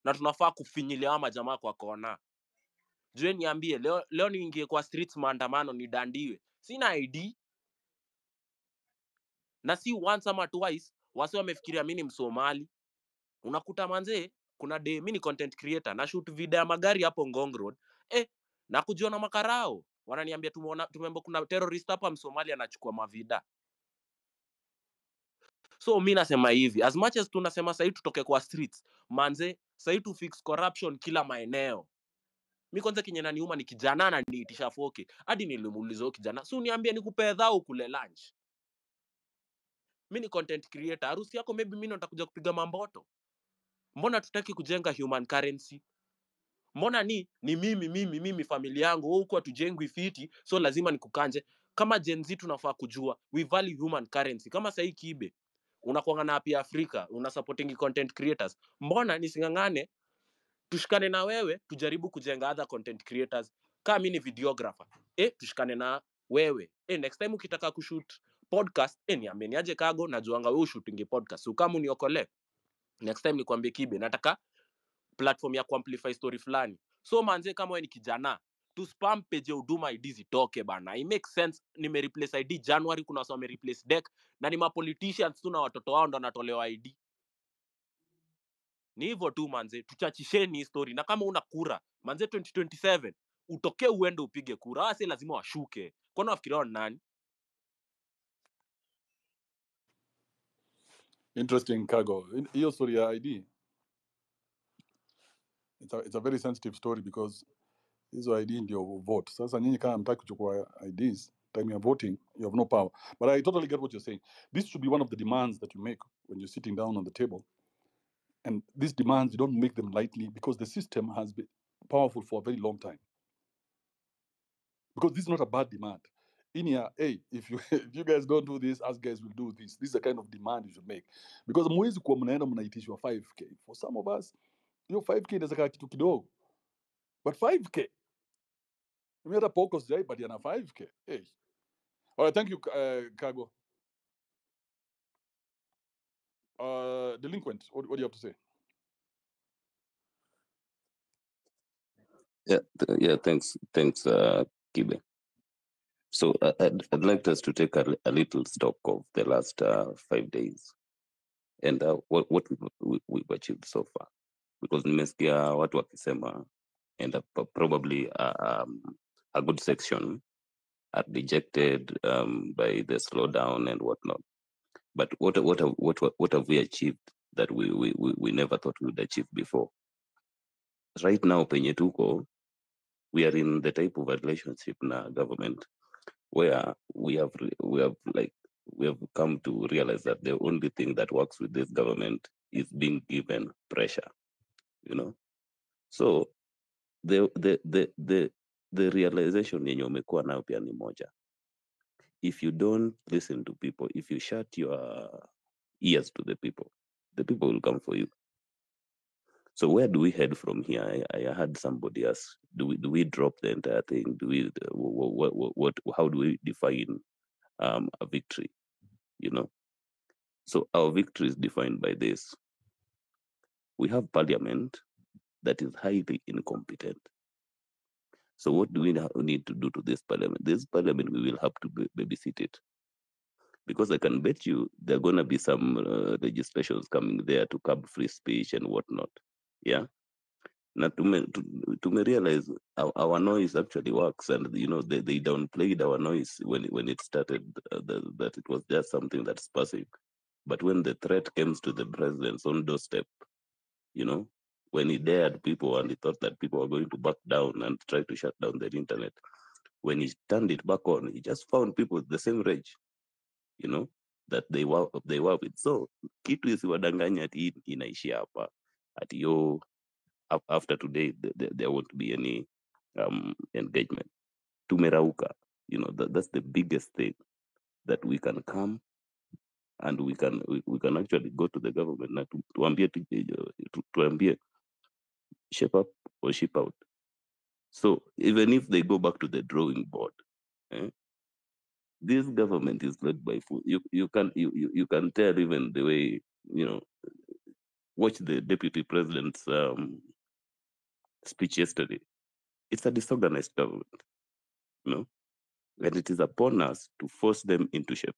na tunafaa kufinyilia majamaa kwa kona. Jue niambie, leo niingie kwa streets maandamano nidandiwe, sina ID. Na si once ama twice wasi wamefikiria mimi ni Msomali. Unakuta manze, kuna day mimi ni content creator na shoot video ya magari hapo Ngong Road, na kujiona makarao wananiambia tumeomba kuna terrorist hapa Msomali anachukua mavida. So mimi nasema hivi, as much as tunasema sasa tutoke kwa streets, manze sasa tu fix corruption kila maeneo. Mimi kwanza kinye naniuma ni kijana ananiitisha foke. Hadi nilimuuliza kijana, "Si uniambie nikupe dhao kule lunch." Mimi ni content creator, harusi yako maybe mimi nitakuja kupiga mamboto. Mbona tutaki kujenga human currency? Mbona ni mimi familia yangu huko hatujengwi fiti, so lazima nikukanje. Kama Gen Z tunafaa kujua we value human currency. Kama sasa Kibe unakuanga na Happy Africa, una supporting content creators, mbona nisingangane tushikane na wewe tujaribu kujenga other content creators? Kama mimi ni videographer, tushikane na wewe. Next time ukitaka kushoot podcast, niambie niaje Kago, najuanga wewe shooting podcast. So kama uniokole, next time nikwambie Kibe nataka platform ya kuamplify story fulani. So manze, kama wewe ni kijana, to spam page ya Huduma ID zitoke bana. It makes sense. Nime replace ID January, kuna watu wame replace deck na ni ma politicians tu na watoto wao ndo wanatolewa ID. Ni hivyo tu manze, tuchachisheni story. Na kama una kura manze, 2027 utoke uende upige kura. Wase lazima washuke. Kwani wafikiria ni nani? Interesting, Kago. Hiyo story ya ID, it's a very sensitive story because hizo ID ndio vote. Sasa nyinyi kama mtaki kuchukua IDs time you're voting, you have no power. But I totally get what you're saying. This should be one of the demands that you make when you're sitting down on the table. And these demands, you don't make them lightly because the system has been powerful for a very long time. Because this is not a bad demand. In here, hey, if you guys don't do this, us guys will do this. This is the kind of demand you should make. Because mwezi kuwa mnaenda mnaitishwa 5K. For some of us, 5K inaweza kaa kitu kidogo. But 5K, mimi hata poko sijaipatia na 5K. Hey. All right, thank you, Kago. Delinquent, what do you have to say? Yeah, thanks, Kibe. So I'd like us to take a little stock of the last 5 days and what we've achieved so far, because nimesikia watu wakisema and probably a good section are dejected by the slowdown and whatnot. But what have we achieved that we never thought we would achieve before? Right now, penye tuko, we are in the type of relationship na government where we have come to realize that the only thing that works with this government is being given pressure, So the realization yenye umekuwa nayo pia ni moja. If you don't listen to people, if you shut your ears to the people will come for you. So where do we head from here? I heard somebody ask, do we drop the entire thing? Do we how do we define a victory? So our victory is defined by this. We have parliament that is highly incompetent. So what do we need to do to this parliament? This parliament, we will have to babysit it. Because I can bet you there are going to be some legislations coming there to curb free speech and whatnot. Yeah. Now to realize our noise actually works, and they downplayed our noise when it started, that it was just something that's passive. But when the threat comes to the president's own doorstep, when he dared people and he thought that people were going to back down and try to shut down their internet, when he turned it back on, he just found people with the same rage, that they were with. So kitu isiwadanganya ati inaishia hapa, ati after today there won't be any engagement. Tumerauka, that's the biggest thing, that we can come and we can actually go to the government na tuambie shape up or ship out. So even if they go back to the drawing board, this government is led by food. You can tell even the way, watch the deputy president's speech yesterday. It's a disorganized government, you know, and it is upon us to force them into shape.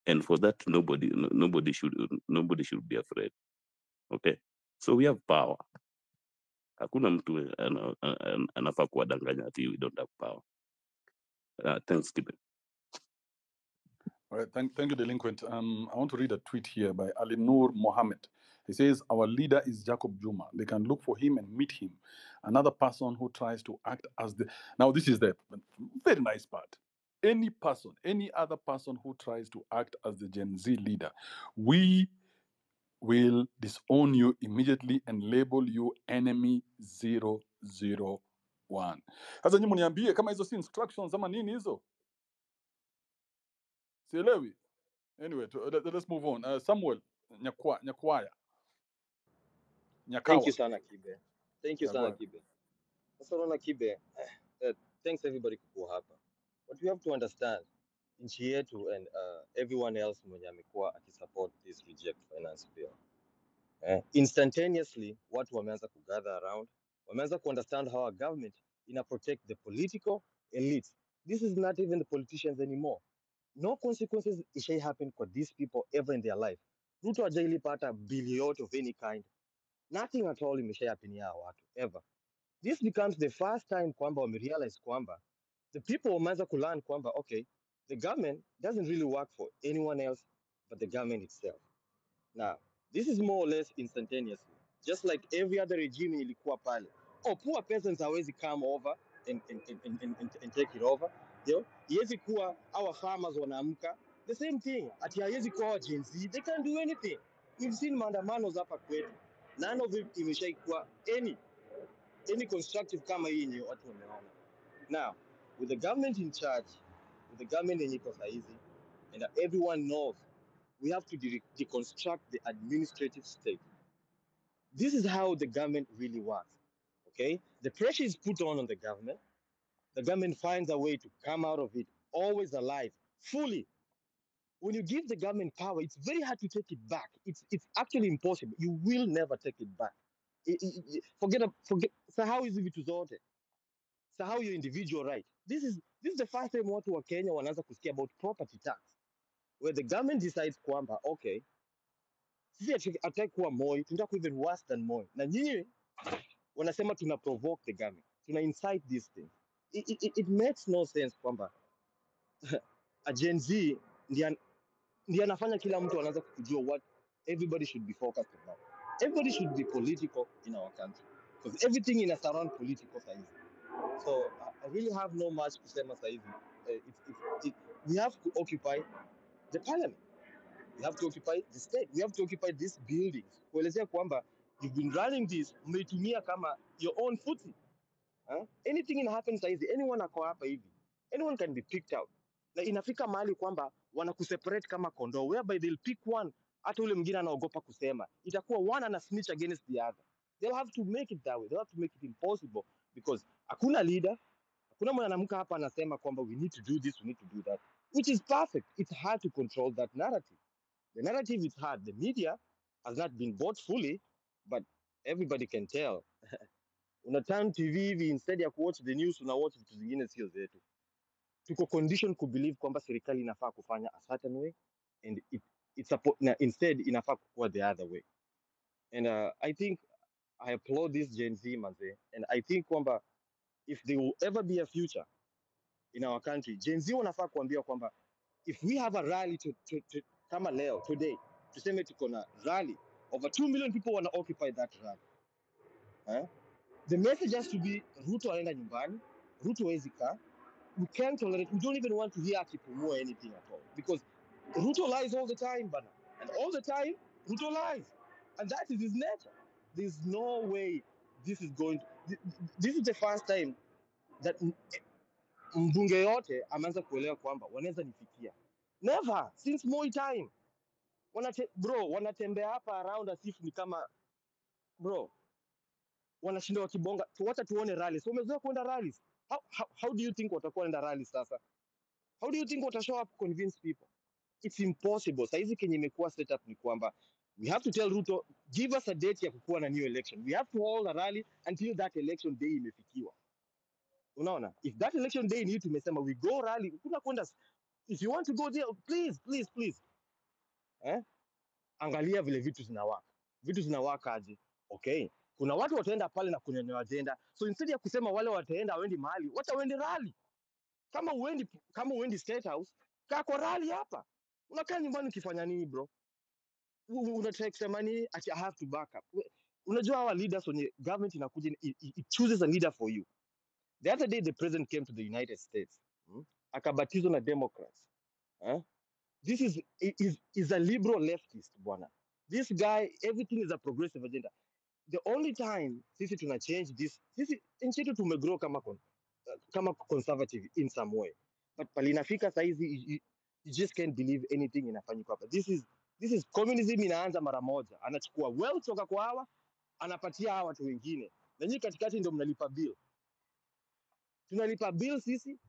And for that, nobody should be afraid. Okay, so we have power. Hakuna mtu anafaa kuwadanganya ati we don't have power. Thanks, Kibe. All right, thank you, Delinquent. I want to read a tweet here by Ali Noor Mohammed. He says, our leader is Jacob Juma. They can look for him and meet him. Another person who tries to act as the... Now, this is the very nice part. Any person, any other person who tries to act as the Gen Z leader, we will disown you immediately and label you enemy 001. Sasa nyinyi mniambie kama hizo si instructions ama nini hizo? Sielewi. Anyway, let's move on. Samuel Nyakwaya. Thank you, Nyakawa. Sana Kibe. Thank you, Yeah, go Sana ahead. Kibe. Sasa unaona Kibe, thanks everybody kuwa hapa. But we have to understand, nchi yetu and everyone else mwenye amekuwa akisupport this reject finance bill. Instantaneously, watu wameanza kugather around, wameanza understand how our government ina protect the political elite. This is not even the politicians anymore. No consequences ishai happen for these people ever in their life. Ruto hajailipata bill of any kind. Nothing at all imeshai happen ya watu ever. This becomes the first time kwamba wamerealize kwamba the people wameanza kulearn kwamba okay, the government doesn't really work for anyone else but the government itself. Now, this is more or less instantaneously, just like every other regime ilikuwa pale. Oh, poor peasants hawezi come over and take it over. Yezi kuwa our farmers wanaamka. The same thing. Ati hawezi kuwa our Gen Z. They can't do anything. We've seen maandamanos hapa kwetu. None of it imeshaikuwa any constructive kama hii yenye watu wameona. Now, with the government in charge, with the government yenye iko saizi, and everyone knows we have to deconstruct the administrative state. This is how the government really works. Okay? The pressure is put on the government. The government finds a way to come out of it, always alive, fully. When you give the government power, it's very hard to take it back. It's actually impossible. You will never take it back. Forget. So how is it sorted? So how your individual right? This is the first time watu wa Kenya wanaanza kusikia about property tax, where the government decides kwamba okay, sisi hatutaki kuwa Moi, tunataka kuwa even worse than Moi, na nyinyi wanasema tuna provoke the government, tuna incite these things. It makes no sense kwamba a Gen Z ndiye anafanya kila mtu anaanza kujua what everybody should be focused on. Everybody should be political in our country because everything in a surround political size. So I really have no much kusema saizi. We have to occupy the parliament. We have to occupy the state. We have to occupy these buildings. Kuelezea kwamba you've been running this, umeitumia kama your own footy. Anything in happen saizi, anyone ako hapa hivi, anyone can be picked out. Na inafika mahali kwamba wanakuseparate kama kondoo, whereby they'll pick one, hata ule mwingine anaogopa kusema. Itakuwa one ana snitch against the other. They'll have to make it that way. They'll have to make it impossible because hakuna leader, hakuna mwana anaamka hapa anasema kwamba we need to do this, we need to do that, which is perfect. It's hard to control that narrative. The narrative is hard. The media has not been bought fully, but everybody can tell. Una turn TV hivi instead ya watch the news, una watch vitu zingine sio zetu. Tuko condition ku believe kwamba serikali inafaa kufanya a certain way and instead inafaa kuwa the other way. And I think I applaud this Gen Z manze, and I think kwamba if there will ever be a future in our country, Gen Z wanafaa kuambia kwamba if we have a rally to kama leo today, tuseme tuko na rally, over 2 million people wanna occupy that rally. The message has to be Ruto aenda nyumbani, Ruto hawezi kaa. We can't tolerate, we don't even want to hear akipumua anything at all because Ruto lies all the time, bana. And all the time, Ruto lies. And that is his nature. There's no way this is going to, this is the first time that mbunge yote ameanza kuelewa kwamba wanaweza nifikia. Never since Moi time. Wanatembea hapa around as if ni kama bro, wanashinda wakibonga. Wacha tuone rallies. So umezoea kwenda rallies. How do you think watakuwa wanaenda rallies sasa? How do you think watashow up convince people? It's impossible. Saizi kenye imekuwa set up ni kwamba We have to tell Ruto, give us a date ya kukuwa na new election. We have to hold a rally until that election day imefikiwa. Unaona? If that election day ni tumesema we go rally, kuna kwenda, if you want to go there, please. Angalia vile vitu zinawaka. Vitu zinawaka aje? Okay. Kuna watu wataenda pale na kuna agenda. So instead ya kusema wale wataenda waendi mahali, wacha waende rally. Kama uendi State House, kaa kwa rally hapa. Unakaa nyumbani ukifanya nini bro? Unataka kusema nini? Ati I have to back up. Unajua hawa leaders when government inakuja it chooses a leader for you. The other day the president came to the United States. Akabatizwa na Democrats. This is a liberal leftist bwana. This guy, everything is a progressive agenda. The only time sisi tuna change this, sisi nchi yetu tumegrow kama conservative in some way, but palinafika saizi you just can't believe anything inafanyika hapa. This is communism inaanza mara moja, anachukua wealth toka kwa hawa anapatia hawa watu wengine, na nyinyi katikati ndio mnalipa bill. Tunalipa bill sisi.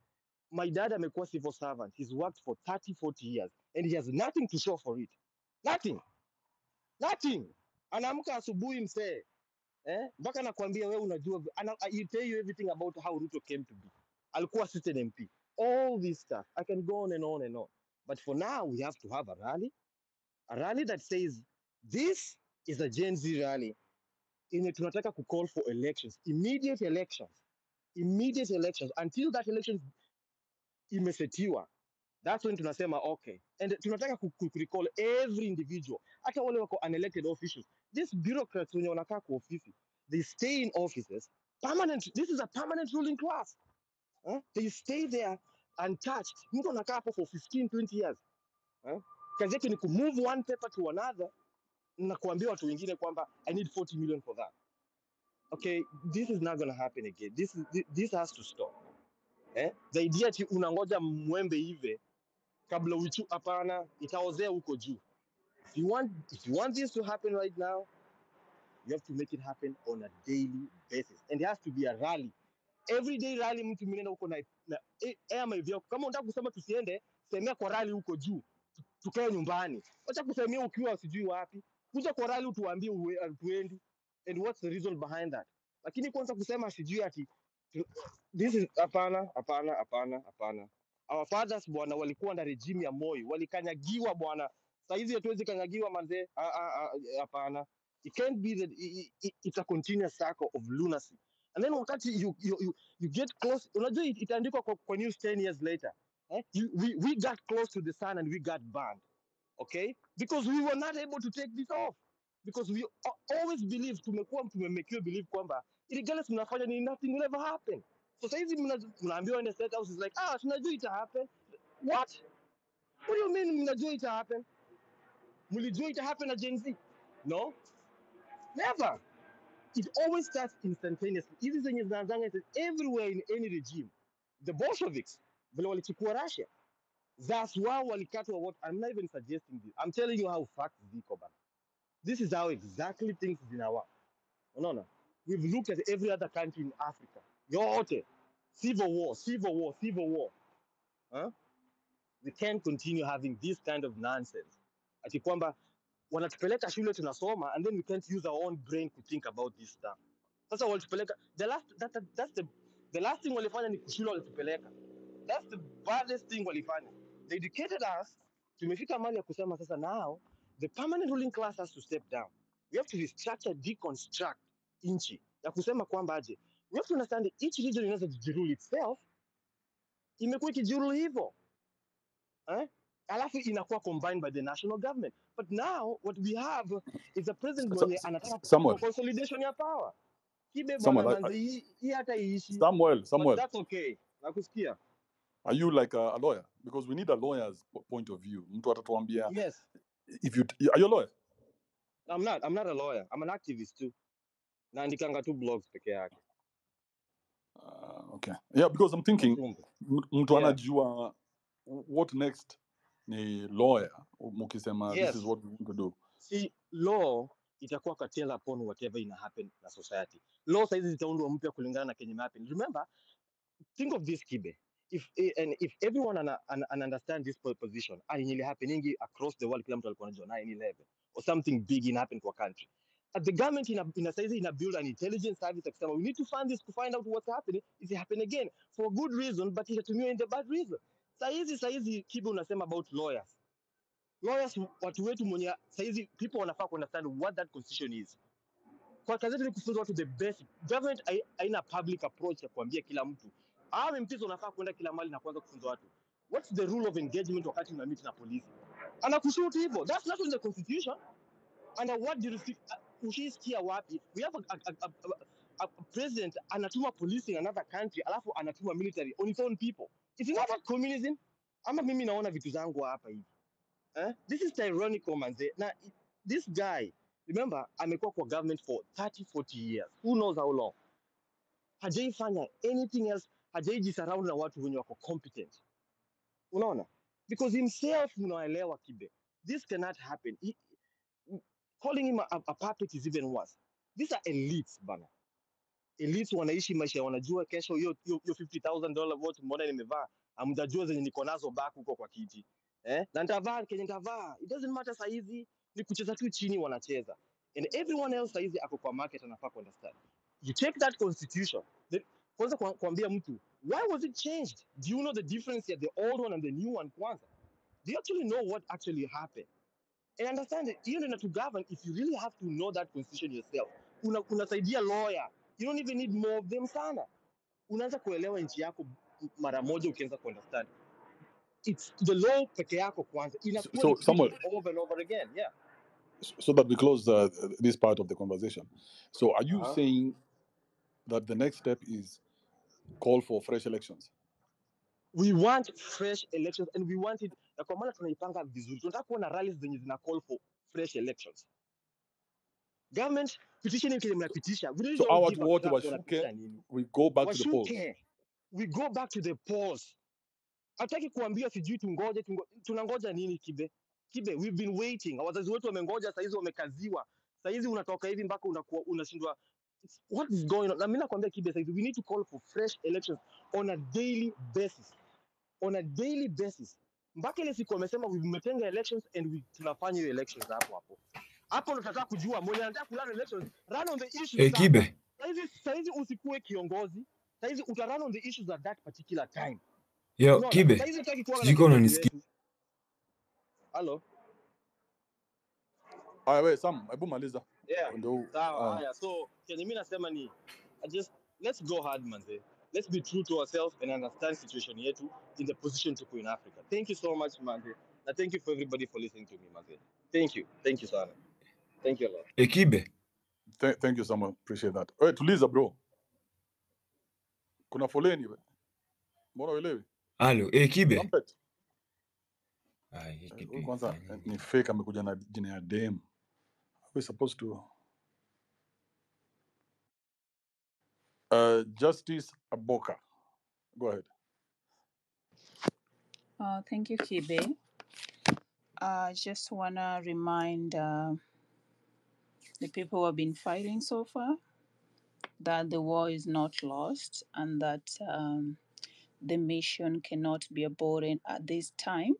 My dad amekuwa civil servant. He's worked for 30-40 years and he has nothing to show for it. Nothing. Anaamka asubuhi msee. Mpaka nakwambia wewe unajua, I tell you everything about how Ruto came to be. Alikuwa assistant MP. All this stuff. I can go on and on and on. But for now we have to have a rally. A rally that says this is a Gen Z rally. Tunataka to call for elections. Immediate elections. Until that election imesetiwa. That's when tunasema okay. And tunataka recall every individual. Hata wale wako unelected officials. These bureaucrats wenye wanakaa kwa ofisi, they stay in offices. Permanent. This is a permanent ruling class. They stay there untouched. Mtu anakaa hapo for 15-20 years. Kazi yake ni kumove one paper to another na kuambia watu wengine kwamba I need 40 million for that. Okay, this is not going to happen again. This has to stop. The idea ati unangoja mwembe hive kabla uchu, hapana, itaozea huko juu. If you want this to happen right now, you have to make it happen on a daily basis, and it has to be a rally, everyday rally. Mtu mnaenda huko na vyako. Kama unataka kusema tusiende, semea kwa rally huko juu, tukae nyumbani. Acha kusemea ukiwa sijui wapi. Kuja kwa rally utuambie tuendi, and what's the reason behind that. Lakini kwanza kusema sijui ati this is hapana. Our fathers bwana walikuwa na regime ya Moi, walikanyagiwa bwana. Sasa hizi hatuwezi kanyagiwa manze. Hapana. It can't be that it's a continuous cycle of lunacy. And then wakati you get close, unajua itaandikwa kwa news 10 years later. We got close to the sun and we got burned. Okay? Because we were not able to take this off. Because we always believe, tumemekiwa believe kwamba regardless mnafanya ni nothing will ever happen. So saizi mnaambiwa in the State House is like, tunajua ita happen. What do you mean mnajua ita happen? Mlijua ita happen na Gen Z? No, never. It always starts instantaneously. Hizi zenye zinaanzanga everywhere in any regime. The Bolsheviks vile walichukua Russia, that's why walikatwa what. I'm not even suggesting this. I'm telling you how facts ziko bana. This is how exactly things zinawa. Unaona? We've looked at every other country in Africa. Yote. Civil war. We can't continue having this kind of nonsense. Ati kwamba wanatupeleka shule tunasoma and then we can't use our own brain to think about this stuff. Sasa walitupeleka the last thing walifanya ni kushule walitupeleka. That's the baddest thing walifanya. They educated us. Tumefika mahali ya kusema sasa now the permanent ruling class has to step down. We have to restructure, deconstruct nchi. Ya kusema kwamba aje. We have to understand that each region inaweza kujirule itself. Imekuwa ikijirule hivyo. Alafu inakuwa combined by the national government. But now what we have is a president mwenye anataka Samuel, consolidation ya power. Kibe bwana Samuel, manzi hii hata iishi. Samuel, But that's okay. Nakusikia. are you like a lawyer? Because we need a lawyer's point of view. Mtu atatuambia. Yes. Are you a lawyer? I'm not a lawyer. I'm an activist too. Naandikanga tu blogs peke yake. Okay. Yeah, because I'm thinking mtu Yeah. anajua what next ni lawyer mukisema Yes. this is what we want to do. See, law itakuwa curtail upon whatever ina happen na society. Law saizi zitaundwa mpya kulingana na kenye happen. Remember, think of this Kibe. If everyone understand this position and it happening across the world, kila mtu alikuwa anajua 9/11 or something big in happen to a country. At the government in a size in a build an intelligence service external. We need to fund this to find out what's happening. If it happen again for a good reason, but itatumia in the bad reason. Saizi Kibe unasema about lawyers. Lawyers watu wetu mwenye saizi people wanafaa understand what that constitution is. Kwa kazi yetu ni kufunza watu the basic. Government haina public approach ya kuambia kila mtu. MPs wanafaa kwenda kila mahali na kuanza kufunza watu. What's the rule of engagement wakati una meet na polisi? Anakushoot hivyo. That's not in the constitution. Under what jurisdiction? Ushaisikia wapi? We have a president anatuma police in another country alafu anatuma military on its own people. It's not that communism. Ama mimi naona vitu zangu hapa hivi. This is tyrannical manze. Now this guy, remember, amekuwa kwa government for 30-40 years. Who knows how long? Hajaifanya anything else, hajaijisurround na watu wenye wako competent. Unaona? Because himself, unaelewa Kibe. This cannot happen. Calling him a puppet is even worse. These are elites bana. Elites wanaishi maisha wanajua kesho hiyo $50,000 vote mbona nimevaa amjajua zenye niko nazo back huko kwa kiti. Na nitavaa kenye nitavaa. It doesn't matter saizi ni kucheza tu chini wanacheza. And everyone else saizi ako kwa market anafaa understand. You take that constitution. Kwanza kuambia mtu, why was it changed? Do you know the difference at the old one and the new one kwanza? Do you actually know what actually happened? And understand that even to govern, if you really have to know that constitution yourself, unasaidia lawyer. You don't even need more of them sana. Unaanza kuelewa nchi yako mara moja ukianza understand. It's the law peke yako kwanza. Inakuwa So Samuel, over and over again. Yeah. so that we close this part of the conversation. So are you saying that the next step is call for fresh elections? We want fresh elections and we want it. Na kwa maana tunaipanga vizuri. Tunataka kuona rallies zenye zina call for fresh elections. Government petition ile mnapitisha. We So don't our give a wote crap washuke, we go back to the polls. We go back to the polls. Hataki kuambia sijui tunangoja nini Kibe? Kibe, we've been waiting. Wazazi wetu wamengoja, saizi wamekaziwa. Saizi unatoka hivi mpaka unashindwa. What is going on? Na mimi nakwambia Kibe, saizi we need to call for fresh elections on a daily basis. On a daily basis. Mpaka ile siku wamesema tumetenga elections and tunafanya hiyo elections hapo. Hapo ndo tunataka kujua mwenye anataka kulana elections, run on the issues. Kibe. Saizi usikue kiongozi. Saizi utarun on the issues at that particular time. Yo, Kibe. Sijiko unanisikia? Hello. Wewe Sam, hebu maliza. Yeah. Sawa, haya. So, kenye mimi nasema ni let's go hard manze. Let's be true to ourselves and understand situation yetu in the position tuko in Africa. Thank you so much manze. And thank you for everybody for listening to me manze. Thank you. Thank you sana. Thank you a lot. Kibe. Thank you Samuel, appreciate that. Wewe tuliza bro. Kuna foleni wewe. Mbona uelewi? Halo, Kibe. Trumpet. Kwanza ni fake amekuja na jina ya dem. Are we supposed to Justice Aboka. Go ahead. Thank you, Kibe. I just want to remind the people who have been fighting so far that the war is not lost and that the mission cannot be aborted at this time.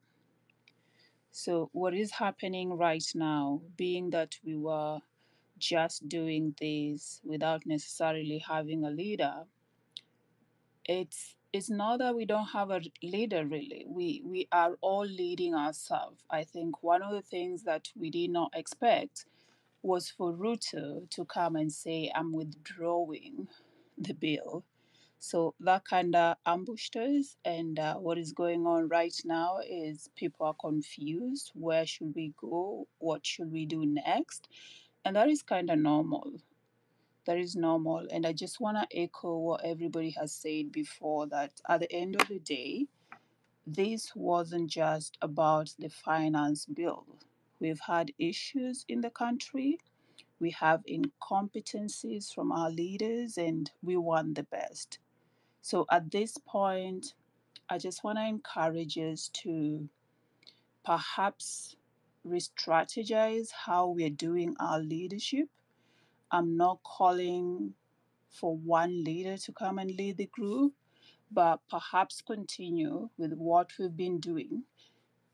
So what is happening right now, being that we were just doing this without necessarily having a leader, it's not that we don't have a leader really. We are all leading ourselves. I think one of the things that we did not expect was for Ruto to come and say, I'm withdrawing the bill. So that kind of ambushed us. And what is going on right now is people are confused. Where should we go? What should we do next? And that is kind of normal. That is normal. And I just want to echo what everybody has said before, that at the end of the day, this wasn't just about the finance bill. We've had issues in the country. We have incompetencies from our leaders, and we want the best. So at this point, I just want to encourage us to perhaps re-strategize how we're doing our leadership. I'm not calling for one leader to come and lead the group, but perhaps continue with what we've been doing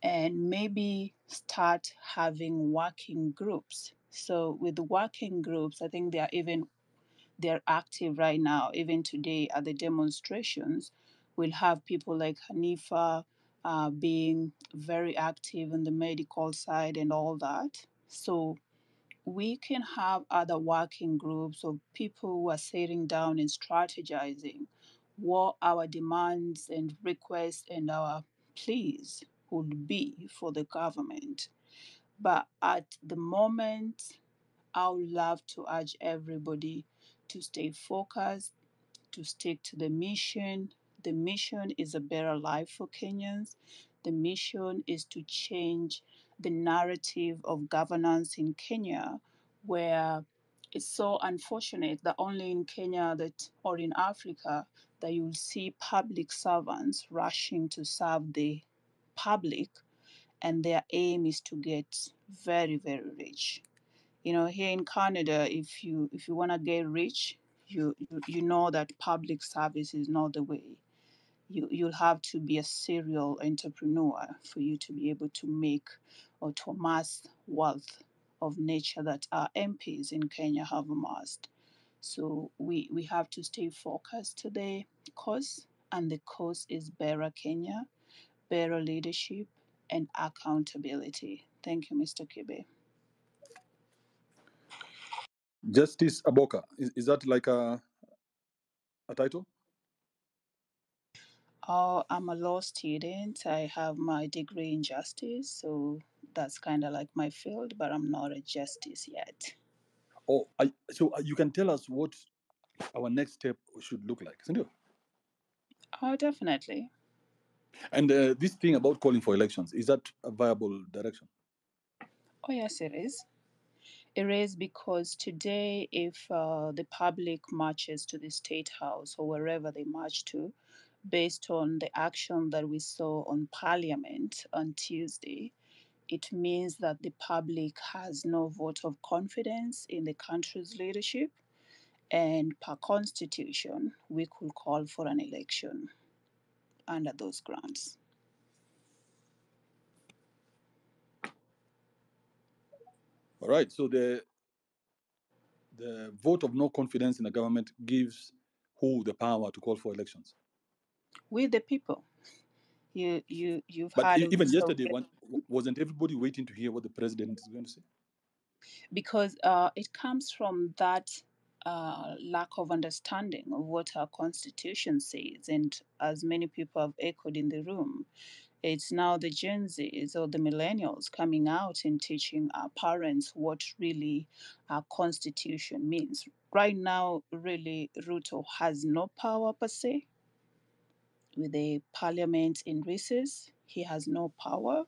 and maybe start having working groups. So with the working groups, I think they're active right now. Even today at the demonstrations, we'll have people like Hanifa being very active in the medical side and all that. So we can have other working groups of people who are sitting down and strategizing what our demands and requests and our pleas would be for the government. But at the moment, I would love to urge everybody to stay focused, to stick to the mission. The mission is a better life for Kenyans. The mission is to change the narrative of governance in Kenya, where it's so unfortunate that only in Kenya that or in Africa that you'll see public servants rushing to serve the public, and their aim is to get very, very rich. Here in Canada, if you want to get rich, you know that public service is not the way. You'll have to be a serial entrepreneur for you to be able to make or to amass wealth of nature that our MPs in Kenya have amassed. So we have to stay focused to the cause, and the cause is better Kenya, better leadership, and accountability. Thank you, Mr. Kibe. Justice Aboka, is that like a title? Oh, I'm a law student. I have my degree in justice, so that's kind of like my field, but I'm not a justice yet. Oh, so you can tell us what our next step should look like, isn't it? Oh, definitely. And this thing about calling for elections, is that a viable direction? Oh, yes, it is. It is because today, if the public marches to the State House or wherever they march to, based on the action that we saw on Parliament on Tuesday, it means that the public has no vote of confidence in the country's leadership. And per constitution, we could call for an election under those grounds. All right. So the vote of no confidence in the government gives who the power to call for elections? We the people. You've But heard of even the yesterday, wasn't everybody waiting to hear what the president is going to say? because it comes from that lack of understanding of what our constitution says, and as many people have echoed in the room, it's now the Gen Zs or the millennials coming out and teaching our parents what really our constitution means. Right now, really, Ruto has no power per se. With the parliament in recess, he has no power.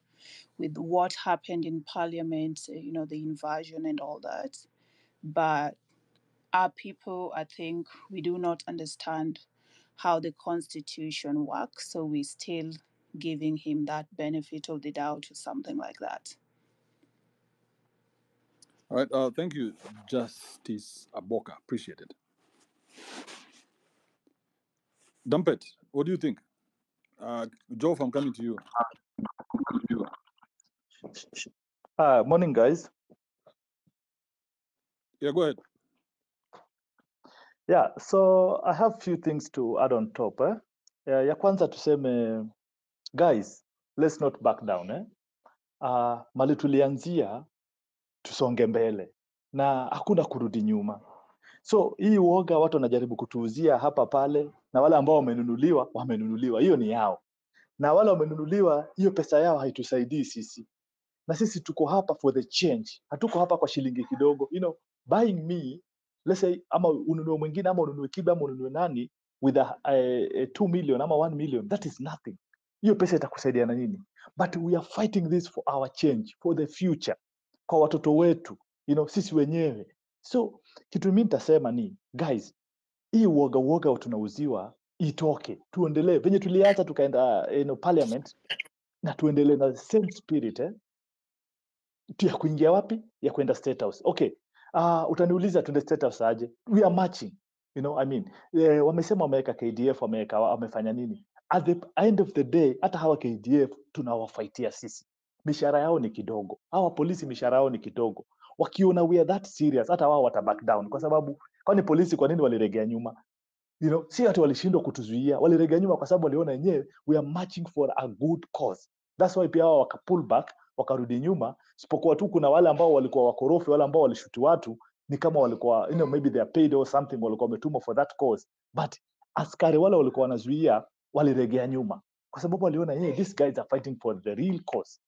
With what happened in parliament, the invasion and all that. But our people, I think, we do not understand how the constitution works, so we're still giving him that benefit of the doubt or something like that. All right. Thank you, Justice Aboka. Appreciate it. Dumpet, what do you think? Joe, I'm coming to you. Morning, guys. Yeah, go ahead. Yeah, so I have few things to add on top. Ya kwanza tuseme, guys, let's not back down. Mali tulianzia tusonge mbele na hakuna kurudi nyuma. So hii uoga watu wanajaribu kutuuzia hapa pale, na wale ambao wamenunuliwa, hiyo ni yao. Na wale wamenunuliwa, hiyo pesa yao haitusaidii sisi. Na sisi tuko hapa for the change. Hatuko hapa kwa shilingi kidogo. Buying me, let's say, ama ununue mwingine, ama ununue Kibe, ama ununue nani, with a 2 million, ama 1 million, that is nothing. Hiyo pesa itakusaidia na nini? But we are fighting this for our change, for the future, kwa watoto wetu, sisi wenyewe. So, kitu mimi nitasema ni, guys, hii uoga tunauziwa, itoke. Tuendelee. Venye tuliacha tukaenda parliament, na tuendelee na the same spirit, ya kuingia wapi? Ya kwenda State House. Okay. Utaniuliza tuende State House aje? We are marching. Wamesema wameweka KDF, wamefanya nini? At the end of the day, hata hawa KDF tunawafaitia sisi, mishahara yao ni kidogo, hawa polisi mishahara yao ni kidogo. Wakiona we are that serious, hata wao wata back down, kwa sababu kwani polisi kwa nini waliregea nyuma? Si ati walishindwa kutuzuia, waliregea nyuma kwa sababu waliona wenyewe we are marching for a good cause. That's why pia wao waka pull back, wakarudi nyuma. Sipokuwa tu kuna wale ambao walikuwa wakorofi, wale ambao walishuti watu, ni kama walikuwa maybe they are paid or something, walikuwa wametumwa for that cause, but askari wale walikuwa wanazuia waliregea nyuma kwa sababu waliona these guys are fighting for the real cause.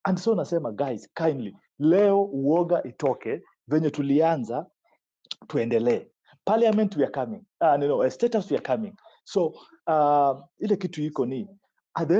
And so nasema guys, kindly leo uoga itoke, venye tulianza tuendelee. Parliament we are coming, State House we are coming. So ile kitu iko ni at the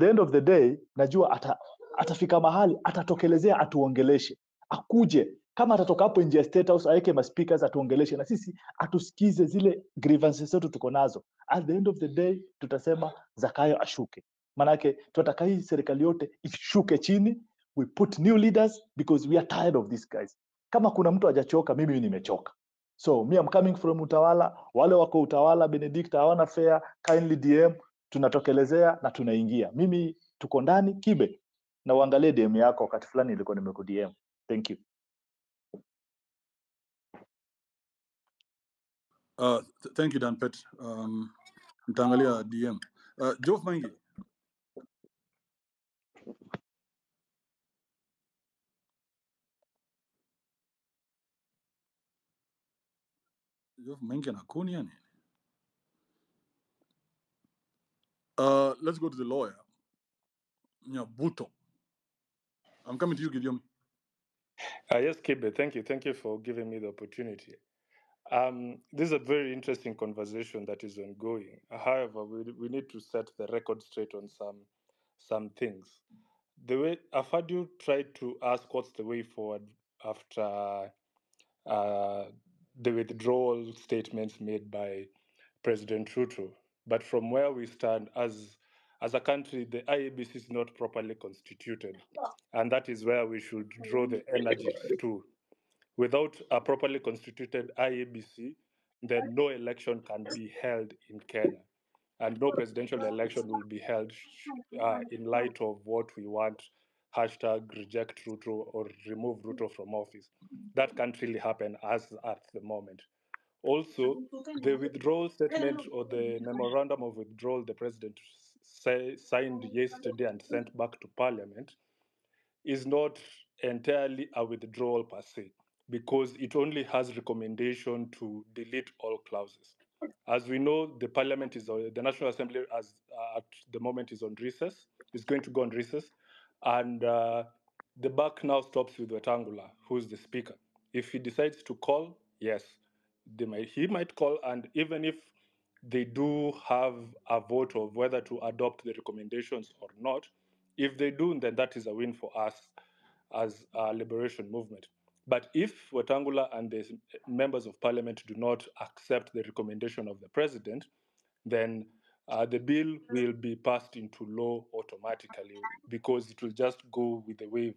end of the day najua atafika mahali atatokelezea, atuongeleshe, akuje kama atatoka hapo nje ya State House aweke ma speakers atuongeleshe na sisi atusikize zile grievances zetu tuko nazo. At the end of the day tutasema Zakayo ashuke, manake tunataka hii serikali yote ishuke chini, we put new leaders because we are tired of these guys. Kama kuna mtu hajachoka, mimi nimechoka. So me I'm coming from utawala, wale wako utawala Benedict hawana fair, kindly DM, tunatokelezea na tunaingia. Mimi tuko ndani Kibe, na uangalie DM yako wakati fulani nilikuwa nimekudm. Thank you. Thank you Dan Pet. Mtaangalia DM. Jof Mangi. Jof Mangi anakuni yani. Let's go to the lawyer. Buto. I'm coming to you, Gideon. Yes, Kibe, thank you. Thank you for giving me the opportunity. This is a very interesting conversation that is ongoing. However, we need to set the record straight on some things. The way I've heard you try to ask what's the way forward after the withdrawal statements made by President Ruto. But from where we stand as a country, the IEBC is not properly constituted. And that is where we should draw the energies to. Without a properly constituted IEBC, then no election can be held in Kenya. And no presidential election will be held in light of what we want, #reject Ruto or remove Ruto from office. That can't really happen as at the moment. Also, the withdrawal statement or the memorandum of withdrawal the president signed yesterday and sent back to Parliament is not entirely a withdrawal per se, because it only has recommendation to delete all clauses. As we know, the Parliament the National Assembly at the moment is on recess. It's going to go on recess, and the buck now stops with Wetangula, who's the speaker. If he decides to call, yes, he might call, and even if they do have a vote of whether to adopt the recommendations or not, if they do, then that is a win for us as a liberation movement. But if Wetangula and the members of parliament do not accept the recommendation of the president, then the bill will be passed into law automatically, because it will just go with the wave,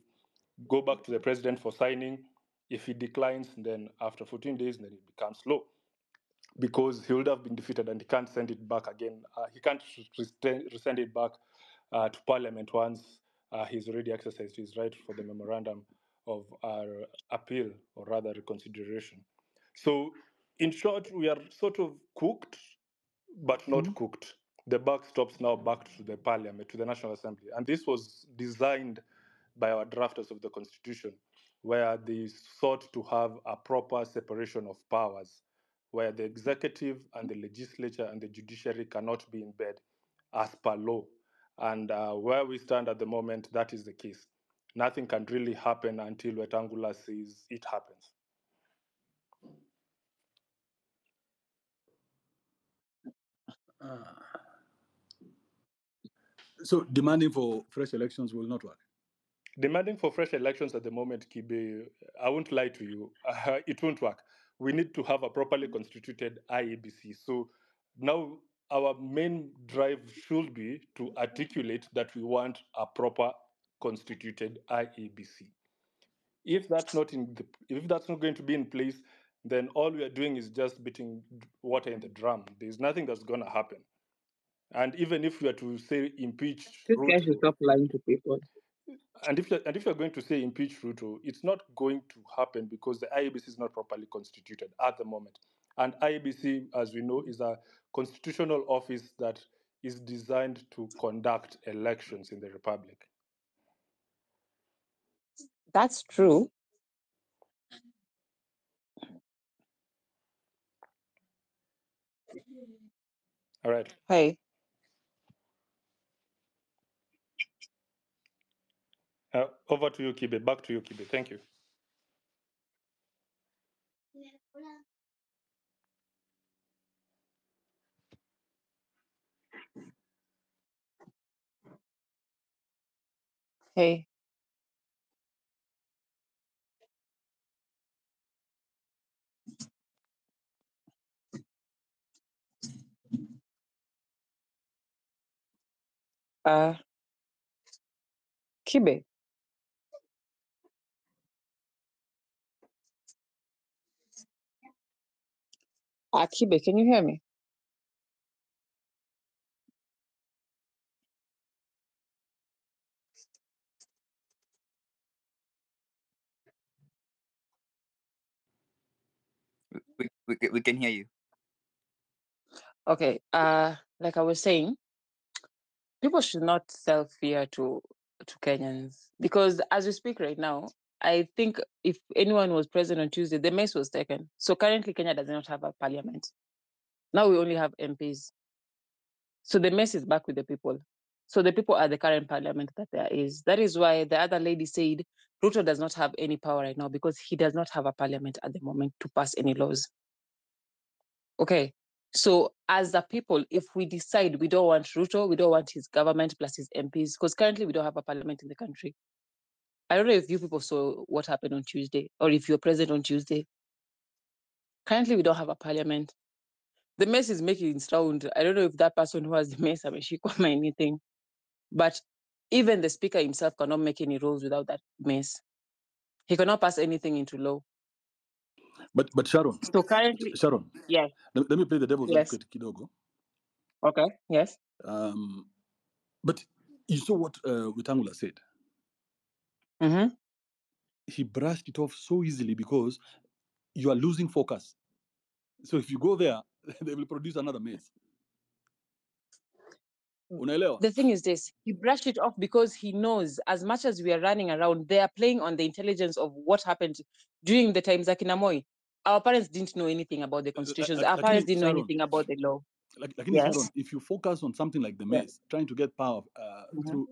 go back to the president for signing. If he declines, then after 14 days, then it becomes law, because he would have been defeated and he can't send it back again. He can't resend it back to Parliament once he's already exercised his right for the memorandum of our appeal, or rather reconsideration. So, in short, we are sort of cooked, but not cooked. The buck stops now back to the Parliament, to the National Assembly. And this was designed by our drafters of the Constitution, where they sought to have a proper separation of powers, where the executive and the legislature and the judiciary cannot be in bed as per law. And where we stand at the moment, that is the case. Nothing can really happen until Wetangula says it happens. So demanding for fresh elections will not work? Demanding for fresh elections at the moment, Kibe, I won't lie to you, it won't work. We need to have a properly constituted IEBC. So now our main drive should be to articulate that we want a proper constituted IEBC. If that's not going to be in place, then all we are doing is just beating water in the drum. There's nothing that's going to happen. And even if we are to say impeach This guy should Ruto, stop lying to people. and if you're going to say impeach Ruto, it's not going to happen because the IEBC is not properly constituted at the moment. And IEBC, as we know, is a constitutional office that is designed to conduct elections in the Republic. That's true. All right. Hey. Over to you, Kibe. Back to you, Kibe. Thank you. Hey. Kibe. Kibe, can you hear me? We can hear you. Okay. Like I was saying, people should not sell fear to Kenyans because as we speak right now, I think if anyone was present on Tuesday, the mess was taken. So currently, Kenya does not have a parliament. Now we only have MPs. So the mess is back with the people. So the people are the current parliament that there is. That is why the other lady said Ruto does not have any power right now because he does not have a parliament at the moment to pass any laws. Okay. So as the people, if we decide we don't want Ruto, we don't want his government plus his MPs, because currently we don't have a parliament in the country. I don't know if you people saw what happened on Tuesday or if you're present on Tuesday. Currently we don't have a parliament. The mess is making sound. I don't know if that person who has the mess ameshikwa or anything, but even the speaker himself cannot make any rules without that mess. He cannot pass anything into law. But Sharon, So currently, Sharon, yes. let me play the devil's Yes. advocate kidogo. Okay. Yes. But you saw what Wetangula said. Mm-hmm. He brushed it off so easily because you are losing focus. So if you go there, they will produce another mess. Unaelewa? The thing is this, he brushed it off because he knows as much as we are running around, they are playing on the intelligence of what happened during the times Akina Moi. Our parents didn't know anything about the constitutions. Our parents didn't know anything about the law. Yes. Yes. Sharon, if you focus on something like the mess, trying to get power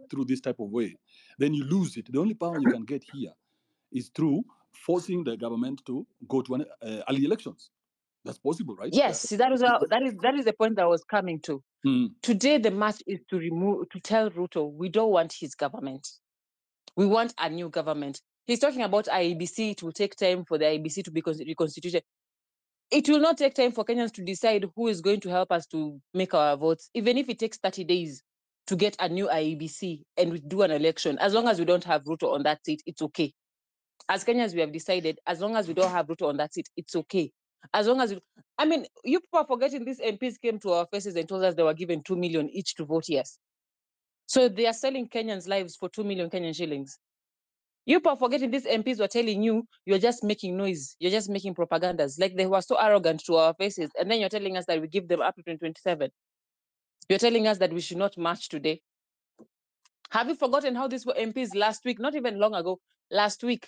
through this type of way, then you lose it. The only power you can get here is through forcing the government to go to early elections. That's possible, right? Yes, that is the point that I was coming to. Today, the match is to tell Ruto we don't want his government. We want a new government. He's talking about IEBC. It will take time for the IEBC to be reconstituted. It will not take time for Kenyans to decide who is going to help us to make our votes, even if it takes 30 days to get a new IEBC and we do an election. As long as we don't have Ruto on that seat, it's okay. As Kenyans, we have decided, as long as we don't have Ruto on that seat, it's okay. As long as you people are forgetting these MPs came to our faces and told us they were given 2 million each to vote yes. So they are selling Kenyans' lives for 2 million Kenyan shillings. You people are forgetting these MPs were telling you you're just making noise, you're just making propagandas. Like they were so arrogant to our faces. And then you're telling us that we give them up to 2027. You're telling us that we should not march today. Have you forgotten how these were MPs last week, not even long ago, last week?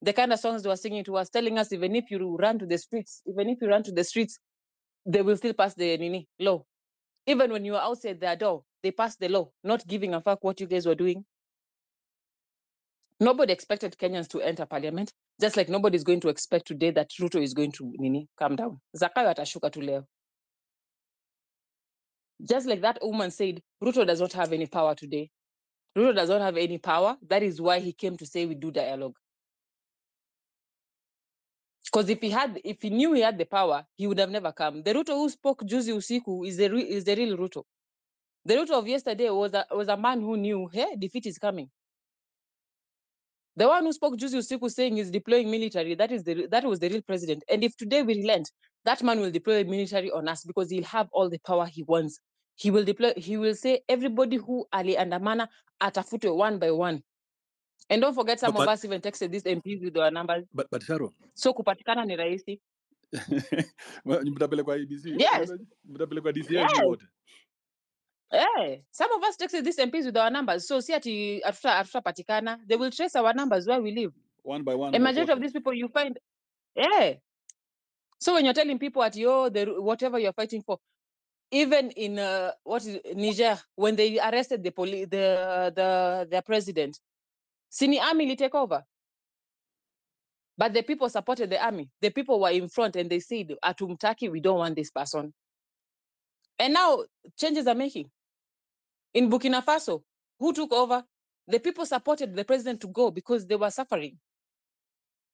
The kind of songs they were singing to us, telling us even if you run to the streets, they will still pass the law. Even when you are outside their door, they passed the law, not giving a fuck what you guys were doing. Nobody expected Kenyans to enter parliament, just like nobody's going to expect today that Ruto is going to calm down. Zakayo atashuka tu leo. Just like that woman said, Ruto does not have any power today. Ruto does not have any power. That is why he came to say we do dialogue. Because if he knew he had the power, he would have never come. The Ruto who spoke juzi usiku is the real Ruto. The Ruto of yesterday was a man who knew, hey, defeat is coming. The one who spoke juzi usiku saying he's deploying military, that was the real president. And if today we relent, that man will deploy military on us because he'll have all the power he wants. he will deploy, he will say everybody who aliandamana atafutwe one by one. And don't forget, some of us even texted these MPs with their numbers. But Sharon. So kupatikana ni rahisi. Mtapelekwa IBC. Yes. Mtapelekwa DCI Yes. wote. Some of us texted these MPs with our numbers. So see ati patikana, they will trace our numbers where we live. One by one. A majority of these people you find, So when you're telling people at whatever you're fighting for, even in Niger, when they arrested the president, Sini army will take over. But the people supported the army. The people were in front and they said, Atumtaki, we don't want this person. And now changes are making. In Burkina Faso, who took over? The people supported the president to go because they were suffering.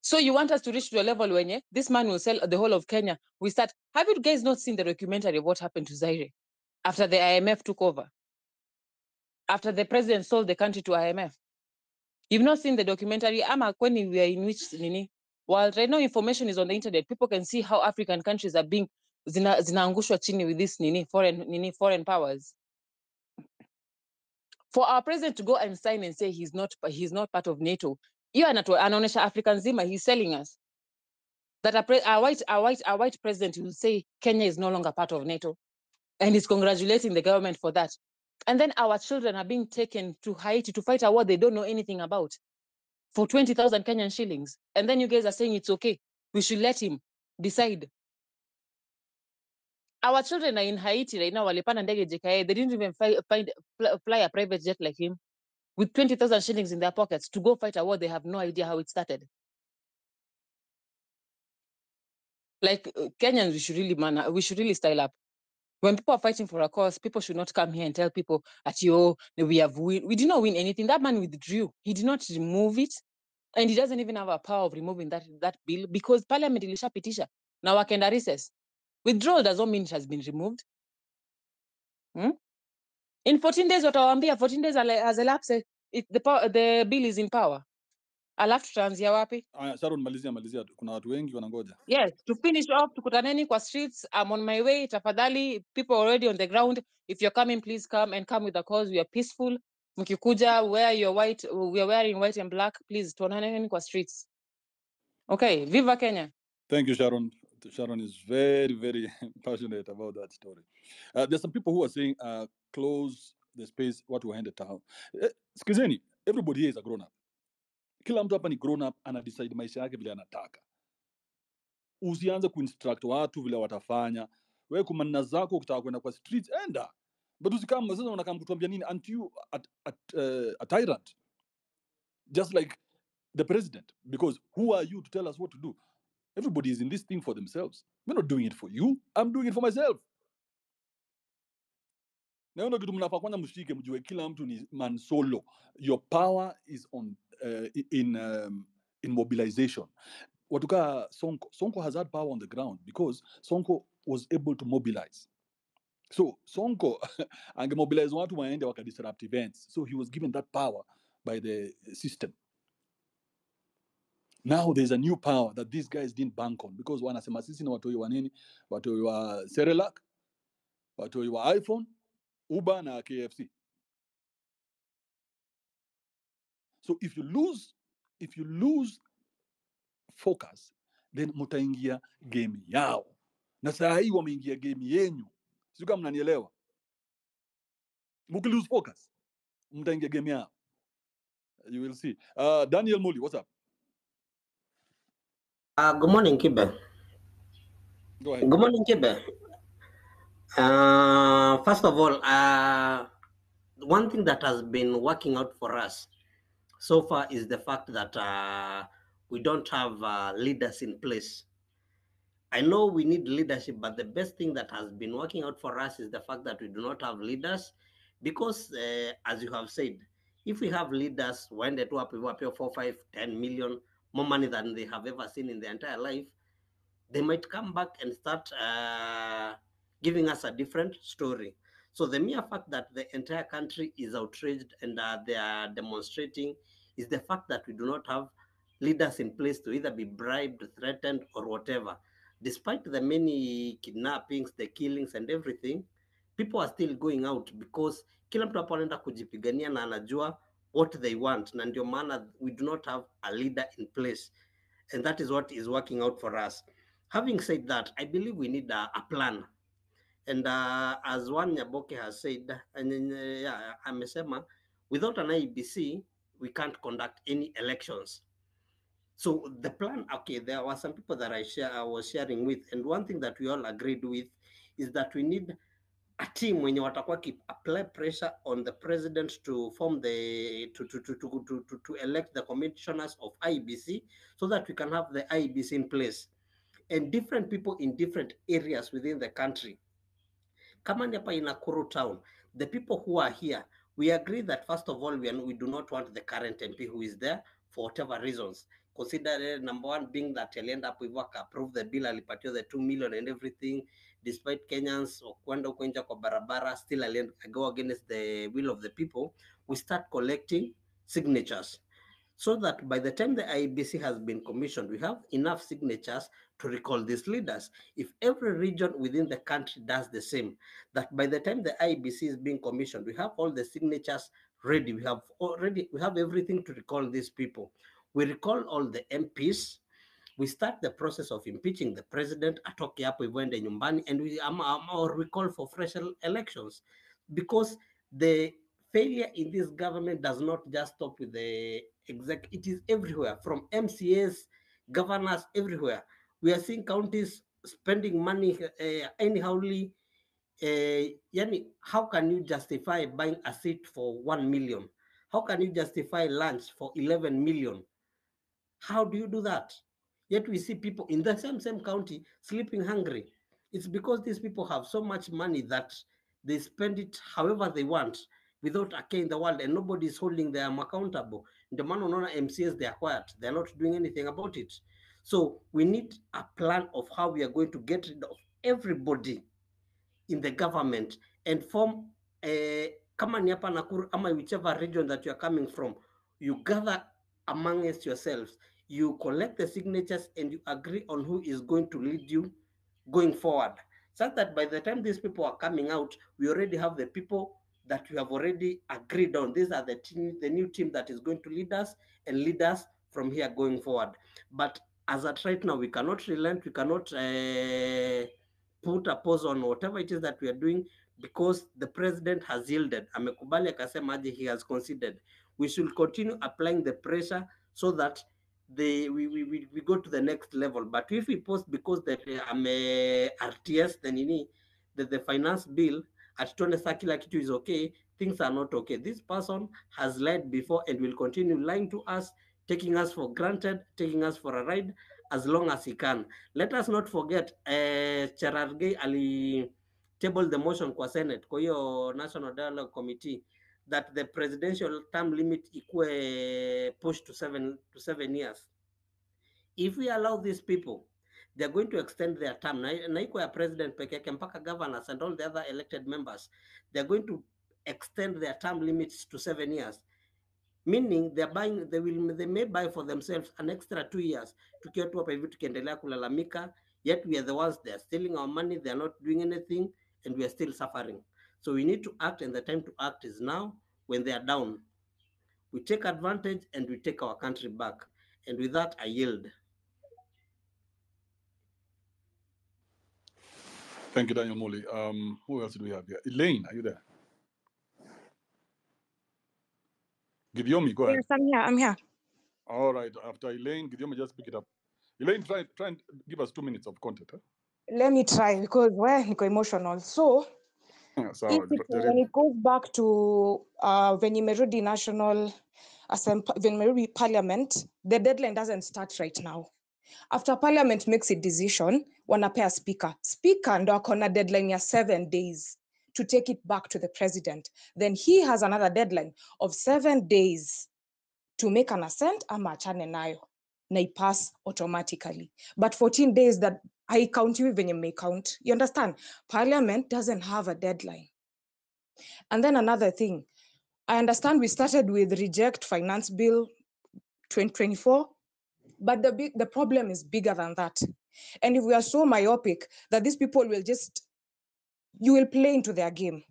So you want us to reach to a level when this man will sell the whole of Kenya. We start. Have you guys not seen the documentary of what happened to Zaire after the IMF took over? After the president sold the country to IMF? You've not seen the documentary. When we are in which while right now information is on the internet, people can see how African countries are being zinaangushwa chini with this foreign powers. For our president to go and sign and say he's not part of NATO, anaonesha African zima, he's selling us that a white president will say Kenya is no longer part of NATO, and he's congratulating the government for that. And then our children are being taken to Haiti to fight a war they don't know anything about for 20,000 Kenyan shillings. And then you guys are saying it's okay. We should let him decide. Our children are in Haiti right now. Walipanda ndege JKA. They didn't even fly a private jet like him with 20,000 shillings in their pockets to go fight a war they have no idea how it started. Like Kenyans, we should really style up. When people are fighting for a cause, people should not come here and tell people that we have win. We did not win anything. That man withdrew. He did not remove it, and he doesn't even have a power of removing that bill because Parliament ilishapitisha. Now wakenda recess. Withdrawal does not mean it has been removed. In 14 days, watawaambia 14 days has elapsed. The bill is in power. Alafu tutaanzia wapi? Sharon, malizia. Kuna watu wengi wanangoja. Yes, to finish off, tukutaneni kwa streets. I'm on my way. Tafadhali, people already on the ground. If you're coming, please come and come with a cause. We are peaceful. Mkikuja, we are wearing white and black. Please, tuonaneni kwa streets. Okay, Viva Kenya. Thank you, Sharon. Sharon is very, very passionate about that story. There's some people who are saying, close the space, what will end the town. Skizeni, everybody here is a grown-up. Kila mtu hapa ni grown-up, ana decide maisha yake vile anataka. Usianze kuinstruct watu vile watafanya. Wewe kumanina zako ukitaka kwenda kwa streets, enda. But usikama, sasa unakam kutuambia nini, aren't you a tyrant? Just like the president. Because who are you to tell us what to do? Everybody is in this thing for themselves. We're not doing it for you. I'm doing it for myself. Naona kitu mnafaa kwanza mshike mjue kila mtu ni man solo. Your power is on in mobilization. Watuka Sonko has had power on the ground because Sonko was able to mobilize. So Sonko angemobilize watu waende wakadisrupt events. So he was given that power by the system. Now there's a new power that these guys didn't bank on because wanasema sisi na watoi wa nini? Watoi wa Cerelac, watoi wa iPhone, Uber na KFC. So if you lose focus, then mutaingia game yao. Na saa hii wameingia game yenyu. Sio kama mnanielewa. Mukilose focus, mutaingia game yao. You will see. Daniel Muli, what's up? Good morning, Kibe. Go ahead. Good morning, Kibe. First of all, one thing that has been working out for us so far is the fact that we don't have leaders in place. I know we need leadership, but the best thing that has been working out for us is the fact that we do not have leaders because, as you have said, if we have leaders, when they do up 4, 5, 10 million, more money than they have ever seen in their entire life, they might come back and start giving us a different story. So the mere fact that the entire country is outraged and they are demonstrating is the fact that we do not have leaders in place to either be bribed, threatened, or whatever. Despite the many kidnappings, the killings, and everything, people are still going out because kila mtu hapo anaenda kujipigania na anajua what they want, na ndio maana we do not have a leader in place, and that is what is working out for us. Having said that, I believe we need a plan, and as one Nyaboke has said, and yeah, amesema, without an IEBC we can't conduct any elections. So the plan, okay, there were some people that I was sharing with, and one thing that we all agreed with is that we need a team when you watakuwa apply pressure on the president to form the to elect the commissioners of IEBC, so that we can have the IEBC in place, and different people in different areas within the country. Kama hapa in Nakuru town, the people who are here, we agree that first of all, we do not want the current MP who is there for whatever reasons. Consider number one being that he'll end up with work, approve the bill, alipatia the 2 million and everything, despite Kenyans kwenda huko nje kwa barabara, still I'll go against the will of the people. We start collecting signatures, so that by the time the IEBC has been commissioned, we have enough signatures to recall these leaders. If every region within the country does the same, that by the time the IEBC is being commissioned, we have all the signatures ready. We have everything to recall these people. We recall all the MPs. We start the process of impeaching the president, atoke hapo iwende nyumbani, and we call for fresh elections, because the failure in this government does not just stop with the exec, it is everywhere, from MCAs, governors, everywhere. We are seeing counties spending money anyhowly. Yani, how can you justify buying a seat for 1 million? How can you justify lunch for 11 million? How do you do that? Yet we see people in the same county sleeping hungry. It's because these people have so much money that they spend it however they want without a care in the world, and nobody is holding them accountable. The man on MCAs, they are quiet. They're not doing anything about it. So we need a plan of how we are going to get rid of everybody in the government and form kama ni hapa Nakuru ama whichever region that you are coming from, you gather amongst yourselves, you collect the signatures, and you agree on who is going to lead you going forward, so that by the time these people are coming out, we already have the people that we have already agreed on. These are the new team that is going to lead us and lead us from here going forward. But as at right now, we cannot relent, we cannot put a pause on whatever it is that we are doing, because the president has yielded. Amekubali akasema aje, he has conceded. We should continue applying the pressure so that we go to the next level. But if we post because that RTS the finance bill atuone saa kila kitu is okay, things are not okay. This person has lied before and will continue lying to us, taking us for granted, taking us for a ride as long as he can. Let us not forget Cherargei ali table the motion kwa Senate, kwa hiyo National Dialogue Committee, that the presidential term limit equal pushed to 7 years. If we allow these people, they're going to extend their term. Na iko ya president peke yake mpaka governors and all the other elected members, they're going to extend their term limits to 7 years. Meaning they may buy for themselves an extra 2 years. Tukiwa tu hapa hivi tukiendelea kulalamika, yet we are the ones, they are stealing our money, they are not doing anything, and we are still suffering. So we need to act, and the time to act is now. When they are down, we take advantage and we take our country back. And with that, I yield. Thank you, Daniel Moli. Who else do we have here? Elaine, are you there? Gideomi, go ahead. Yes, I'm here. All right. After Elaine, Gideomi, just pick it up. Elaine, try and give us 2 minutes of content. Huh? Let me try, because niko emotional. So, when it goes back to when imerudi National Assembly, when imerudi Parliament, the deadline doesn't start right now. After Parliament makes a decision, wanapea speaker. Speaker ndo akona deadline ya 7 days to take it back to the president. Then he has another deadline of 7 days to make an assent ama achane nayo, na ipass automatically. But 14 days that haikauntiwi venye mmecount. You understand? Parliament doesn't have a deadline. And then another thing, I understand we started with reject finance bill 2024, but the problem is bigger than that. And if we are so myopic that these people will just you will play into their game.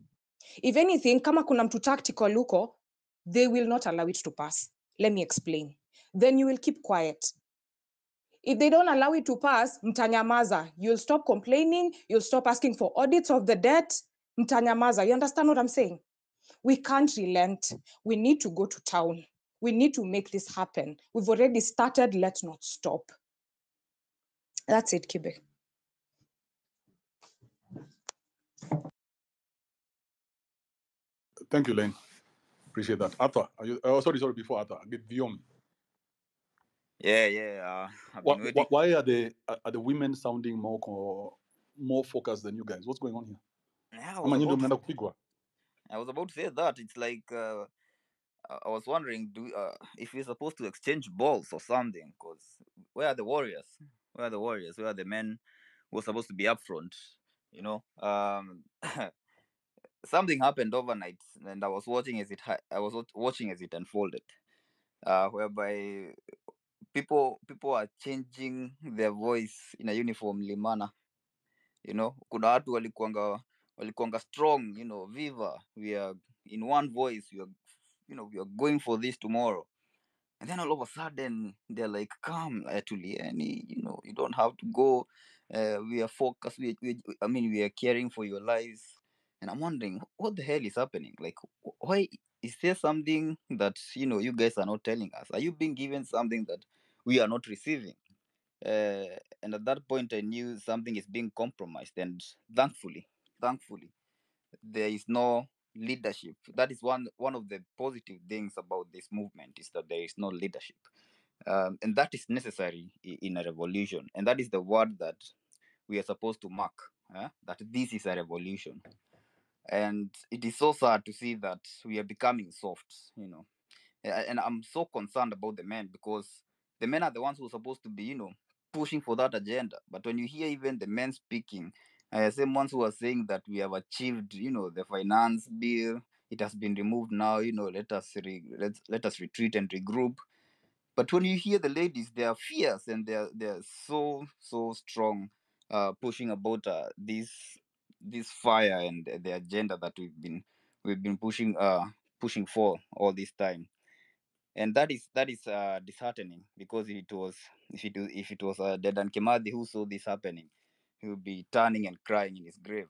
If anything, kama kuna mtu tactical huko, they will not allow it to pass. Let me explain. Then you will keep quiet. If they don't allow it to pass, mtanyamaza. You'll stop complaining. You'll stop asking for audits of the debt. Mtanyamaza. You understand what I'm saying? We can't relent. We need to go to town. We need to make this happen. We've already started. Let's not stop. That's it, Kibe. Thank you, Len. Appreciate that. Arthur, are you? Oh, sorry. Before Arthur, Guillaume. Yeah. I've been waiting. Why are the women sounding more focused than you guys? What's going on here? Yeah, I was about to say that. It's like I was wondering, if we're supposed to exchange balls or something? Because where are the warriors? Where are the warriors? Where are the men who are supposed to be up front? You know, something happened overnight, and I was watching as it unfolded, whereby people are changing their voice in a uniformly manner. You know, kuna watu walikuanga strong, you know, viva, we are in one voice, we are going for this tomorrow. And then all of a sudden they're like, come, Tulieni, you don't have to go. We are focused. We are caring for your lives. And I'm wondering, what the hell is happening? Like, why is there something that you guys are not telling us? Are you being given something that we are not receiving? And at that point, I knew something is being compromised. And thankfully, there is no leadership. That is one of the positive things about this movement, is that there is no leadership, and that is necessary in a revolution. And that is the word that we are supposed to mark. That this is a revolution. And it is so sad to see that we are becoming soft. And I'm so concerned about the men, because the men are the ones who are supposed to be, pushing for that agenda. But when you hear even the men speaking, same ones who are saying that we have achieved, the finance bill, it has been removed now, let us retreat and regroup. But when you hear the ladies, they are fierce, and they're so strong, pushing about this fire and the agenda that we've been pushing for all this time. And that is disheartening, because if it was Dedan Kimathi who saw this happening, he would be turning and crying in his grave.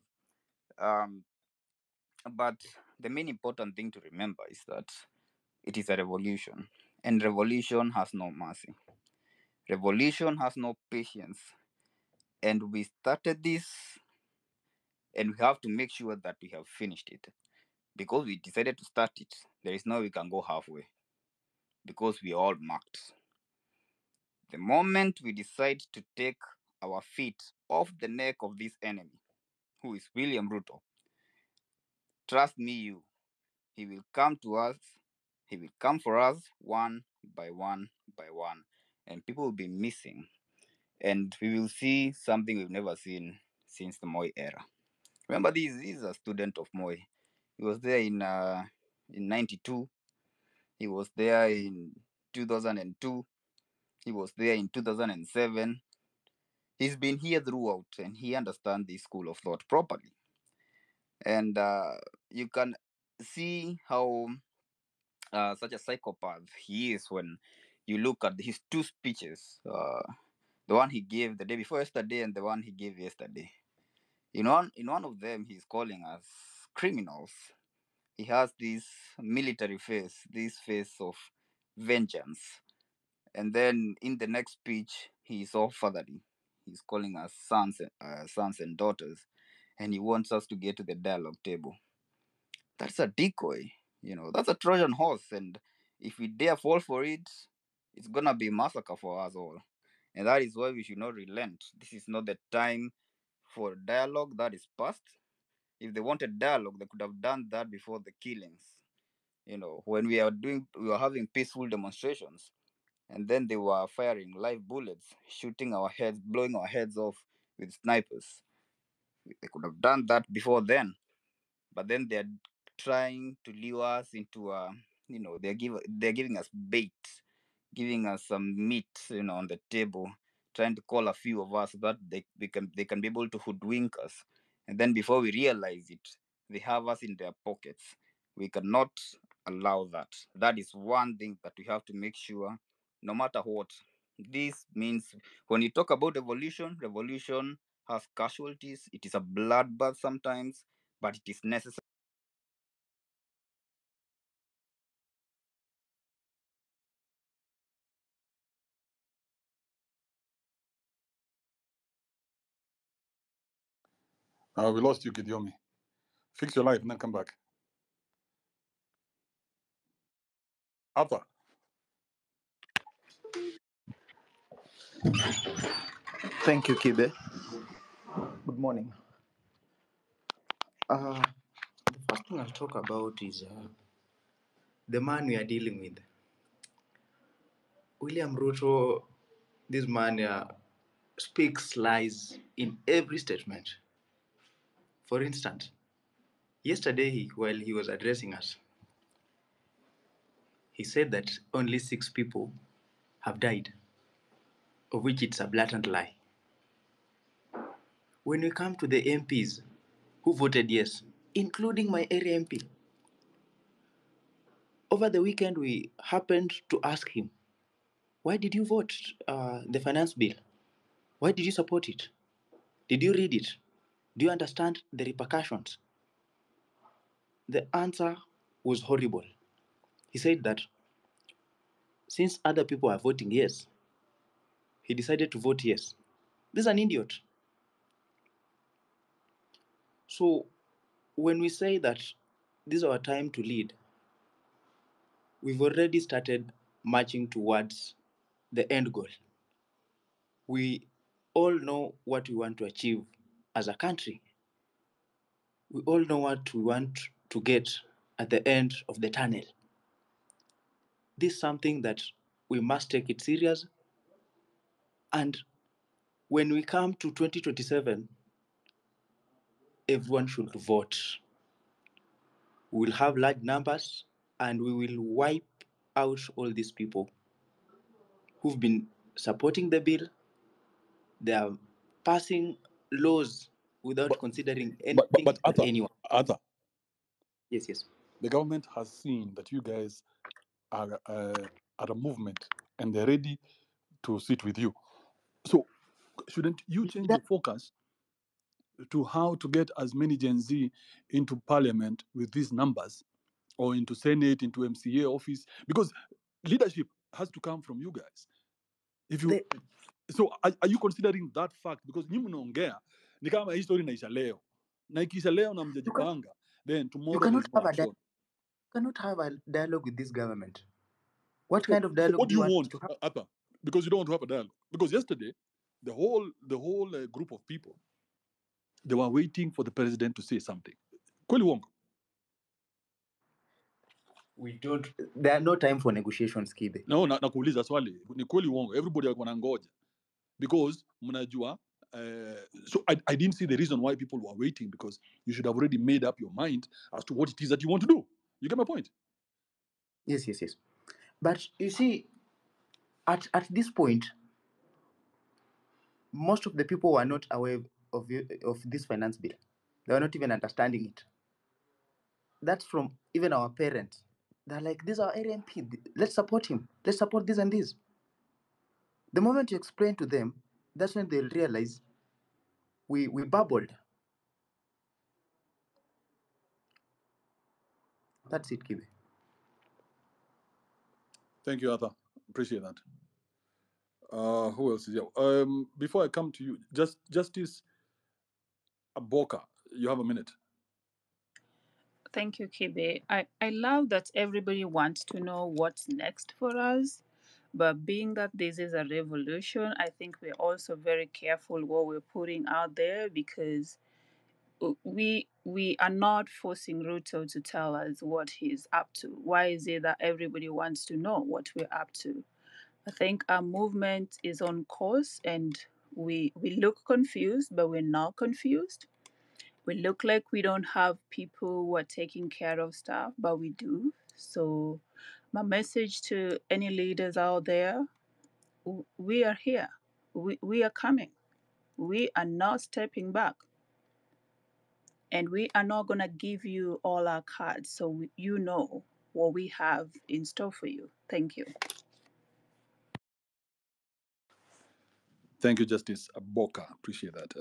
But the main important thing to remember is that it is a revolution, and revolution has no mercy. Revolution has no patience, and we started this, and we have to make sure that we have finished it, because we decided to start it. There is no way we can go halfway, because we are all marked. The moment we decide to take our feet off the neck of this enemy, who is William Ruto, trust me, he will come to us. He will come for us one by one by one, and people will be missing, and we will see something we've never seen since the Moi era. Remember, this is a student of Moi. He was there in 92. He was there in 2002. He was there in 2007. He's been here throughout, and he understands this school of thought properly. And you can see how such a psychopath he is when you look at his two speeches, the one he gave the day before yesterday and the one he gave yesterday. In one of them, he's calling us criminals. He has this military face, this face of vengeance. And then in the next speech, he's so fatherly. He's calling us sons and daughters, and he wants us to get to the dialogue table. That's a decoy, that's a Trojan horse. And if we dare fall for it, it's gonna be massacre for us all. And that is why we should not relent. This is not the time for dialogue. That is past. If they wanted dialogue, they could have done that before the killings. When we were having peaceful demonstrations, and then they were firing live bullets, shooting our heads, blowing our heads off with snipers. They could have done that before then, but then they're trying to lure us into they're giving us bait, giving us some meat, on the table, trying to call a few of us so that they can be able to hoodwink us And then before we realize it, they have us in their pockets. We cannot allow that. That is one thing that we have to make sure, no matter what. This means when you talk about revolution has casualties. It is a bloodbath sometimes, but it is necessary. We lost you, Gidiomi. Fix your life and then come back. Arthur. Thank you, Kibe. Good morning. The first thing I'll talk about is the man we are dealing with. William Ruto, this man speaks lies in every statement. For instance, yesterday, while he was addressing us, he said that only 6 people have died, of which it's a blatant lie. When we come to the MPs who voted yes, including my area MP, over the weekend we happened to ask him, why did you vote the finance bill? Why did you support it? Did you read it? Do you understand the repercussions? The answer was horrible. He said that since other people are voting yes, he decided to vote yes. This is an idiot. So when we say that this is our time to lead, we've already started marching towards the end goal. We all know what we want to achieve as a country. We all know what we want to get at the end of the tunnel. This is something that we must take it serious. And when we come to 2027, everyone should vote. We will have large numbers and we will wipe out all these people who've been supporting the bill. They are passing laws without considering anything But or Arthur, anyone. Arthur, Yes, yes. the government has seen that you guys are at a movement and they're ready to sit with you. So shouldn't you change your focus to how to get as many Gen Z into parliament with these numbers, or into Senate, into MCA office? Because leadership has to come from you guys. If you so are you considering that fact? Because nyinyi mnaongea ni kama hii story inaisha leo, na ikiisha leo na mjajipanga, then You tomorrow there's no action. cannot have a dialogue with this government. What So, kind of dialogue what do you want want, to have? Arthur? Because you don't want to have a dialogue. Because yesterday, the whole group of people, they were waiting for the president to say something. Kweli uongo? We don't. There are no time for negotiations, Kibe. No, nakuuliza swali, ni kweli uongo? Everybody walikuwa wanangoja because mnajua. So I didn't see the reason why people were waiting, because you should have already made up your mind as to what it is that you want to do. You get my point? Yes, yes, yes. But you see, at this point, most of the people were not aware of this finance bill. They were not even understanding it. That's from even our parents. They're like, this is our area MP. Let's support him. Let's support this and this. The moment you explain to them, that's when they'll realize we babbled. That's it, Kibe. Thank you, Arthur. Appreciate that. Who else is here? Before I come to you, Justice Aboka, you have a minute. Thank you, Kibe. I love that everybody wants to know what's next for us. But being that this is a revolution, I think we're also very careful what we're putting out there, because we are not forcing Ruto to tell us what he's up to. Why is it that everybody wants to know what we're up to? I think our movement is on course, and we look confused, but we're not confused. We look like we don't have people who are taking care of stuff, but we do. So my message to any leaders out there, we are here. We are coming. We are not stepping back. And we are not going to give you all our cards, so you know what we have in store for you. Thank you. Thank you, Justice Aboka. Appreciate that.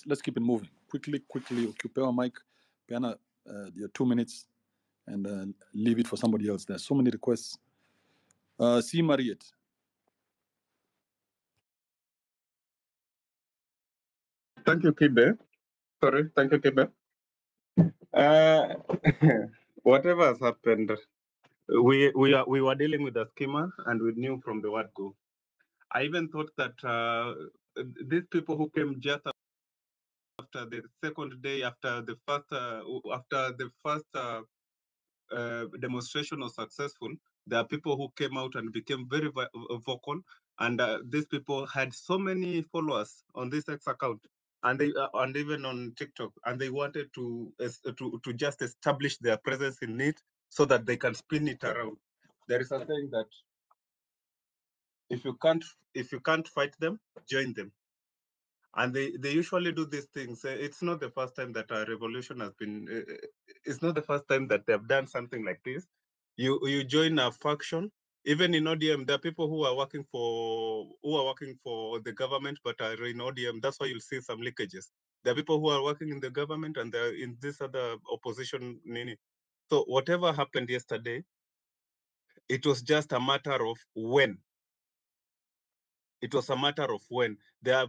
Let's keep it moving. Quickly, ukipewa mic, peana your 2 minutes, and leave it for somebody else. There's so many requests. See Mariette. Thank you, Kibe. Sorry, thank you, Kibe. Whatever has happened, we were dealing with a schema, and we knew from the word go. I even thought that these people who came just after the second day, after the first demonstration was successful, there are people who came out and became very vocal, and these people had so many followers on this X account, and they and even on TikTok, and they wanted to just establish their presence in it so that they can spin it around. There is a saying that if you can't fight them, join them. And they usually do these things. It's not the first time that a revolution has been. It's not the first time that they have done something like this. You join a faction. Even in ODM, there are people who are working for the government, but are in ODM. That's why you'll see some leakages. There are people who are working in the government and they're in this other opposition. So whatever happened yesterday, it was just a matter of when. It was a matter of when. They are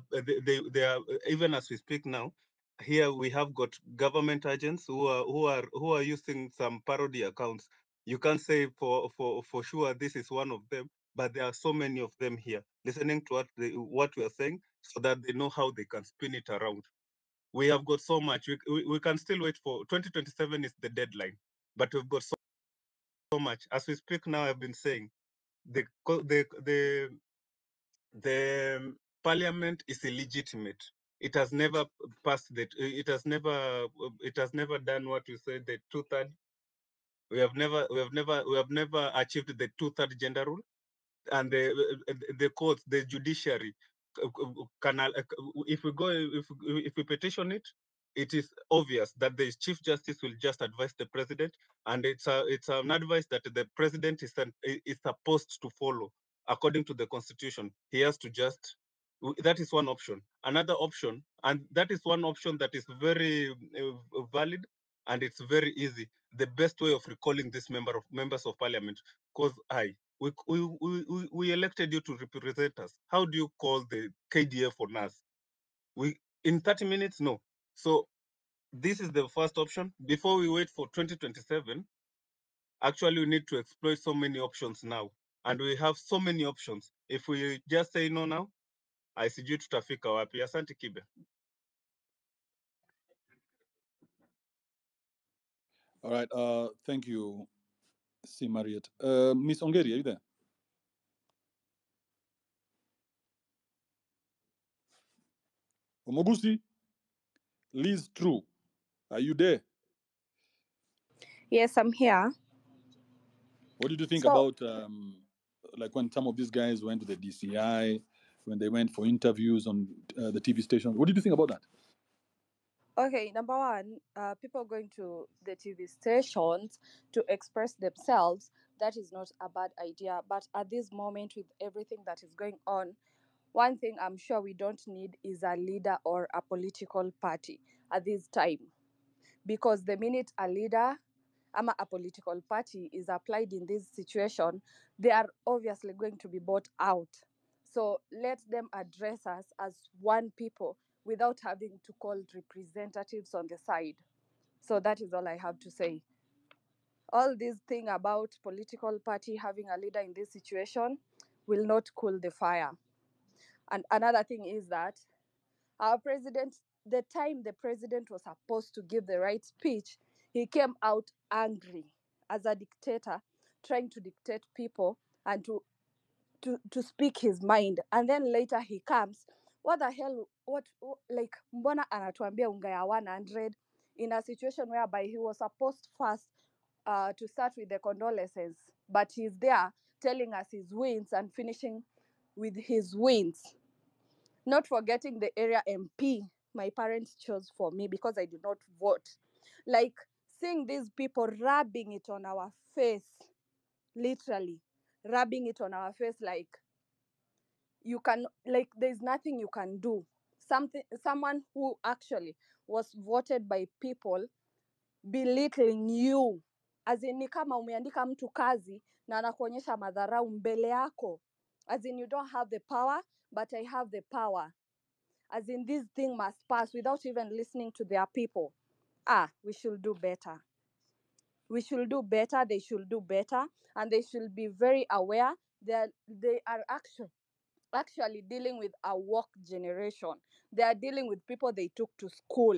even as we speak now. Here we have got government agents who are using some parody accounts. You can't say for sure this is one of them, but there are so many of them here listening to what we are saying, so that they know how they can spin it around. We have got so much. We can still wait for 2027 is the deadline, but we've got so much. As we speak now, I've been saying the parliament is illegitimate. It has never passed that. It has never done what you say, the 2/3. We have never achieved the 2/3 gender rule, and the courts, the judiciary, if we petition it, it is obvious that the chief justice will just advise the president, and it's an advice that the president is supposed to follow according to the constitution. He has to just. That is one option. Another option, and that is one option that is very valid, and it's very easy. The best way of recalling this members of parliament, because we elected you to represent us. How do you call the KDF on us? In 30 minutes? No. So this is the first option. Before we wait for 2027, actually we need to exploit so many options now. And we have so many options. If we just say no now, ICG tutafika wapi? Asante Kibe. All right. Thank you, C. Mariette. Miss Ongeri, are you there? Omogusi, Liz True, are you there? Yes, I'm here. What did you think So, about like when some of these guys went to the DCI, when they went for interviews on the TV station? What did you think about that? okay, number one, people going to the TV stations to express themselves, that is not a bad idea. But at this moment, with everything that is going on, one thing I'm sure we don't need is a leader or a political party at this time. Because the minute a leader a political party is applied in this situation, they are obviously going to be bought out. So let them address us as one people without having to call representatives on the side. So that is all I have to say. All this thing about political party having a leader in this situation will not cool the fire. And another thing is that our president, the time the president was supposed to give the right speech, he came out angry as a dictator, trying to dictate people and to speak his mind. And then later he comes, what the hell, like, mbona anatuambia unga ya 100 in a situation whereby he was supposed first to start with the condolences, but he's there telling us his wins and finishing with his wins, not forgetting the area MP my parents chose for me because I did not vote. Like seeing these people rubbing it on our face, literally rubbing it on our face, like you can, like there's nothing you can do. Someone who actually was voted by people belittling you, as in ni kama umeandika mtu kazi na anakuonyesha madharau mbele yako, as in you don't have the power but I have the power, as in this thing must pass without even listening to their people. We should do better. We should do better. They should do better, and they should be very aware that they are actually dealing with a woke generation. They are dealing with people they took to school.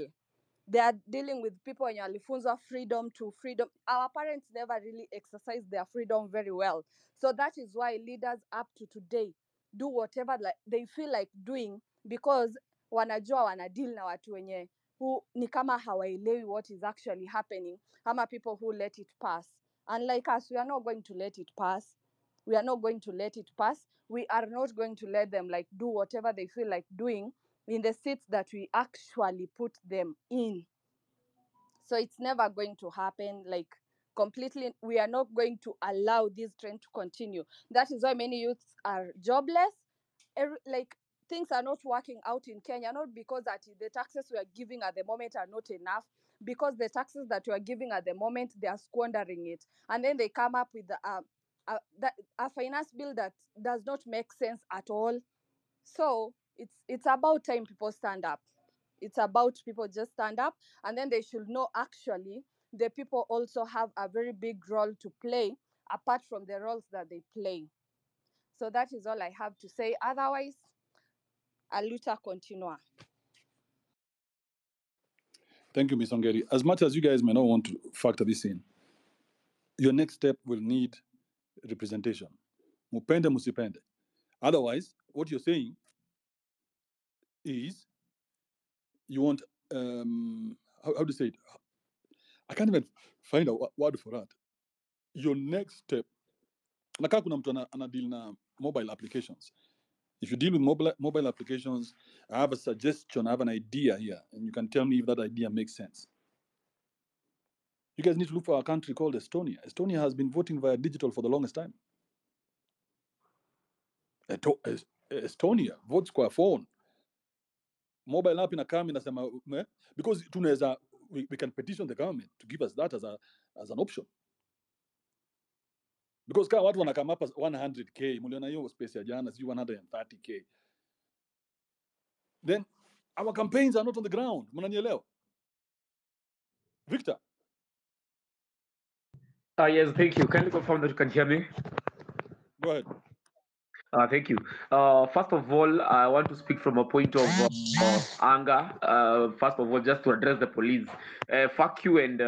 They are dealing with people in Alifunza freedom to freedom. Our parents never really exercised their freedom very well. So that is why leaders up to today do whatever like they feel like doing, because wanajua wana deal na watu wenye who ni kama hawaelewi what is actually happening, ama people who let it pass. Unlike us, we are not going to let it pass. We are not going to let it pass. We are not going to let them like do whatever they feel like doing in the seats that we actually put them in. So it's never going to happen, like completely. We are not going to allow this trend to continue. That is why many youths are jobless. Like things are not working out in Kenya, not because that the taxes we are giving at the moment are not enough, because the taxes that we are giving at the moment, they are squandering it. And then they come up with a finance bill that does not make sense at all. So it's about time people stand up. It's about people just stand up, and then they should know actually the people also have a very big role to play apart from the roles that they play. So that is all I have to say. Otherwise, a luta continua. Thank you, Ms. Ongeri. As much as you guys may not want to factor this in, your next step will need representation. Mupende musipende. Otherwise, what you're saying is you want, how do you say it? I can't even find a word for that. Your next step, nakaa kuna mtu ana deal na mobile applications. If you deal with mobile applications, I have a suggestion, I have an idea here, and you can tell me if that idea makes sense. You guys need to look for a country called Estonia. Estonia has been voting via digital for the longest time. Estonia votes kwa phone. Mobile app inakaa inasema because tunaweza we can petition the government to give us that as an option. Because kama watu wanakama hapa 100k, mliona hiyo space ya jana si 130k. Then our campaigns are not on the ground. Mnanielewa? Victor. Yes, thank you. Can you confirm that you can hear me? Go ahead. Thank you. First of all, I want to speak from a point of anger. First of all, just to address the police. Fuck you, and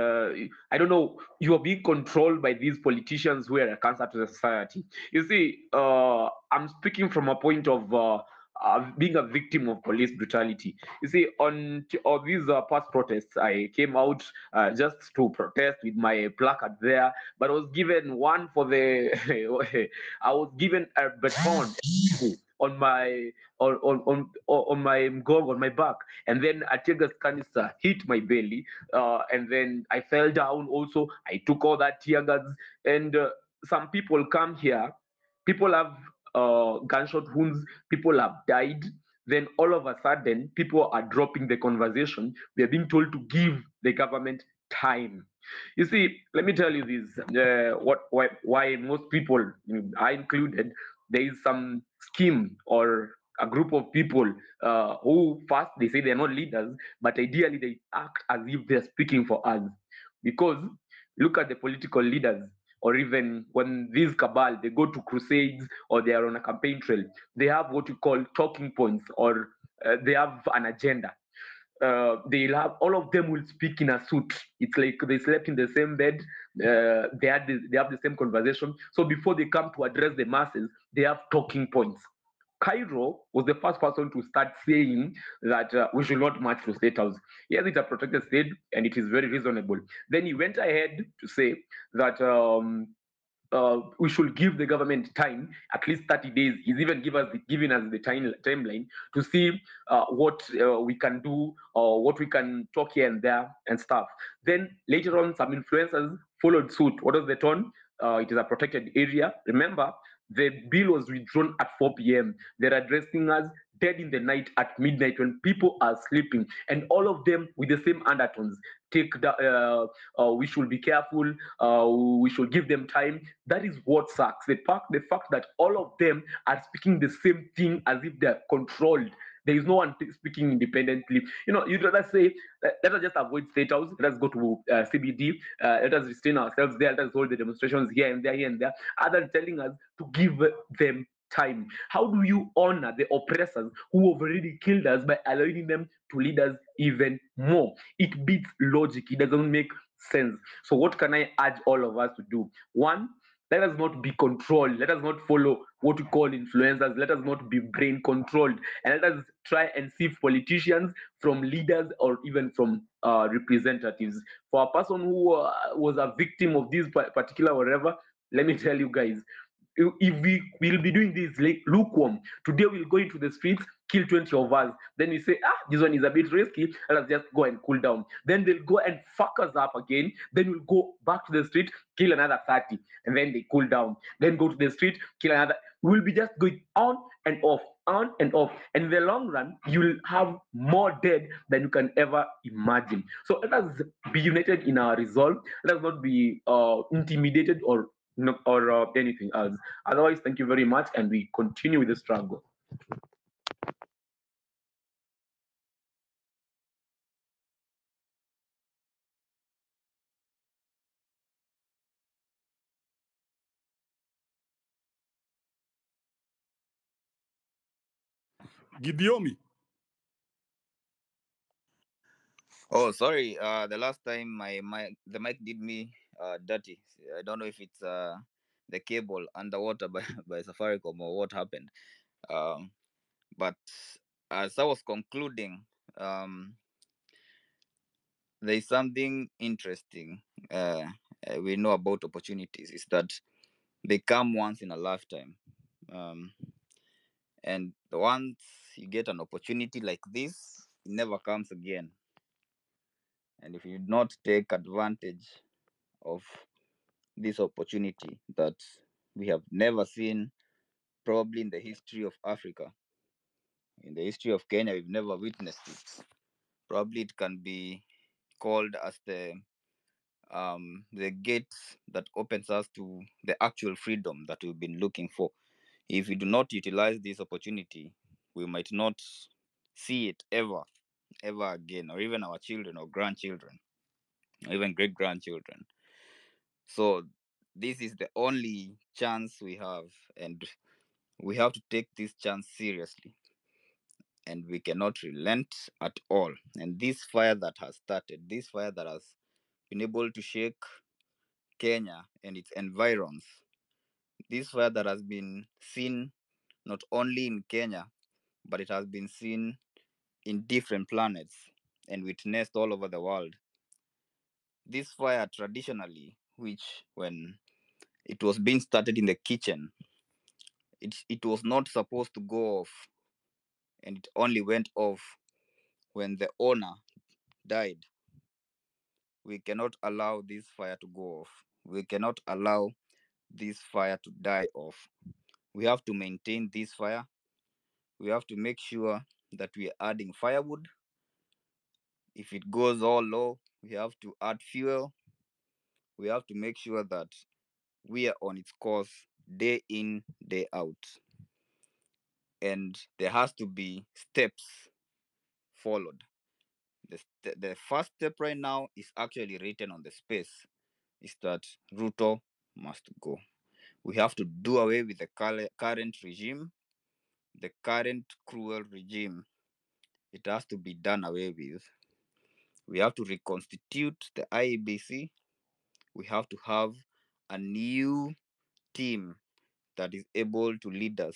I don't know, you are being controlled by these politicians who are a cancer to the society. You see, I'm speaking from a point of being a victim of police brutality. You see, on these past protests, I came out just to protest with my placard there, but I was given one for the I was given a baton on my on my back, and then a tear gas canister hit my belly, and then I fell down. Also, I took all that tear gas, and some people come here, people have gunshot wounds, people have died. Then all of a sudden, people are dropping the conversation. They're being told to give the government time. You see, let me tell you this: why most people, I included, there is some scheme or a group of people who first they say they're not leaders, but ideally they act as if they're speaking for us. Because look at the political leaders, or even when these cabal, they go to crusades or they are on a campaign trail, they have what you call talking points, or they have an agenda. They'll have, all of them will speak in a suit. It's like they slept in the same bed. They have the same conversation. So before they come to address the masses, they have talking points. Cairo was the first person to start saying that we should not march to State House. Yes, it's a protected state and it is very reasonable. Then he went ahead to say that we should give the government time, at least 30 days. He's even giving us the timeline to see what we can do or what we can talk here and there and stuff. Then later on, some influencers followed suit. What was the tone? It is a protected area. Remember, the bill was withdrawn at 4 p.m. They're addressing us dead in the night at midnight when people are sleeping, and all of them with the same undertones. We should be careful. We should give them time. That is what sucks. The fact that all of them are speaking the same thing as if they're controlled. There is no one speaking independently. You'd rather say, let us just avoid state house. Let us go to CBD. Let us restrain ourselves there. Let us hold the demonstrations here and there, other than telling us to give them time. How do you honor the oppressors who have already killed us by allowing them to lead us even more? It beats logic. It doesn't make sense. So what can I urge all of us to do? One, let us not be controlled. Let us not follow what we call influencers. Let us not be brain controlled. And let us try and see politicians from leaders or even from representatives. For a person who was a victim of this particular whatever, let me tell you guys, if we will be doing this lukewarm, today we'll go into the streets, kill 20 of us. Then we say, this one is a bit risky. Let us just go and cool down. Then they'll go and fuck us up again. Then we'll go back to the street, kill another 30. And then they cool down. Then go to the street, kill another. We'll be just going on and off, on and off. And in the long run, you'll have more dead than you can ever imagine. So let us be united in our resolve. Let us not be intimidated or anything else. Otherwise, thank you very much, and we continue with the struggle. Gidiomi. Oh, sorry. The last time the mic did me dirty. I don't know if it's the cable underwater by Safaricom or what happened. But as I was concluding, there is something interesting we know about opportunities is that they come once in a lifetime. And once you get an opportunity like this, it never comes again. And if you do not take advantage of this opportunity that we have never seen, probably in the history of Africa, in the history of Kenya, we've never witnessed it. Probably it can be called as the gate that opens us to the actual freedom that we've been looking for. If we do not utilize this opportunity, we might not see it ever again, or even our children or grandchildren, or even great grandchildren. So this is the only chance we have, and we have to take this chance seriously, and we cannot relent at all. And this fire that has started, this fire that has been able to shake Kenya and its environs, this fire that has been seen not only in Kenya, but it has been seen in different planets and witnessed all over the world. This fire traditionally, which when it was being started in the kitchen, it was not supposed to go off, and it only went off when the owner died. We cannot allow this fire to go off. We cannot allow this fire to die off. We have to maintain this fire. We have to make sure that we are adding firewood. If it goes all low, we have to add fuel. We have to make sure that we are on its course day in, day out. And there has to be steps followed. The first step right now is actually written on the space, is that Ruto must go. We have to do away with the current regime, the current cruel regime. It has to be done away with. We have to reconstitute the IEBC. We have to have a new team that is able to lead us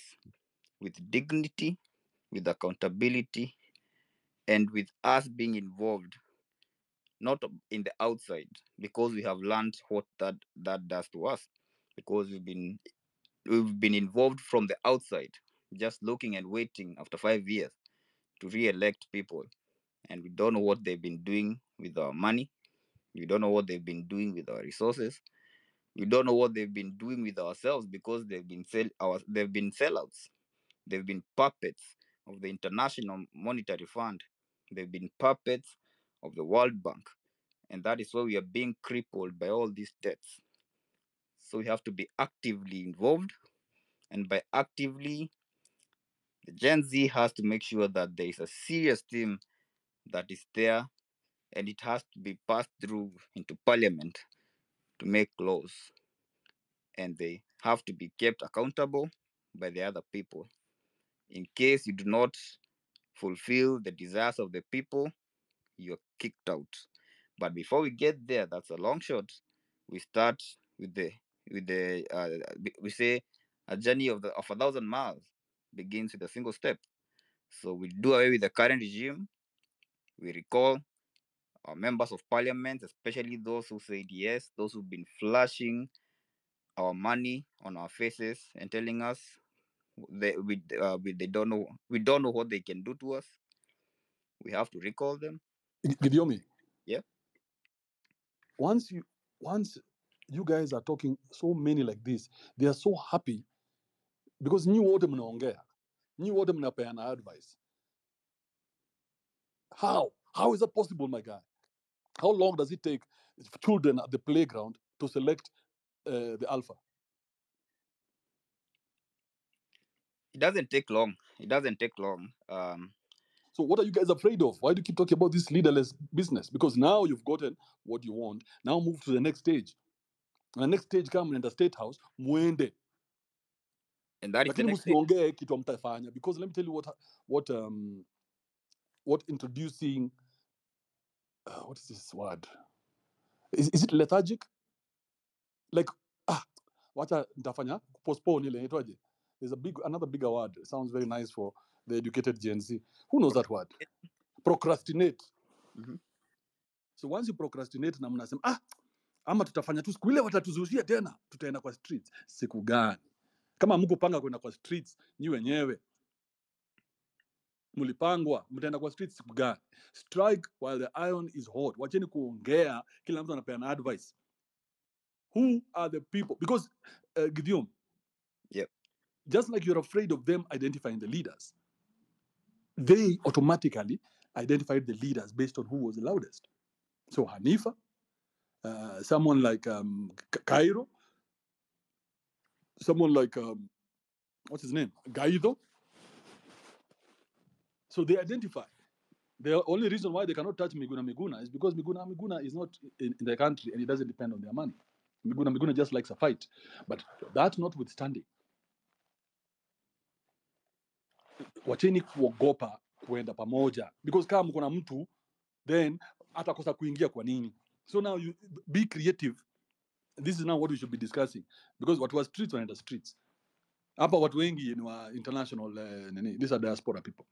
with dignity, with accountability, and with us being involved, not in the outside, because we have learned what that does to us. because we've been involved from the outside, just looking and waiting after 5 years to re-elect people, and we don't know what they've been doing with our money. We don't know what they've been doing with our resources. We don't know what they've been doing with ourselves, because they've been sellouts. They've been puppets of the International Monetary Fund. They've been puppets of the World Bank. And that is why we are being crippled by all these debts. So we have to be actively involved. And by actively, the Gen Z has to make sure that there is a serious team that is there, and it has to be passed through into Parliament to make laws. And they have to be kept accountable by the other people. In case you do not fulfill the desires of the people, you're kicked out. But before we get there, that's a long shot. We start with the we say a journey of 1,000 miles begins with a single step. So we do away with the current regime. We recall our members of parliament, especially those who said yes, those who've been flashing our money on our faces and telling us they don't know, we don't know what they can do to us. We have to recall them. Gidiomi. Yeah. Once you guys are talking so many like this, they are so happy because new wote mnaongea, new wote mnapeana advice. How is that possible, my guy? How long does it take children at the playground to select the alpha? It doesn't take long. So what are you guys afraid of? Why do you keep talking about this leaderless business? Because now you've gotten what you want. Now move to the next stage. And the next stage come in the State House, muende. And that is the next stage. Because let me tell you what introducing what is this word? Is it lethargic? Like wacha nitafanya postpone ile inaitwaje? There's another bigger word. It sounds very nice for the educated Gen Z. Who knows that word? Procrastinate. Mm-hmm. So once you procrastinate na mnasema ama tutafanya tu siku ile watatuzushia tena, tutaenda kwa streets. Siku gani? Kama mko panga kwenda kwa streets nyi wenyewe mlipangwa mtaenda kwa streets siku gani? Strike while the iron is hot. Wacheni kuongea, kila mtu anapeana advice. Who are the people? Because Gideon, yep, just like you're afraid of them identifying the leaders, they automatically identified the leaders based on who was the loudest. So Hanifa, someone like Cairo, someone like what's his name, Gaido. So they identify. The only reason why they cannot touch Miguna is because Miguna is not in the country and it doesn't depend on their money. Miguna just likes a fight. But that notwithstanding, wacheni kuogopa kuenda pamoja, because kama mko na mtu then atakosa kuingia kwa nini? So now you be creative. This is now what we should be discussing, because watu wa streets wanaenda streets. Hapa watu wengi ni wa international these are diaspora people.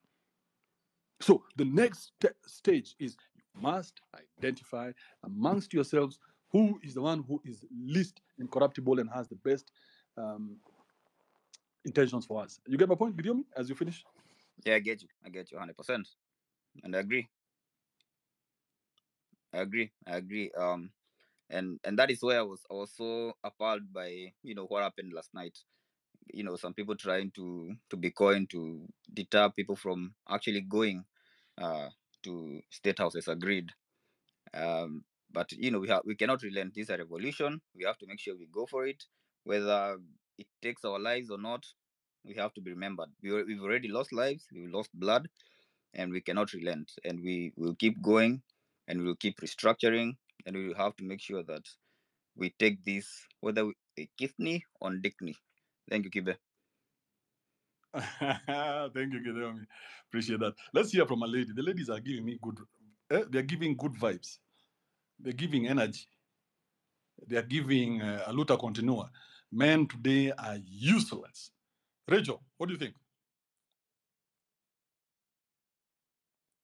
So the next stage is you must identify amongst yourselves who is the one who is least incorruptible and has the best intentions for us. You get my point, Gideon, as you finish? Yeah, I get you 100%. And I agree. And that is where I was also appalled by, what happened last night. Some people trying to be coin to deter people from actually going to State House as agreed. But we cannot relent. This is a revolution. We have to make sure we go for it, whether it takes our lives or not. We have to be remembered. We've already lost lives. We've lost blood, and we cannot relent. And we will keep going, and we will keep restructuring, and we will have to make sure that we take this, whether we kidney or dickney. Thank you, Kibe. Thank you, Gideon. Appreciate that. Let's hear from a lady. The ladies are giving me good. They're giving good vibes. They're giving energy. They're giving a luta continua. Men today are useless. Rachel, what do you think?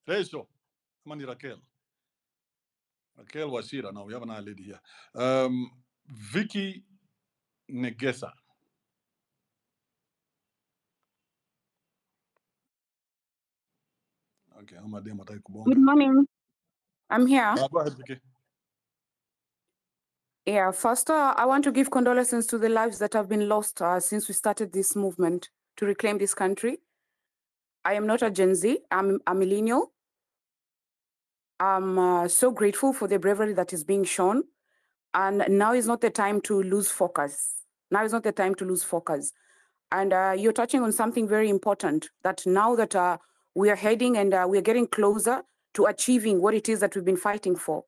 Rachel, Amani Raquel. Raquel Washira. Now we have another lady here. Vicky Negesa. Okay, I'm a damn Good kubonga. morning. I'm here. Go ahead, Vicky. Yeah, first, I want to give condolences to the lives that have been lost since we started this movement to reclaim this country. I am not a Gen Z, I'm a millennial. I'm so grateful for the bravery that is being shown. And now is not the time to lose focus. Now is not the time to lose focus. And you're touching on something very important, that now that we are heading and we are getting closer to achieving what it is that we've been fighting for.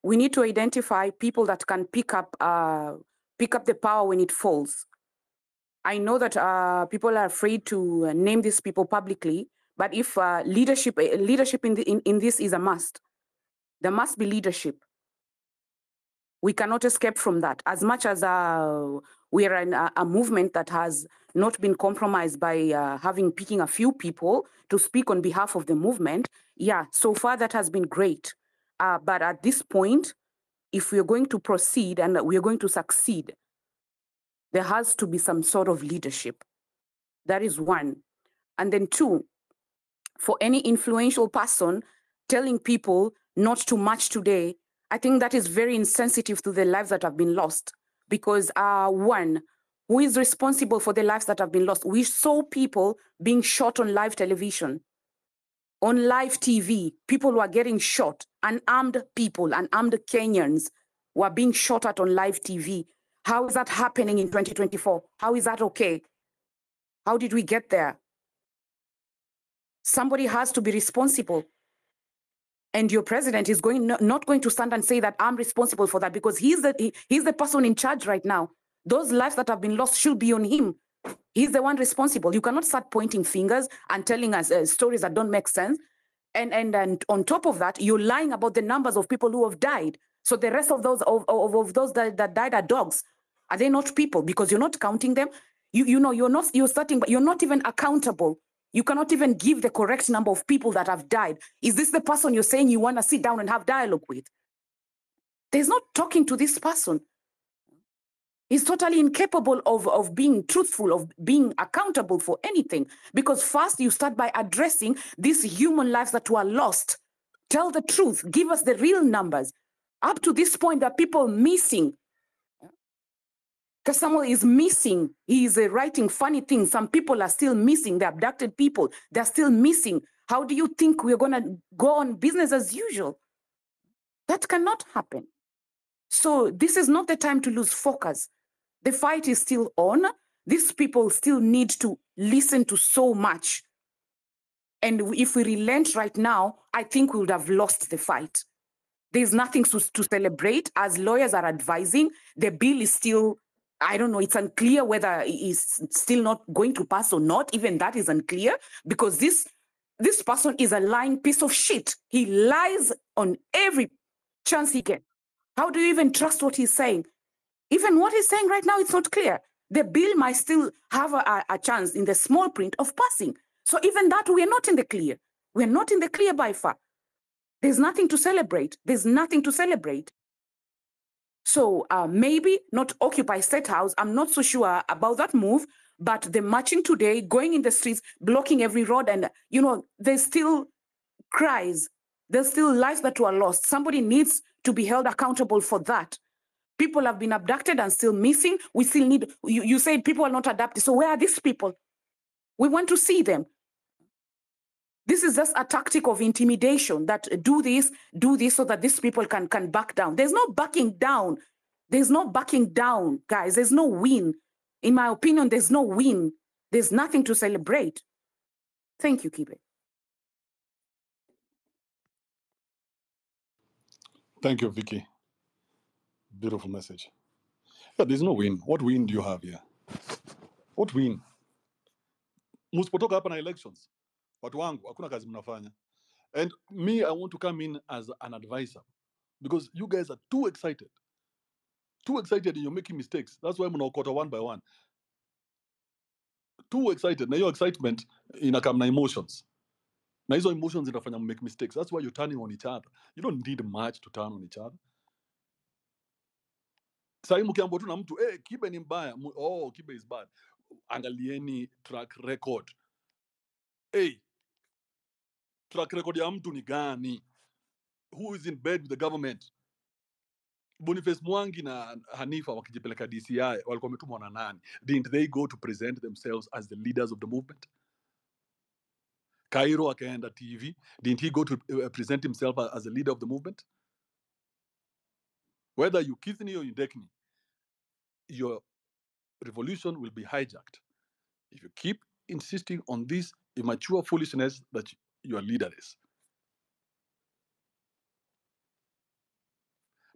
We need to identify people that can pick up the power when it falls. I know that people are afraid to name these people publicly, but if leadership in this is a must, there must be leadership. We cannot escape from that. As much as we are in a movement that has not been compromised by picking a few people to speak on behalf of the movement, yeah, so far that has been great. But at this point, if we are going to proceed and we are going to succeed, there has to be some sort of leadership. That is one. And then two, for any influential person telling people not to march today, I think that is very insensitive to the lives that have been lost. Because one, who is responsible for the lives that have been lost? We saw people being shot on live television. On live TV, people were getting shot. Unarmed people, unarmed Kenyans were being shot at on live TV. How is that happening in 2024? How is that okay? How did we get there? Somebody has to be responsible. And your president is not going to stand and say that I'm responsible for that, because he's the person in charge right now. Those lives that have been lost should be on him. He's the one responsible. You cannot start pointing fingers and telling us stories that don't make sense. And on top of that, you're lying about the numbers of people who have died. So the rest of those that died are dogs. Are they not people? Because you're not counting them. You're not even accountable. You cannot even give the correct number of people that have died. Is this the person you're saying you want to sit down and have dialogue with? There's not talking to this person. He's totally incapable of being truthful, of being accountable for anything. Because first you start by addressing these human lives that were lost. Tell the truth. Give us the real numbers. Up to this point, there are people missing. Kasamo is missing. He is writing funny things. Some people are still missing. The abducted people, they're still missing. How do you think we're going to go on business as usual? That cannot happen. So this is not the time to lose focus. The fight is still on. These people still need to listen to so much. And if we relent right now, I think we would have lost the fight. There's nothing to celebrate. As lawyers are advising, the bill is still, I don't know, it's unclear whether it's still not going to pass or not. Even that is unclear, because this person is a lying piece of shit. He lies on every chance he gets. How do you even trust what he's saying? Even what he's saying right now, it's not clear. The bill might still have a chance in the small print of passing. So even that, we are not in the clear. We're not in the clear by far. There's nothing to celebrate. There's nothing to celebrate. So maybe not occupy State House. I'm not so sure about that move, but the marching today, going in the streets, blocking every road, and, there's still cries. There's still lives that were lost. Somebody needs to be held accountable for that. People have been abducted and still missing. We still need, you said people are not adapted. So where are these people? We want to see them. This is just a tactic of intimidation, that do this so that these people can back down. There's no backing down. There's no backing down, guys. There's no win. In my opinion, there's no win. There's nothing to celebrate. Thank you, Kibe. Thank you, Vicky. Beautiful message. Yeah, there's no win. What win do you have here? What win? Msipotoka hapa na elections. Watu wangu, hakuna kazi mnafanya. And me, I want to come in as an advisor, because you guys are too excited. Too excited and you're making mistakes. That's why I'm going to one by one. Too excited. Now your excitement inakam na emotions. Na hizo emotions inafanya make mistakes. That's why you're turning on each other. You don't need much to turn on each other. Sasa mkiambo tu na mtu Kibe ni mbaya, Kibe is bad. Angalieni track record. Track record ya mtu ni gani? Who is in bed with the government? Boniface Mwangi na Hanifa wakijipeleka DCI walikuwa wametumwa na nani? Didn't they go to present themselves as the leaders of the movement? Cairo akaenda TV, didn't he go to present himself as a leader of the movement? Whether you Kithni or you Dekni, your revolution will be hijacked if you keep insisting on this immature foolishness that your leader is.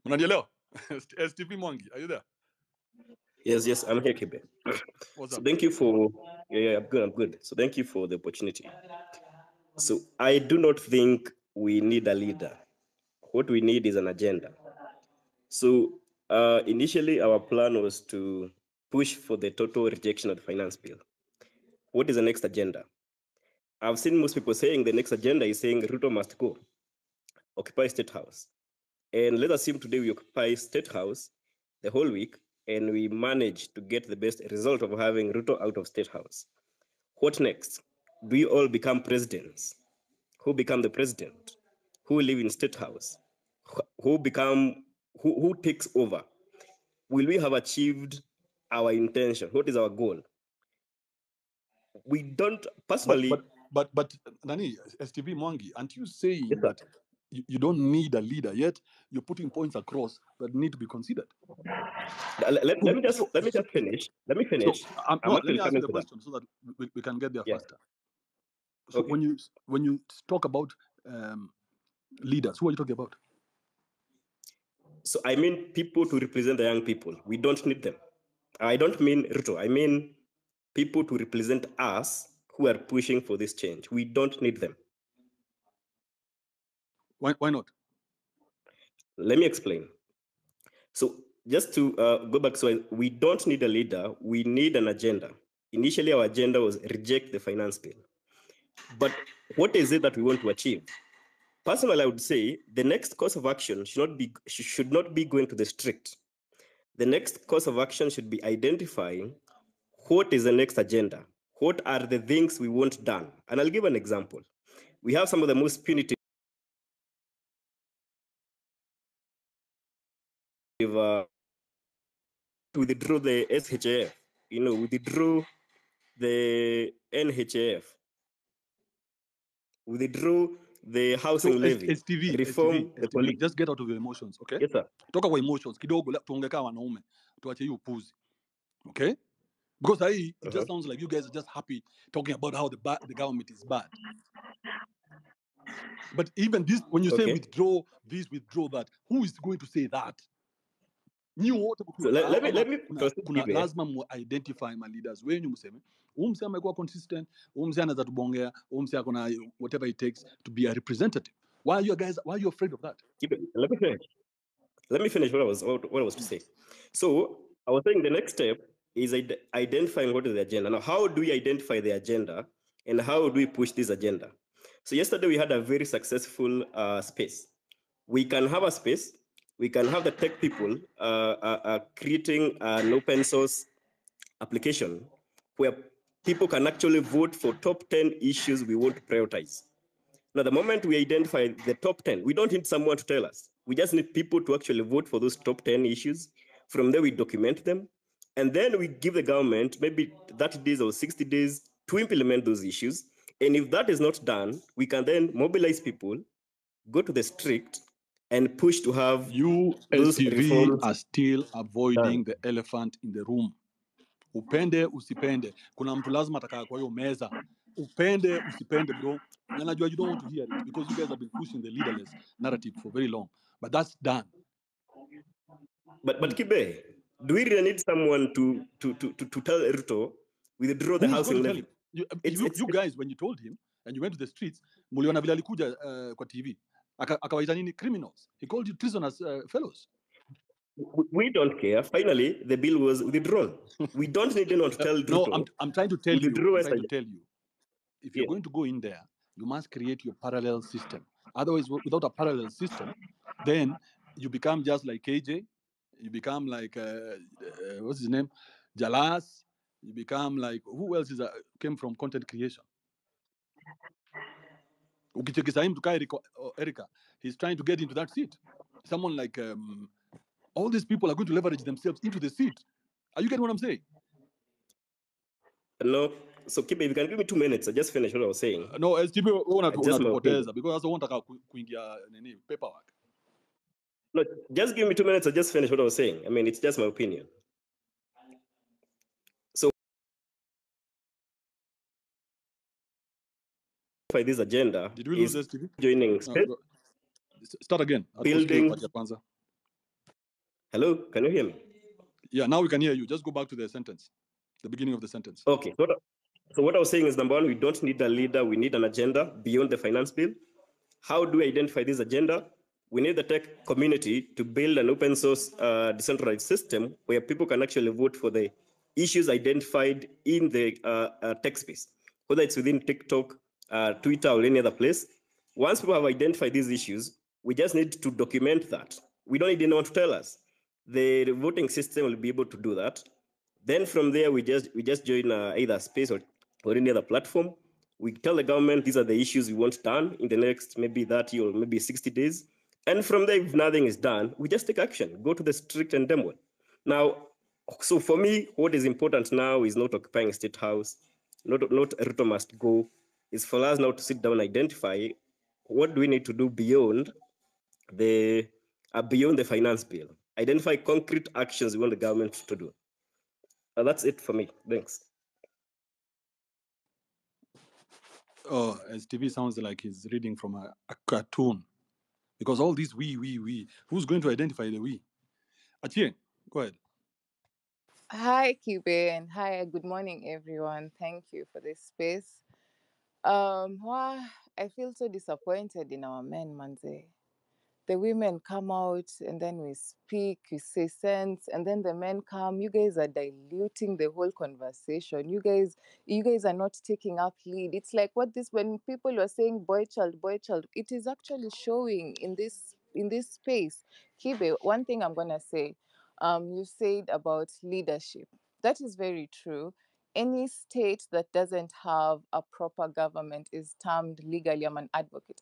Mnanielewa? STP Mwangi, are you there? Yes, I'm here, Kibe. What's So up? thank you for, I'm good. So thank you for the opportunity. So I do not think we need a leader. What we need is an agenda. So initially our plan was to push for the total rejection of the finance bill. What is the next agenda? I've seen most people saying the next agenda is saying Ruto must go, occupy State House. And let's assume today we occupy State House the whole week and we manage to get the best result of having Ruto out of State House. What next? Do we all become presidents? Who become the president? Who live in State House? Who takes over? Will we have achieved our intention? What is our goal? We don't personally. But Nani, STV Mwangi, aren't you saying that you don't need a leader, yet you're putting points across that need to be considered? Let me just finish. Let me finish. So, let me ask you the question so that we can get there faster. So okay. when you talk about leaders, who are you talking about? So I mean people to represent the young people. We don't need them. I don't mean Ruto. I mean people to represent us who are pushing for this change. We don't need them. Why not? Let me explain. So just to go back, so we don't need a leader. We need an agenda. Initially, our agenda was reject the finance bill. But what is it that we want to achieve? Personally, I would say the next course of action should not be going to the street. The next course of action should be identifying what is the next agenda. What are the things we want done? And I'll give an example. We have some of the most punitive withdraw the SHAF, withdraw the NHAF, withdraw the housing levy, reform the police. Just get out of your emotions, okay? Yes, sir. Talk about emotions. Kidogo tuongekaa wanaume. Tuache hiyo upuzi. Okay? Because it just sounds like you guys are just happy talking about how the government is bad. But even this, when you say withdraw this, withdraw that, who is going to say that? So let me kuna lazima mu identify my leaders wenyu mseme mse amekuwa consistent, mse anaweza tubongea, mse akona whatever it takes to be a representative. Why are you afraid of that? Let me finish what I was to say. So I was saying the next step is identifying what is the agenda. Now, how do we identify the agenda and how do we push this agenda? So yesterday we had a very successful space. We can have a space. We can have the tech people creating an open source application where people can actually vote for top 10 issues we want to prioritize. Now, the moment we identify the top 10, we don't need someone to tell us. We just need people to actually vote for those top 10 issues. From there, we document them. And then we give the government maybe 30 days or 60 days to implement those issues. And if that is not done, we can then mobilize people, go to the street, and push to have those reforms. Are still avoiding the elephant in the room. Upende usipende, kuna mtu lazima atakaa kwa hiyo meza. Upende usipende, bro. Na najua you don't want to hear it because you guys have been pushing the leaderless narrative for very long. But that's done. But Kibe, do we really need someone to tell Ruto withdraw the housing levy? You guys, when you told him and you went to the streets, muliona vile alikuja kwa TV. Akawaita nini criminals. He called you treasonous fellows. We don't care. Finally, the bill was withdrawn. We don't need anyone to tell Ruto. No, I'm trying to tell you. If you're going to go in there, you must create your parallel system. Otherwise, without a parallel system, then you become just like KJ. You become like what's his name, Jalas. You become like, who else is came from content creation? Ukicheki sahi mtu kaa Erica, he's trying to get into that seat. Someone like all these people are going to leverage themselves into the seat. Are you getting what I'm saying? No. So Kibe, if you can give me 2 minutes, I just finish what I was saying. No, STB Just my opinion. unatupoteza because sasa unataka kuingia nini paperwork. No, just give me 2 minutes, I just finish what I was saying. I mean, it's just my opinion. So by this agenda, did we lose STB? Joining start again. Building. Hello, can you hear me? Yeah, now we can hear you. Just go back to the sentence, the beginning of the sentence. Okay. So what I was saying is, number one, we don't need a leader. We need an agenda beyond the finance bill. How do we identify this agenda? We need the tech community to build an open source decentralized system where people can actually vote for the issues identified in the tech space, whether it's within TikTok, Twitter, or any other place. Once people have identified these issues, we just need to document that. We don't need anyone to tell us. The voting system will be able to do that. Then from there, we just join either space or any other platform. We tell the government these are the issues we want done in the next maybe 30 or maybe 60 days. And from there, if nothing is done, we just take action, go to the street and demo it. Now, so for me, what is important now is not occupying State House, not Ruto must go. It's for us now to sit down and identify what do we need to do beyond the finance bill. Identify concrete actions we want the government to do. That's it for me. Thanks. Oh, STV sounds like he's reading from a cartoon. Because all these we, who's going to identify the we? Achie, go ahead. Hi, Kibe, and hi, good morning, everyone. Thank you for this space. Wow, I feel so disappointed in our men, Manze. The women come out and then we speak, we say sense, and then the men come. You guys are diluting the whole conversation. You guys are not taking up lead. It's like when people were saying boy child, it is actually showing in this space. Kibe, one thing I'm gonna say, you said about leadership. That is very true. Any state that doesn't have a proper government is termed legally. I'm an advocate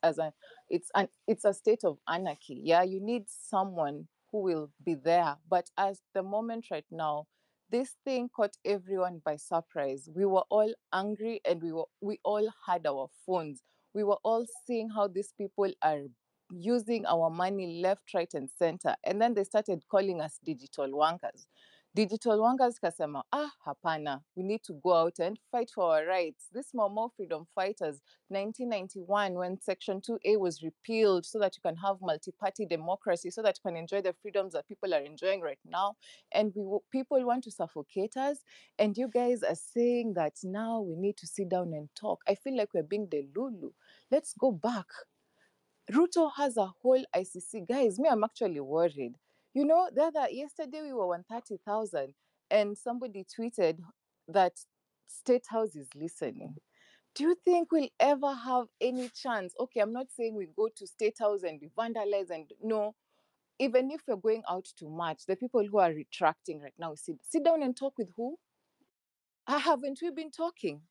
it's a state of anarchy. Yeah, you need someone who will be there. But as the moment right now, this thing caught everyone by surprise. We were all angry and we all had our phones. We were all seeing how these people are using our money left, right, and center. And then they started calling us digital wankers. Digital Wangas kasema, hapana, we need to go out and fight for our rights. This more freedom fighters, 1991, when Section 2A was repealed so that you can have multi-party democracy, so that you can enjoy the freedoms that people are enjoying right now. And people want to suffocate us. And you guys are saying that now we need to sit down and talk. I feel like we're being the Lulu. Let's go back. Ruto has a whole ICC. Guys, I'm actually worried. You know, yesterday we were 130,000 and somebody tweeted that State House is listening. Do you think we'll ever have any chance? Okay, I'm not saying we go to State House and we vandalize and no. Even if we're going out to march, the people who are retracting right now, sit down and talk with who? Haven't we been talking?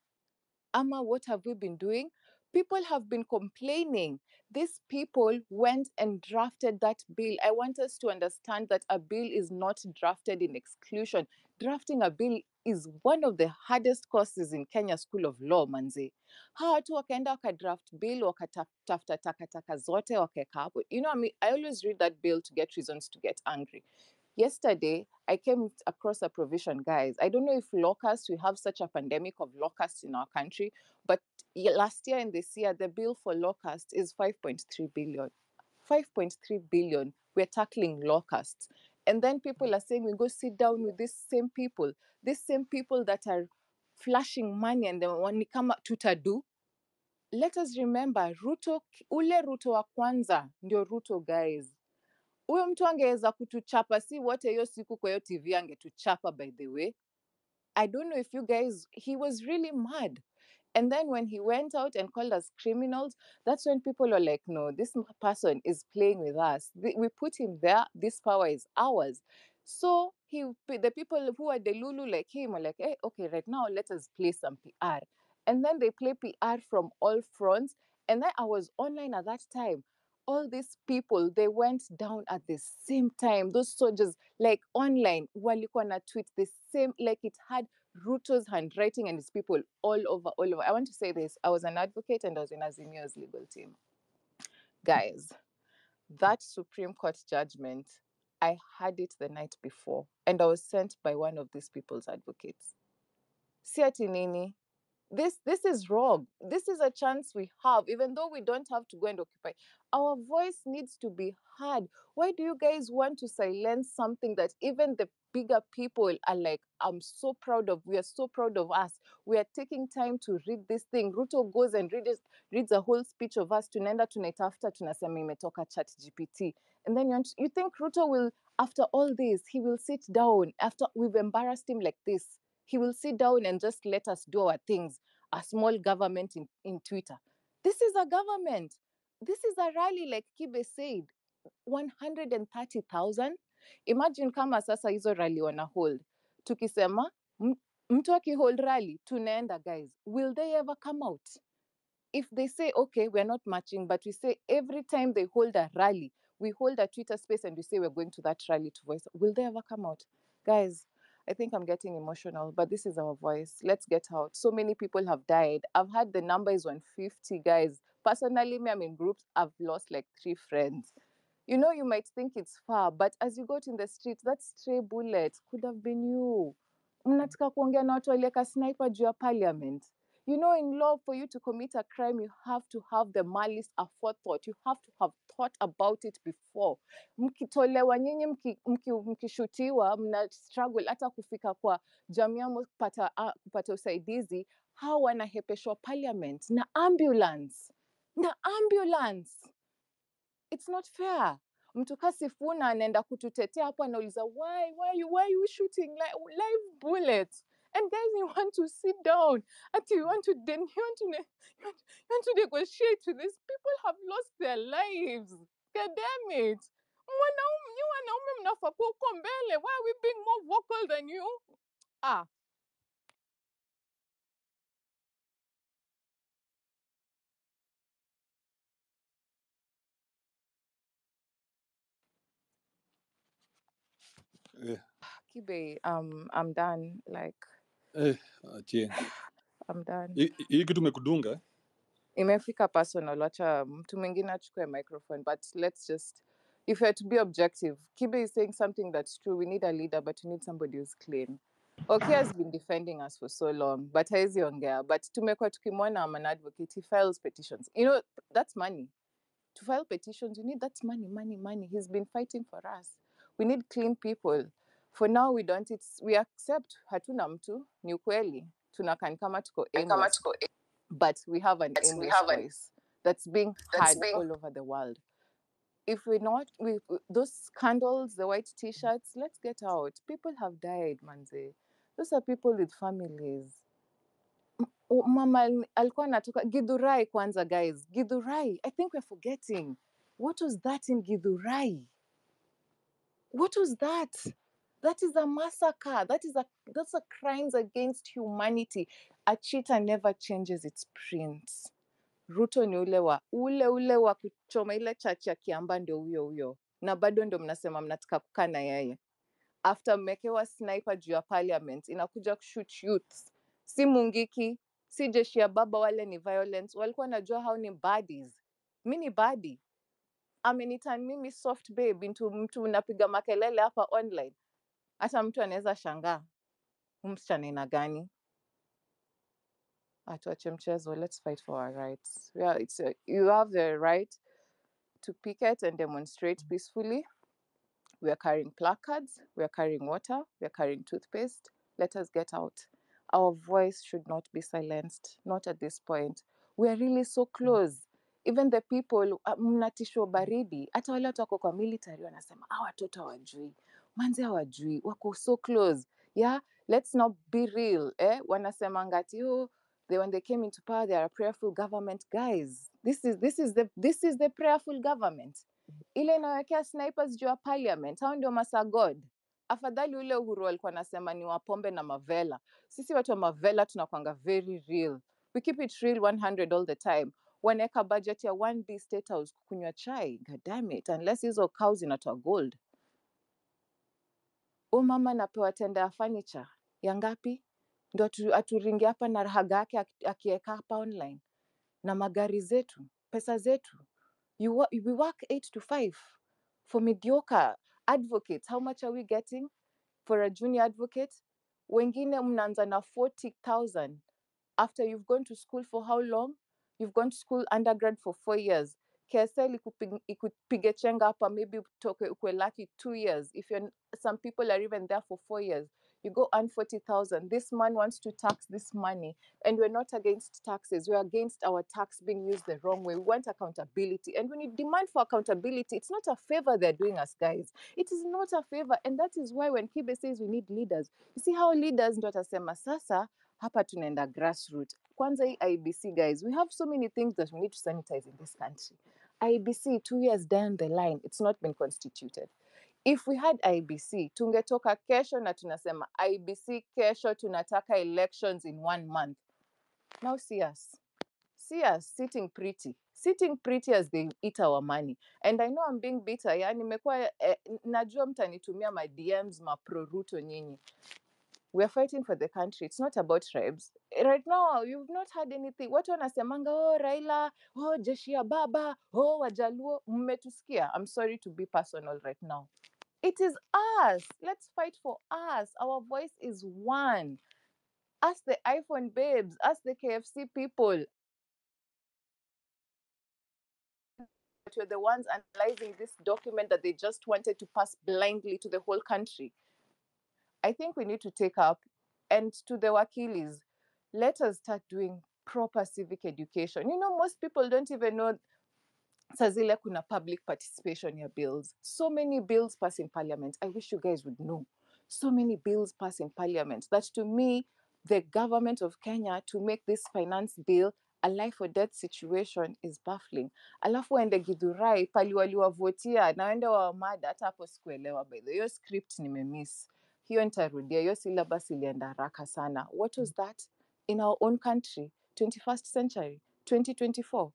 Amma, what have we been doing? People have been complaining. These people went and drafted that bill. I want us to understand that a bill is not drafted in exclusion. Drafting a bill is one of the hardest courses in Kenya School of Law, manze. Hawa watu wakaenda wakadraft bill, wakatafuta takataka zote, wakaweka hapo. You know, I always read that bill to get reasons to get angry. Yesterday, I came across a provision, guys. I don't know if locusts, we have such a pandemic of locusts in our country, but last year and this year, the bill for locusts is 5.3 billion. 5.3 billion, we're tackling locusts. And then people are saying we go sit down with these same people that are flashing money and then when it come tutadu. Let us remember, ule Ruto wa kwanza, ndio Ruto, guys. Huyo mtu angeweza kutuchapa, si wote hiyo siku kwa hiyo TV angetuchapa, by the way. I don't know if you guys, he was really mad. And then when he went out and called us criminals, that's when people are like, no, this person is playing with us. We put him there. This power is ours. So the people who are the Lulu like him are like, hey, okay, right now let us play some PR. And then they play PR from all fronts. And then I was online at that time. All these people, they went down at the same time. Those soldiers, like online, walikuwa na tweet the same, like it had Ruto's handwriting and his people all over, all over. I want to say this. I was an advocate and I was in Azimio's legal team. Guys, that Supreme Court judgment, I had it the night before and I was sent by one of these people's advocates. Si ati nini? This is wrong. This is a chance we have, even though we don't have to go and occupy. Our voice needs to be heard. Why do you guys want to silence something that even the bigger people are like, I'm so proud of, we are so proud of us. We are taking time to read this thing. Ruto goes and reads a whole speech of us. Tunaenda tunaitafuta tunasema imetoka ChatGPT. And then you think Ruto will, after all this, he will sit down after we've embarrassed him like this. He will sit down and just let us do our things. A small government in Twitter. This is a government. This is a rally, like Kibe said, 130,000. Imagine kama sasa hizo rally wana hold. Tukisema, mtu akihold rally, tunaenda guys. Will they ever come out? If they say, okay, we're not marching, but we say every time they hold a rally, we hold a Twitter space and we say we're going to that rally to voice, will they ever come out? Guys, I think I'm getting emotional, but this is our voice. Let's get out. So many people have died. I've had the number is 150, guys. Personally, me, I'm in groups. I've lost like 3 friends. You know, you might think it's far, but as you go out in the streets, that stray bullet could have been you. Mnataka kuongea na watu walieka sniper juu ya parliament. You know, in law, for you to commit a crime, you have to have the malice aforethought. You have to have thought about it before. Mkitolewa nyinyi mkishutiwa, mna struggle hata kufika kwa jamii kupata usaidizi, hao wanahepeshwa parliament na ambulance. Na ambulance. It's not fair. Mtu Kasifuna anaenda kututetea hapo anauliza why you shooting live bullets? And guys, you want to sit down until you want to negotiate with these people have lost their lives. God damn it. Wanaume mnafaa kuwa huko mbele. Why are we being more vocal than you? Kibe, I'm done. Like, I'm done. Hii kitu imekudunga? Imefika personal, wacha mtu mwingine achukue microphone, but let's just, if you're to be objective, Kibe is saying something that's true. We need a leader, but we need somebody who's clean. Okay, has been defending us for so long, but haezi ongea. But tumekuwa tukimwona, I'm an advocate. He files petitions. You know, that's money. To file petitions, you need that money. He's been fighting for us. We need clean people. For now, we don't. We accept hatuna mtu, ni ukweli. Tunakan kama tuko aimless. But we have an aimless voice that's being heard all over the world. If we're not, those scandals, the white t-shirts, let's get out. People have died, manze. Those are people with families. Mama alikuwa anatoka Githurai kwanza, guys. Githurai, I think we're forgetting. What was that in Githurai? What was that? That is a massacre. That's a crimes against humanity. A cheetah never changes its prints. Ruto ni ule wa kuchoma ile chachi ya Kiamba ndio huyo. Na bado ndio mnasema mnataka kukaa na yeye. After mmekewa sniper juu ya parliament, inakuja kushoot youths. Si Mungiki, si jeshi ya baba, wale ni violence. Walikuwa najua hao ni baddies. Mi ni baddie. Ameniturn mimi soft babe into mtu unapiga makelele hapa online. Hata mtu anaweza shangaa. Msichana ina gani? Atuache mchezo, let's fight for our rights. Yeah, you have the right to picket and demonstrate peacefully. We are carrying placards, we are carrying water, we are carrying toothpaste. Let us get out. Our voice should not be silenced, not at this point. We are really so close. Even the people, mnatishwa baridi, hata wale watu wako kwa military wanasema, watoto hawajui, manzi hawajui, wako so close. Yeah, let's not be real. Wanasema ngati, when they came into power, they are a prayerful government. Guys, this is the prayerful government. Ile inawekea snipers juu ya parliament, hao ndio masagod. Afadhali ule Uhuru alikuwa anasema ni wapombe na mavela. Sisi watu wa mavela tunakwanga very real. We keep it real 100 all the time. Wanaweka budget ya 1B State House kukunywa chai. God damn it. Unless hizo cows inatoa gold. Mama napewa tenda ya furniture. Ya ngapi? Ndio aturingi hapa na rahaga yake akiweka hapa online. Na magari zetu, pesa zetu. We work 8 to 5 for mediocre advocates. How much are we getting for a junior advocate? Wengine mnaanza na 40,000 after you've gone to school for how long? You've gone to school undergrad for 4 years. KSL ikupige chenga hapa, maybe utoke ukwe lucky 2 years. If some people are even there for 4 years. You go earn 40,000. This man wants to tax this money. And we're not against taxes. We're against our tax being used the wrong way. We want accountability. And when you demand for accountability, it's not a favor they're doing us, guys. It is not a favor. And that is why when Kibe says we need leaders, you see how leaders ndo atasema sasa, hapa tunaenda grassroots. Kwanza hii IBC, guys, we have so many things that we need to sanitize in this country. IBC, 2 years down the line, it's not been constituted. If we had IBC, tungetoka kesho na tunasema IBC kesho tunataka elections in 1 month. Now see us. See us sitting pretty as they eat our money. And I know I'm being bitter. Yeah, nimekuwa najua mtanitumia my DMs pro Ruto nyinyi. We are fighting for the country. It's not about tribes. Right now, you've not had anything. Watu wanasemanga, oh, Raila, oh, jeshi ya baba, oh, Wajaluo, mmetusikia. I'm sorry to be personal right now. It is us. Let's fight for us. Our voice is one. Ask the iPhone babes. Ask the KFC people. We're the ones analyzing this document that they just wanted to pass blindly to the whole country. I think we need to take up, and to the wakilis, let us start doing proper civic education. You know, most people don't even know sazile kuna public participation ya bills. So many bills pass in parliament. I wish you guys would know. So many bills pass in parliament that to me, the government of Kenya to make this finance bill a life or death situation is baffling. Alafu waende Githurai pali waliwavotia na waende wamada hata hapo sikuelewa by the way. Hiyo script nimemiss. Hiyo nitarudia. Hiyo syllabus ilienda haraka sana. What was that? In our own country, 21st century, 2024.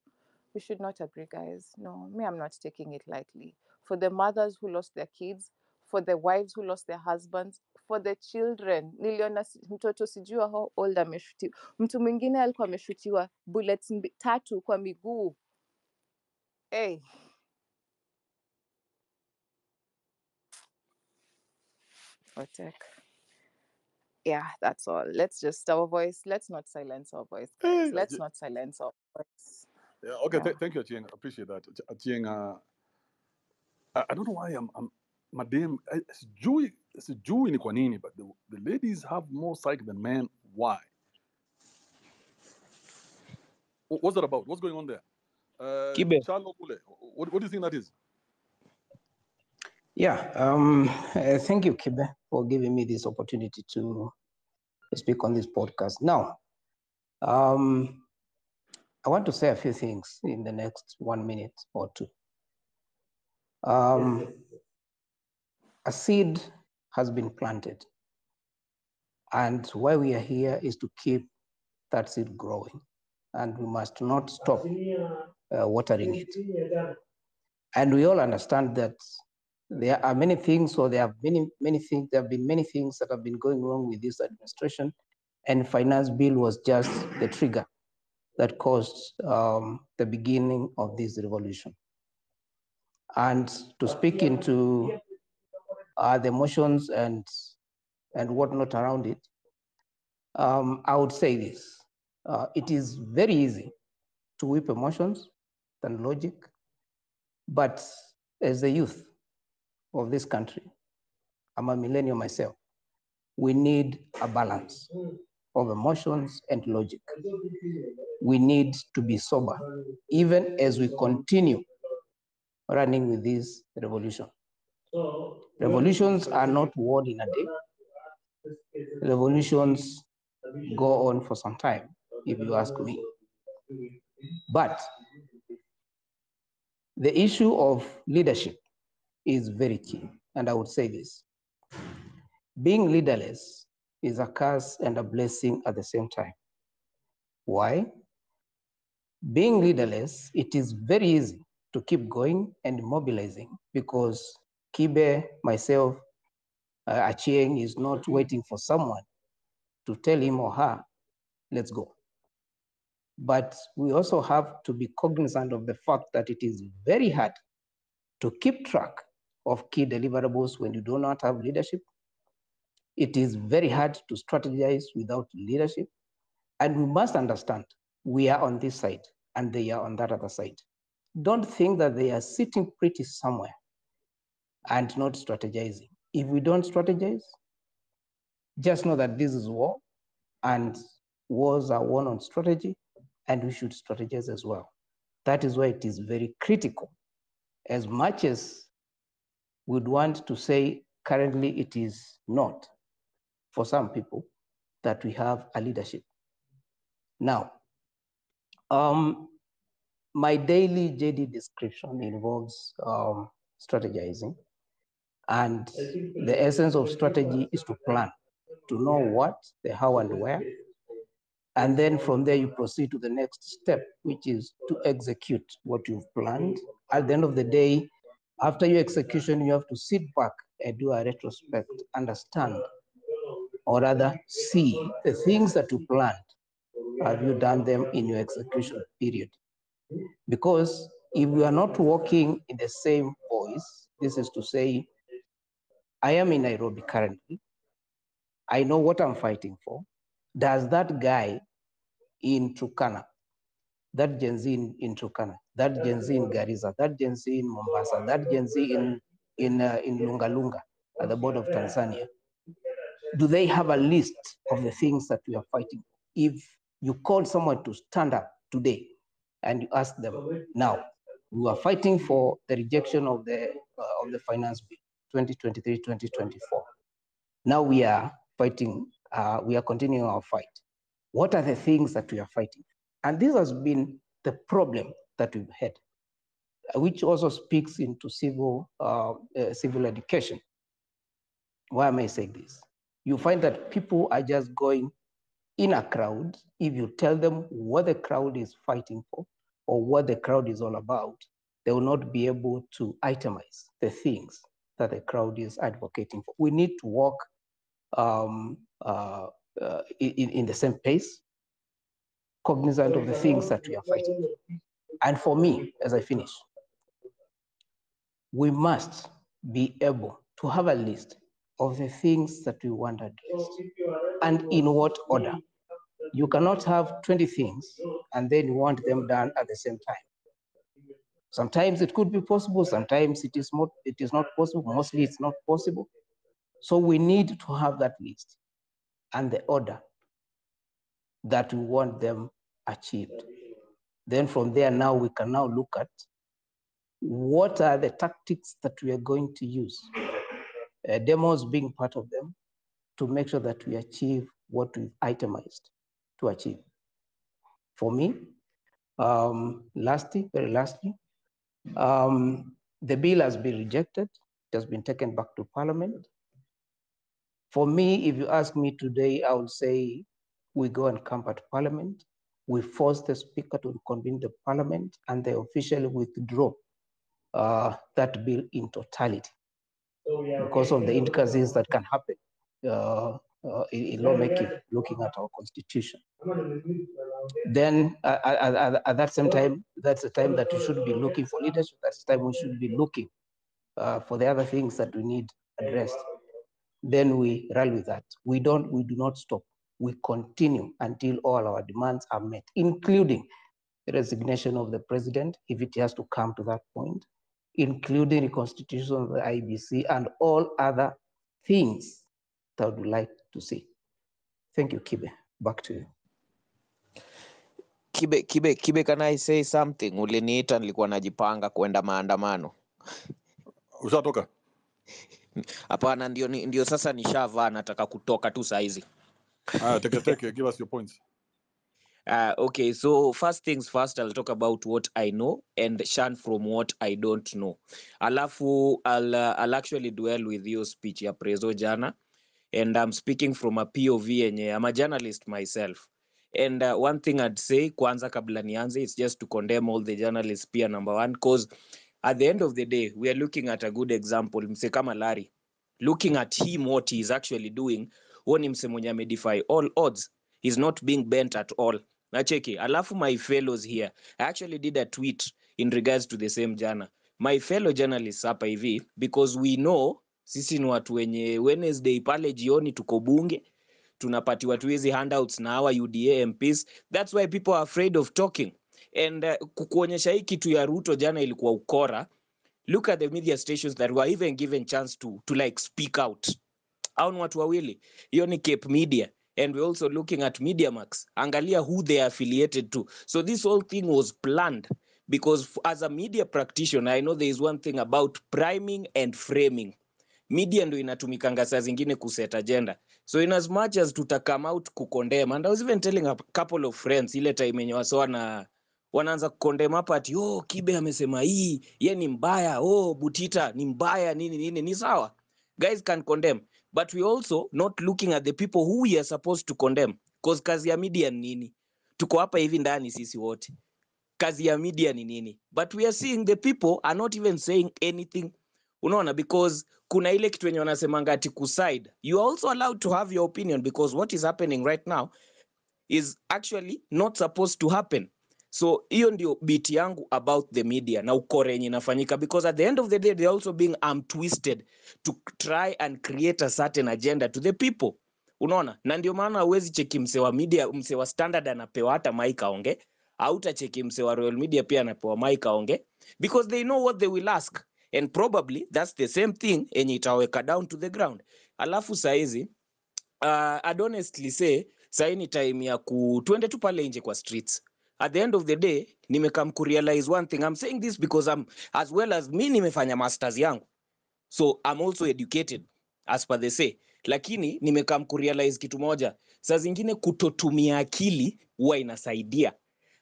We should not agree, guys. No, me, I'm not taking it lightly. For the mothers who lost their kids, for the wives who lost their husbands, for the children. Niliona mtoto sijua how old ameshutiwa. Mtu mwingine alikuwa ameshutiwa bullets 3 kwa miguu. Hey. Otek. Yeah, that's all. Let's just our voice. Let's not silence our voice, guys. Let's not silence our voice. Yeah, okay, yeah. Thank you, Achieng. I appreciate that. Achieng, I don't know why I'm madam, sijui ni kwa nini, but the ladies have more psyche than men. Why? What's that about? What's going on there? Charlo Kule, what do you think that is? Yeah, thank you, Kibe, for giving me this opportunity to speak on this podcast. Now, I want to say a few things in the next 1 minute or 2. A seed has been planted, and why we are here is to keep that seed growing, and we must not stop watering it. And we all understand that there are many things, or there have been many things that have been going wrong with this administration, and finance bill was just the trigger that caused the beginning of this revolution. And to speak into the emotions and whatnot around it, I would say this. It is very easy to whip emotions than logic, but as the youth of this country, I'm a millennial myself, we need a balance of emotions and logic. We need to be sober, even as we continue running with this revolution. Revolutions are not won in a day. Revolutions go on for some time, if you ask me. But the issue of leadership is very key, and I would say this. Being leaderless is a curse and a blessing at the same time. Why? Being leaderless, it is very easy to keep going and mobilizing because Kibe, myself, Achieng is not waiting for someone to tell him or her, let's go. But we also have to be cognizant of the fact that it is very hard to keep track of key deliverables when you do not have leadership. It is very hard to strategize without leadership. And we must understand we are on this side and they are on that other side. Don't think that they are sitting pretty somewhere and not strategizing. If we don't strategize, just know that this is war and wars are won on strategy and we should strategize as well. That is why it is very critical. As much as we'd want to say currently it is not for some people that we have a leadership. Now, my daily JD description involves strategizing, and the essence of strategy is to plan, to know what, the how and where, and then from there you proceed to the next step, which is to execute what you've planned. At the end of the day, after your execution, you have to sit back and do a retrospect, understand, or rather see the things that you planned. Have you done them in your execution period? Because if we are not working in the same voice, this is to say, I am in Nairobi currently. I know what I'm fighting for. Does that guy in Turkana, that Gen Z in Turkana, that Gen Z in Garissa, that Gen Z in Mombasa, that Gen Z in Lunga Lunga at the border of Tanzania, do they have a list of the things that we are fighting for? If you call someone to stand up today and you ask them, now, we are fighting for the rejection of the finance bill, 2023-2024. Now we are fighting, we are continuing our fight. What are the things that we are fighting? And this has been the problem that we've had, which also speaks into civil education. Why am I saying this? You find that people are just going in a crowd. If you tell them what the crowd is fighting for or what the crowd is all about, they will not be able to itemize the things that the crowd is advocating for. We need to walk in the same pace, cognizant of the things that we are fighting for. And for me, as I finish, we must be able to have a list of the things that we want addressed and in what order. You cannot have 20 things and then you want them done at the same time. Sometimes it could be possible, sometimes it is not possible, mostly it's not possible. So we need to have that list and the order that we want them achieved. Then from there now we can now look at what are the tactics that we are going to use, demos being part of them, to make sure that we achieve what we've itemized to achieve. For me, very lastly, the bill has been rejected. It has been taken back to Parliament. For me, if you ask me today, I would say we go and camp at Parliament. We force the Speaker to convene the Parliament and they officially withdraw that bill in totality because of the intricacies that can happen in lawmaking, looking at our constitution. Then at that same time, that's the time that we should be looking for leadership. That's the time we should be looking for the other things that we need addressed. Then we rally with that. We do not stop. We continue until all our demands are met, including the resignation of the president, if it has to come to that point, including the constitution of the IBC and all other things that I would like to see. Thank you, Kibe. Back to you. Kibe, can I say something? Uliniita nilikuwa najipanga kwenda maandamano. Ushatoka? Hapana, ndio sasa nishavaa, nataka kutoka tu saizi. Take, give us your points. Okay, so first things first, I'll talk about what I know and shun from what I don't know. Alafu, I'll actually dwell with your speech ya Prezo jana, and I'm speaking from a POV yenye, I'm a journalist myself. And one thing I'd say, kwanza kabla nianze, it's just to condemn all the journalists pia, number one, because at the end of the day, we are looking at a good example, mse kama Larry. Looking at him, what he's actually doing, huo ni mse mwenye amedefy all odds. He's not being bent at all. Nacheki, alafu my fellows here, I actually did a tweet in regards to the same jana. My fellow journalists hapa hivi, because we know, sisi ni watu wenye Wednesday pale jioni tuko bunge, tunapatiwa tu hizi handouts na hawa UDA MPs. That's why people are afraid of talking. And kukuonyesha hii kitu ya Ruto jana ilikuwa ukora. Look at the media stations that were even given chance to like speak out. Au ni watu wawili. Hiyo ni Cape Media. And we're also looking at MediaMax. Angalia who they are affiliated to. So this whole thing was planned. Because as a media practitioner, I know there is one thing about priming and framing. Media ndo inatumikanga saa zingine kuset agenda. So in as much as tuta come out kukondem, and I was even telling a couple of friends ile time yenye wasoa na wanaanza kukondem hapa ati Kibe amesema hii, ye ni mbaya, Butita ni mbaya, nini, ni sawa. Guys can condemn, but we also not looking at the people who we are supposed to condemn. Because kazi ya media ni nini? Tuko hapa hivi ndani sisi wote. Kazi ya media ni nini? But we are seeing the people are not even saying anything. Unaona, because kuna ile kitu yenye wanasemanga ati kuside. You are also allowed to have your opinion, because what is happening right now is actually not supposed to happen. So hiyo ndio beat yangu about the media na ukore yenye inafanyika, because at the end of the day they're also being twisted to try and create a certain agenda to the people. Unaona, na ndio maana huwezi cheki mse wa media, mse wa Standard anapewa hata mic aonge, hauta cheki mse wa Royal Media pia anapewa mic aonge, because they know what they will ask, and probably that's the same thing yenye itaweka down to the ground. Alafu saizi I'd honestly say sahi ni time ya tuende tu pale nje kwa streets. At the end of the day, nimekam kurealize one thing. I'm saying this because I'm, as well as mi nimefanya masters yangu, so I'm also educated as per they say. Lakini nimekam kurealize kitu moja, saa zingine kutotumia akili huwa inasaidia.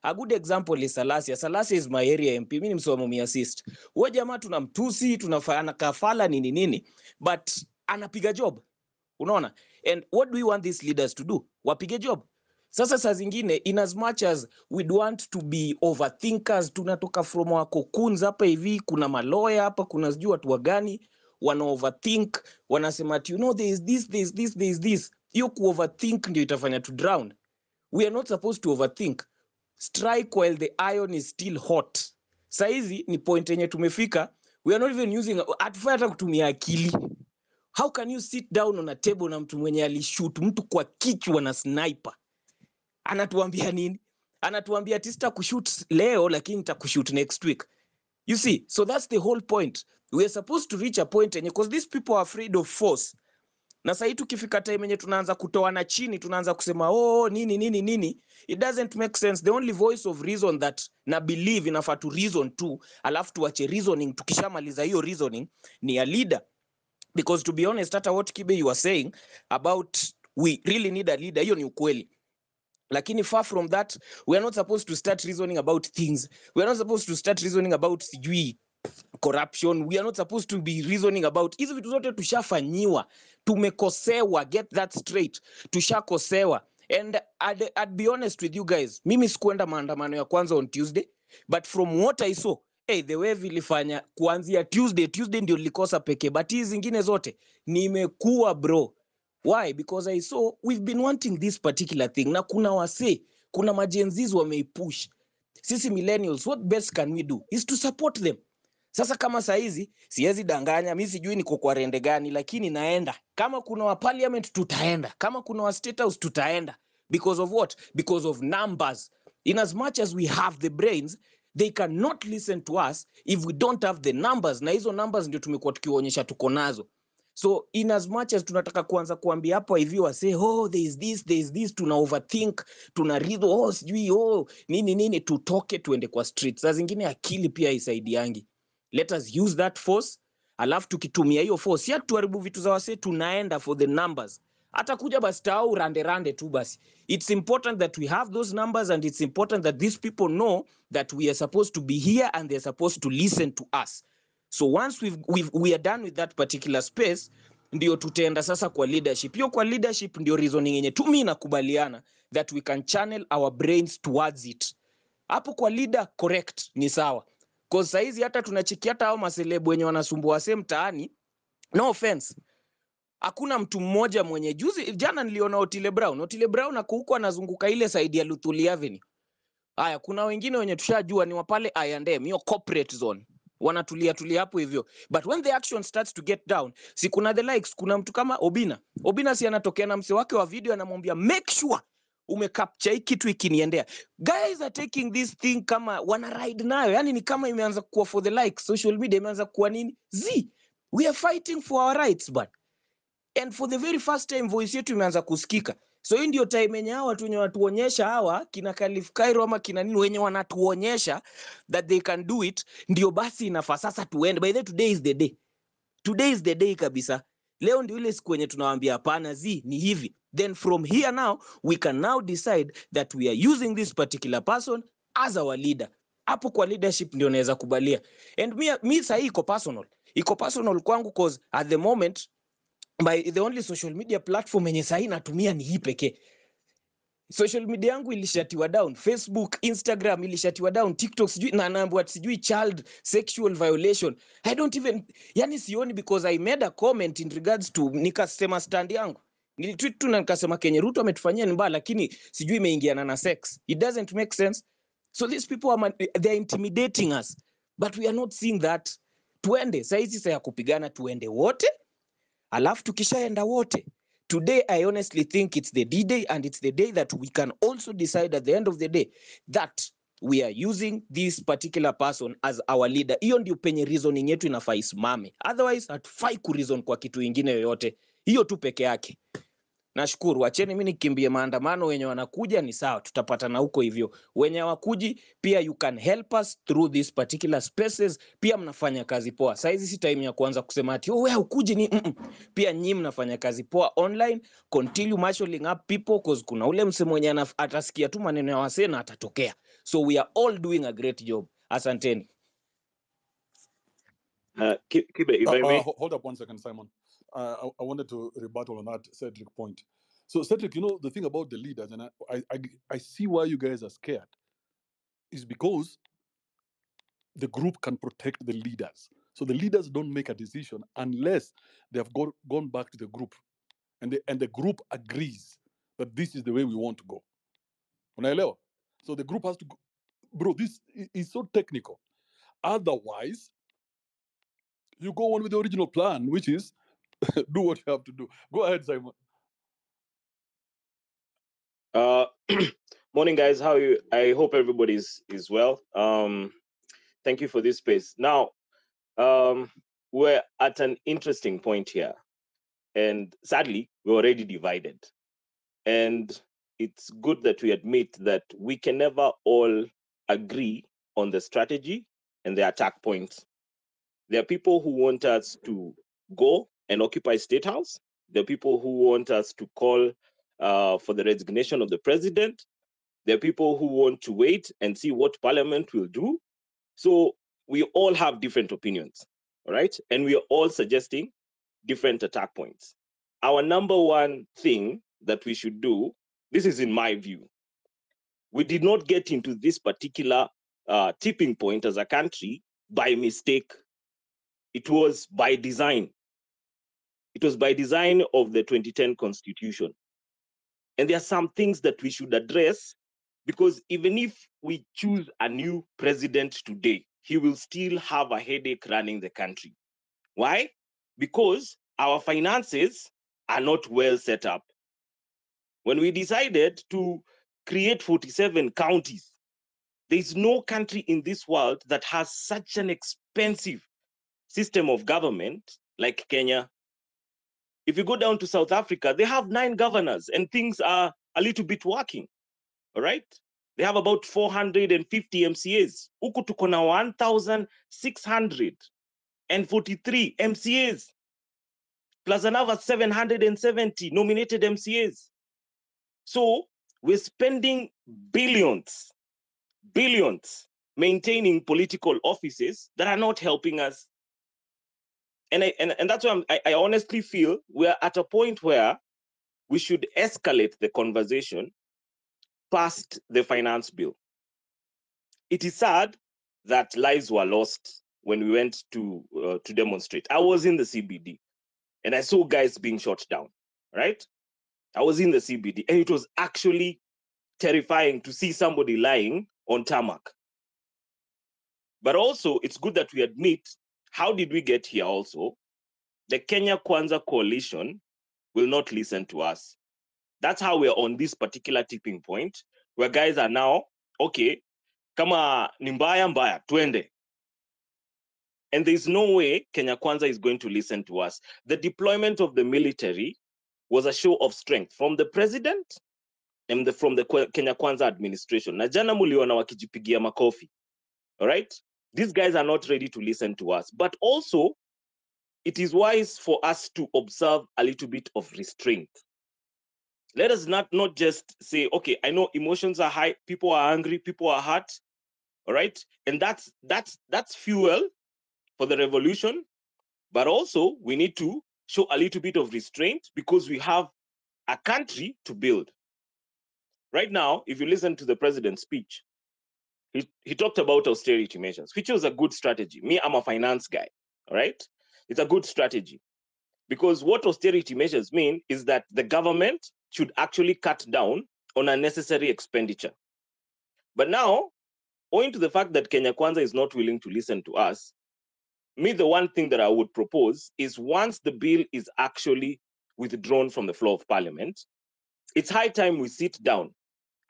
A good example is Salasia. Salasia is my area MP. Mimi ni msomo mi assist. Huwa jamaa tunamtusi, tunafanya kafala nini, but anapiga job. Unaona? And what do we want these leaders to do? Wapige job. Sasa saa zingine, in as much as we'd want to be overthinkers, tunatoka from our cocoons hapa hivi, kuna maloya hapa, kuna sijui watu wagani, wana overthink, wanasema ati, there is this. Hiyo ku-overthink ndio itafanya to drown. We are not supposed to overthink. Strike while the iron is still hot. Saizi ni point yenye tumefika, we are not even using, atufai hata kutumia akili. How can you sit down on a table na mtu mwenye alishoot mtu kwa kichwa na sniper? Anatuambia nini? Anatuambia ati sitakushoot leo lakini nitakushoot next week. You see, so that's the whole point. We are supposed to reach a point yenye, because these people are afraid of force. Na sasa tukifika time yenye tunaanza kutoana chini, tunaanza kusema nini, it doesn't make sense. The only voice of reason that na believe inafaa to reason too, alafu tuache reasoning, tukishamaliza hiyo reasoning ni a leader. Because to be honest, hata what Kibe you were saying about we really need a leader, hiyo ni ukweli. Lakini far from that, we are not supposed to start reasoning about things. We are not supposed to start reasoning about corruption. We are not supposed to be reasoning about hizo vitu zote tushafanyiwa. Tumekosewa, get that straight. Tushakosewa. And I'd be honest with you guys, mimi sikuenda maandamano ya kwanza on Tuesday, but from what I saw, the way vilifanya kuanzia Tuesday ndio nilikosa pekee, but hizi zingine zote nimekuwa bro. Why? Because I saw we've been wanting this particular thing, na kuna wase, kuna majenzis wameipush. Sisi millennials, what best can we do is to support them. Sasa kama saizi siwezi danganya, mimi sijui niko kwa rende gani, lakini naenda. Kama kuna wa parliament tutaenda, kama kuna wa state house tutaenda. Because of what? Because of numbers. In as much as we have the brains, they cannot listen to us if we don't have the numbers. Na hizo numbers ndio tumekuwa tukionyesha tuko nazo. So in as much as tunataka kuanza kuambia hapo hivi wase, there is this, tuna overthink, tuna rido, sijui, nini, tutoke tuende kwa streets. Saa zingine akili pia isaidiangi. Let us use that force, alafu tukitumia hiyo force, ya tuharibu vitu za wase, tunaenda for the numbers. atakuja basi tao rande tu basi. It's important that we have those numbers, and it's important that these people know that we are supposed to be here and they're supposed to listen to us. So once we are done with that particular space, ndio tutaenda sasa kwa leadership. Hiyo kwa leadership ndio reasoning yenye tu mimi nakubaliana that we can channel our brains towards it. Hapo kwa leader correct ni sawa. Cause saizi hata tunachikia hata hao maselebu wenye wanasumbua wase mtaani, no offense, hakuna mtu mmoja mwenye jana niliona Otile Brown ako huko anazunguka ile side ya Luthuli Avenue. Haya, kuna wengine wenye tushajua ni wapale I&M, hiyo corporate zone. Wanatulia hapo hivyo. But when the action starts to get down, si kuna the likes, kuna mtu kama Obina si anatokea na mse wake wa video anamwambia make sure umecapture hii kitu ikiniendea. Guys are taking this thing kama wana ride nayo. Yani ni kama imeanza kuwa for the likes, social media imeanza kuwa nini? We are fighting for our rights, but and for the very first time voice yetu imeanza kusikika. So hii ndio time yenye hawa watu wenye watuonyesha hawa kina Khalif Cairo ama kina nini wenye wanatuonyesha that they can do it, ndio basi inafaa sasa tuende. By the way, today is the day. Today is the day kabisa. Leo ndio ile siku yenye tunawaambia hapana, ni hivi. Then from here now we can now decide that we are using this particular person as our leader. Hapo kwa leadership ndio naweza kubalia. And me sahi iko personal kwangu, cause at the moment the only social media platform yenye sahi natumia ni hii pekee. Social media yangu ilishatiwa down, Facebook, Instagram ilishatiwa down, TikTok sijui na naambiwa sijui child sexual violation. I don't even, yani sioni, because I made a comment in regards to, nikasema stand yangu. Nilitweet tu na nikasema Kenya Ruto ametufanyia ni mbaya, lakini sijui imeingiana na sex. It doesn't make sense. So these people they're intimidating us, but we are not seeing that. Tuende saizi saa ya kupigana, tuende wote. Alafu tukishaenda wote, today I honestly think it's the D-Day, and it's the day that we can also decide at the end of the day that we are using this particular person as our leader. Hiyo ndio penye reasoning yetu inafaa isimame. Otherwise hatufai kureason kwa kitu ingine yoyote. Hiyo tu peke yake. Nashukuru, acheni mimi nikimbie maandamano. Wenye wanakuja ni sawa, tutapatana huko hivyo. Wenye hawakuji pia, you can help us through these particular spaces. Pia mnafanya kazi poa. Saizi si time ya kuanza kusema ati wewe hukuji ni Pia nyinyi mnafanya kazi poa online. Continue marshalling up people, because kuna ule msemo mwenye atasikia tu maneno ya wasee na atatokea. So we are all doing a great job. Asanteni. Kibe, if I may. Hold up one second, Simon. I wanted to rebuttal on that Cedric point. So Cedric, you know, the thing about the leaders, and I see why you guys are scared, is because the group can protect the leaders. So the leaders don't make a decision unless they have gone back to the group, and the group agrees that this is the way we want to go. Unaelewa? So the group has to go. Bro, this is so technical. Otherwise, you go on with the original plan, which is do what you have to do. Go ahead, Simon. Morning, guys. How are you? I hope everybody is well. Thank you for this space. Now, we're at an interesting point here, and sadly, we're already divided. And it's good that we admit that we can never all agree on the strategy and the attack points. There are people who want us to go and occupy State House. There are people who want us to call for the resignation of the president. There are people who want to wait and see what Parliament will do. So we all have different opinions, all right? And we are all suggesting different attack points. Our number one thing that we should do, this is in my view, we did not get into this particular tipping point as a country by mistake. It was by design. It was by design of the 2010 Constitution. And there are some things that we should address, because even if we choose a new president today, he will still have a headache running the country. Why? Because our finances are not well set up. When we decided to create 47 counties, there is no country in this world that has such an expensive system of government like Kenya. If you go down to South Africa, they have 9 governors and things are a little bit working, all right? They have about 450 MCAs. Huku tuko na 1,643 MCAs, plus another 770 nominated MCAs. So we're spending billions maintaining political offices that are not helping us. And that's why I honestly feel we're at a point where we should escalate the conversation past the finance bill. It is sad that lives were lost when we went to demonstrate. I was in the CBD and I saw guys being shot down, right? I was in the CBD and it was actually terrifying to see somebody lying on tarmac. But also, it's good that we admit, how did we get here also? The Kenya Kwanza coalition will not listen to us. That's how we're on this particular tipping point, where guys are now, okay, kama ni mbaya mbaya, twende. And there's no way Kenya Kwanza is going to listen to us. The deployment of the military was a show of strength from the president and from the Kenya Kwanza administration. Na jana muliona wakijipigia makofi. All right? These guys are not ready to listen to us. But also, it is wise for us to observe a little bit of restraint. Let us not just say, okay, I know emotions are high, people are angry, people are hurt, all right? And that's fuel for the revolution. But also, we need to show a little bit of restraint because we have a country to build. Right now, if you listen to the president's speech, he talked about austerity measures, which was a good strategy. Me, I'm a finance guy, all right? It's a good strategy because what austerity measures mean is that the government should actually cut down on unnecessary expenditure. But now, owing to the fact that Kenya Kwanza is not willing to listen to us, me, the one thing that I would propose is once the bill is actually withdrawn from the floor of parliament, it's high time we sit down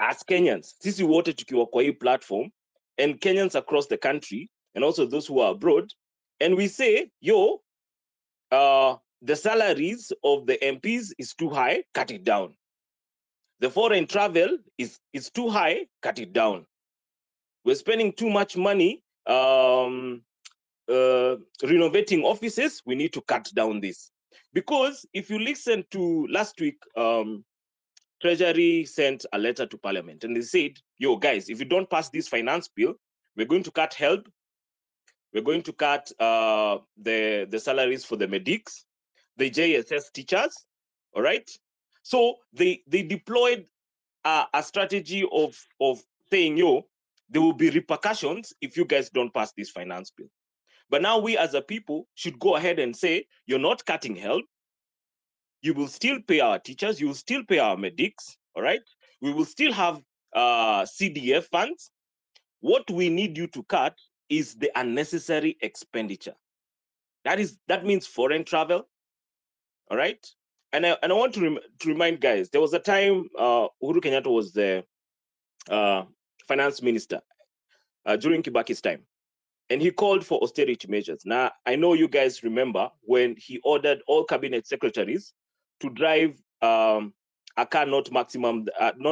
as Kenyans, sisi wote tukiwa kwa hii platform, and Kenyans across the country, and also those who are abroad, and we say, yo, the salaries of the MPs is too high, cut it down. The foreign travel is too high, cut it down. We're spending too much money renovating offices, we need to cut down this. Because if you listen to last week, Treasury sent a letter to Parliament and they said, yo, guys, if you don't pass this finance bill, we're going to cut help. We're going to cut the salaries for the medics, the JSS teachers, all right? So they deployed a strategy of saying, yo, there will be repercussions if you guys don't pass this finance bill. But now we as a people should go ahead and say, you're not cutting help. You will still pay our teachers. You will still pay our medics, all right? We will still have CDF funds. What we need you to cut is the unnecessary expenditure. That means foreign travel, all right? And I want to remind guys, there was a time Uhuru Kenyatta was the finance minister during Kibaki's time. And he called for austerity measures. Now, I know you guys remember when he ordered all cabinet secretaries to drive a car not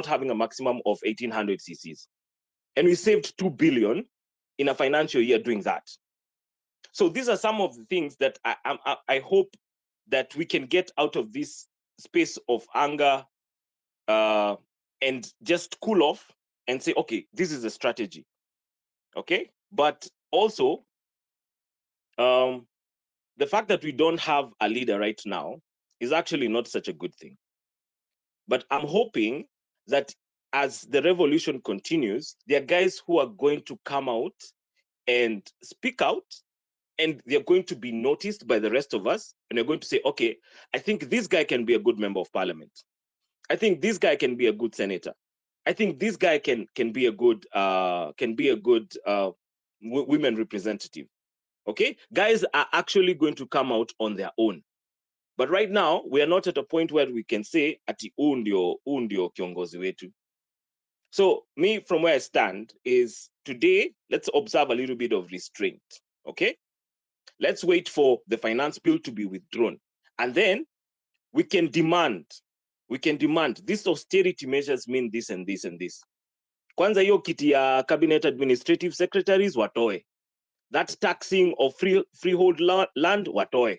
having a maximum of 1800 cc's. And we saved 2 billion in a financial year doing that. So these are some of the things that I hope that we can get out of this space of anger and just cool off and say, okay, this is a strategy, okay? But also, the fact that we don't have a leader right now is actually not such a good thing. But I'm hoping that as the revolution continues, there are guys who are going to come out and speak out, and they're going to be noticed by the rest of us, and they're going to say, okay, I think this guy can be a good member of parliament. I think this guy can be a good senator. I think this guy can be a good women representative. Okay, guys are actually going to come out on their own. But right now, we are not at a point where we can say, ati undio kiongozi wetu. So me, from where I stand is today, let's observe a little bit of restraint, okay? Let's wait for the finance bill to be withdrawn. And then we can demand, these austerity measures mean this and this and this. Kwanza hiyo kiti ya cabinet administrative secretaries watoe. That taxing of freehold land watoe.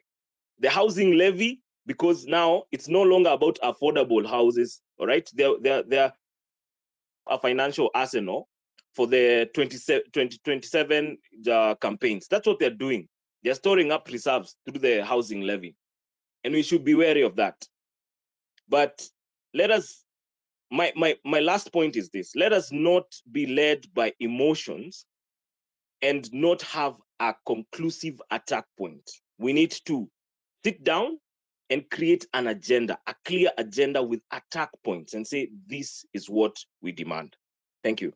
The housing levy, because now it's no longer about affordable houses. All right, they're a financial arsenal for the 2027 campaigns. That's what they're doing. They're storing up reserves through the housing levy, and we should be wary of that. But let us, my last point is this: let us not be led by emotions and not have a conclusive attack point. We need to sit down and create an agenda, a clear agenda with attack points, and say, this is what we demand. Thank you.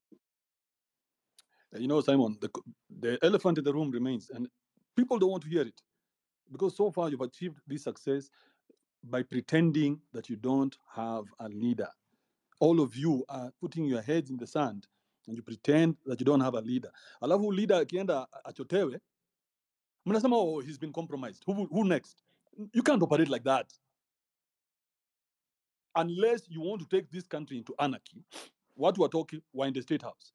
You know, Simon, the elephant in the room remains, and people don't want to hear it, because so far you've achieved this success by pretending that you don't have a leader. All of you are putting your heads in the sand and you pretend that you don't have a leader. Alafu leader akienda achotewe, mnasema, oh, he's been compromised. Who next? You can't operate like that. Unless you want to take this country into anarchy, what we're talking, we're in the State House.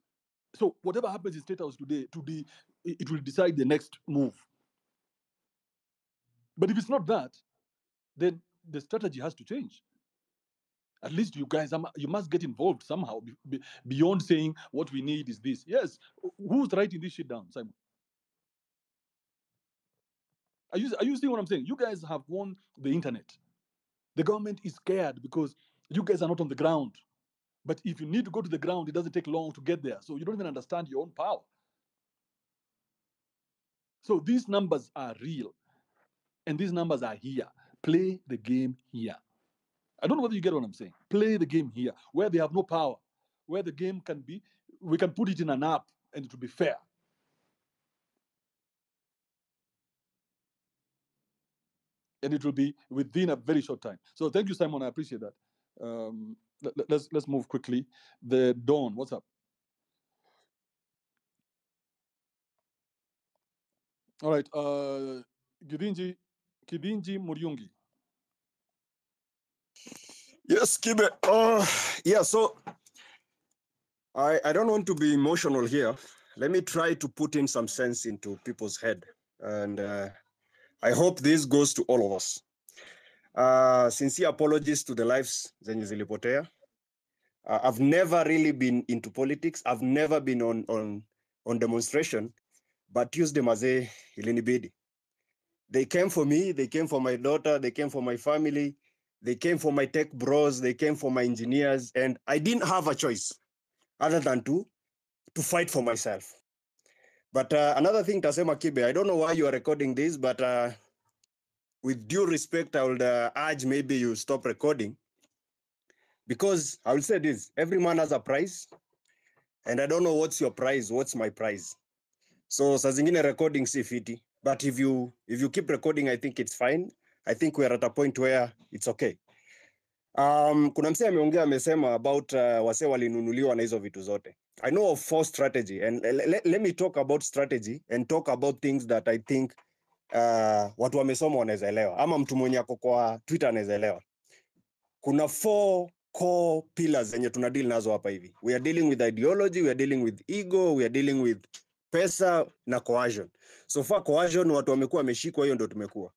So whatever happens in State House today, it will decide the next move. But if it's not that, then the strategy has to change. At least you guys, you must get involved somehow beyond saying what we need is this. Yes, who's writing this shit down, Simon? Are you seeing what I'm saying? You guys have won the internet. The government is scared because you guys are not on the ground. But if you need to go to the ground, it doesn't take long to get there. So you don't even understand your own power. So these numbers are real. And these numbers are here. Play the game here. I don't know whether you get what I'm saying. Play the game here, where they have no power, where the game can be, we can put it in an app and it will be fair. And it will be within a very short time. So thank you, Simon. I appreciate that. Let's move quickly. The Dawn, what's up? All right. Kidinji Muriungi. Yes, Kibe. Yeah, so I don't want to be emotional here. Let me try to put in some sense into people's head. And I hope this goes to all of us. Sincere apologies to the lives zenye zilipotea. I've never really been into politics. I've never been on demonstration, but Tuesday maze ilinibidi. They came for me, they came for my daughter, they came for my family, they came for my tech bros, they came for my engineers, and I didn't have a choice other than to fight for myself. But another thing, Tasema Kibe, I don't know why you are recording this, but with due respect, I would urge maybe you stop recording. Because I will say this, every man has a price, and I don't know what's your price, what's my price. So saa zingine recording si fiti, but if you keep recording, I think it's fine. I think we're at a point where it's okay. Kuna msee ameongea amesema about wase walinunuliwa na hizo vitu zote. I know of 4 strategy, and let me talk about strategy and talk about things that I think watu wamesoma wanaweza elewa, ama mtu mwenye ako kwa Twitter anaweza elewa. Kuna 4 core pillars zenye tuna deal nazo hapa hivi. We are dealing with ideology, we are dealing with ego, we are dealing with pesa na coercion. So far coercion watu wamekuwa wameshikwa, hiyo ndio tumekuwa.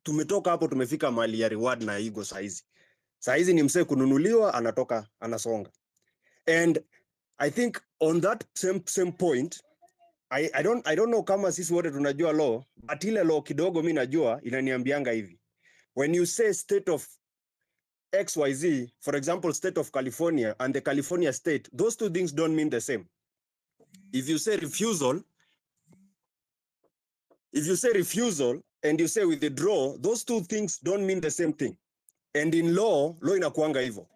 Tumetoka hapo tumefika mali ya reward na ego saizi. Saizi ni msee kununuliwa anatoka anasonga. And I think on that same point, I don't know kama sisi wote tunajua law, but ile law kidogo mimi najua inaniambianga hivi. When you say state of XYZ, for example, state of California and the California state, those two things don't mean the same. If you say refusal and you say withdraw, those two things don't mean the same thing. And in law inakuanga hivyo.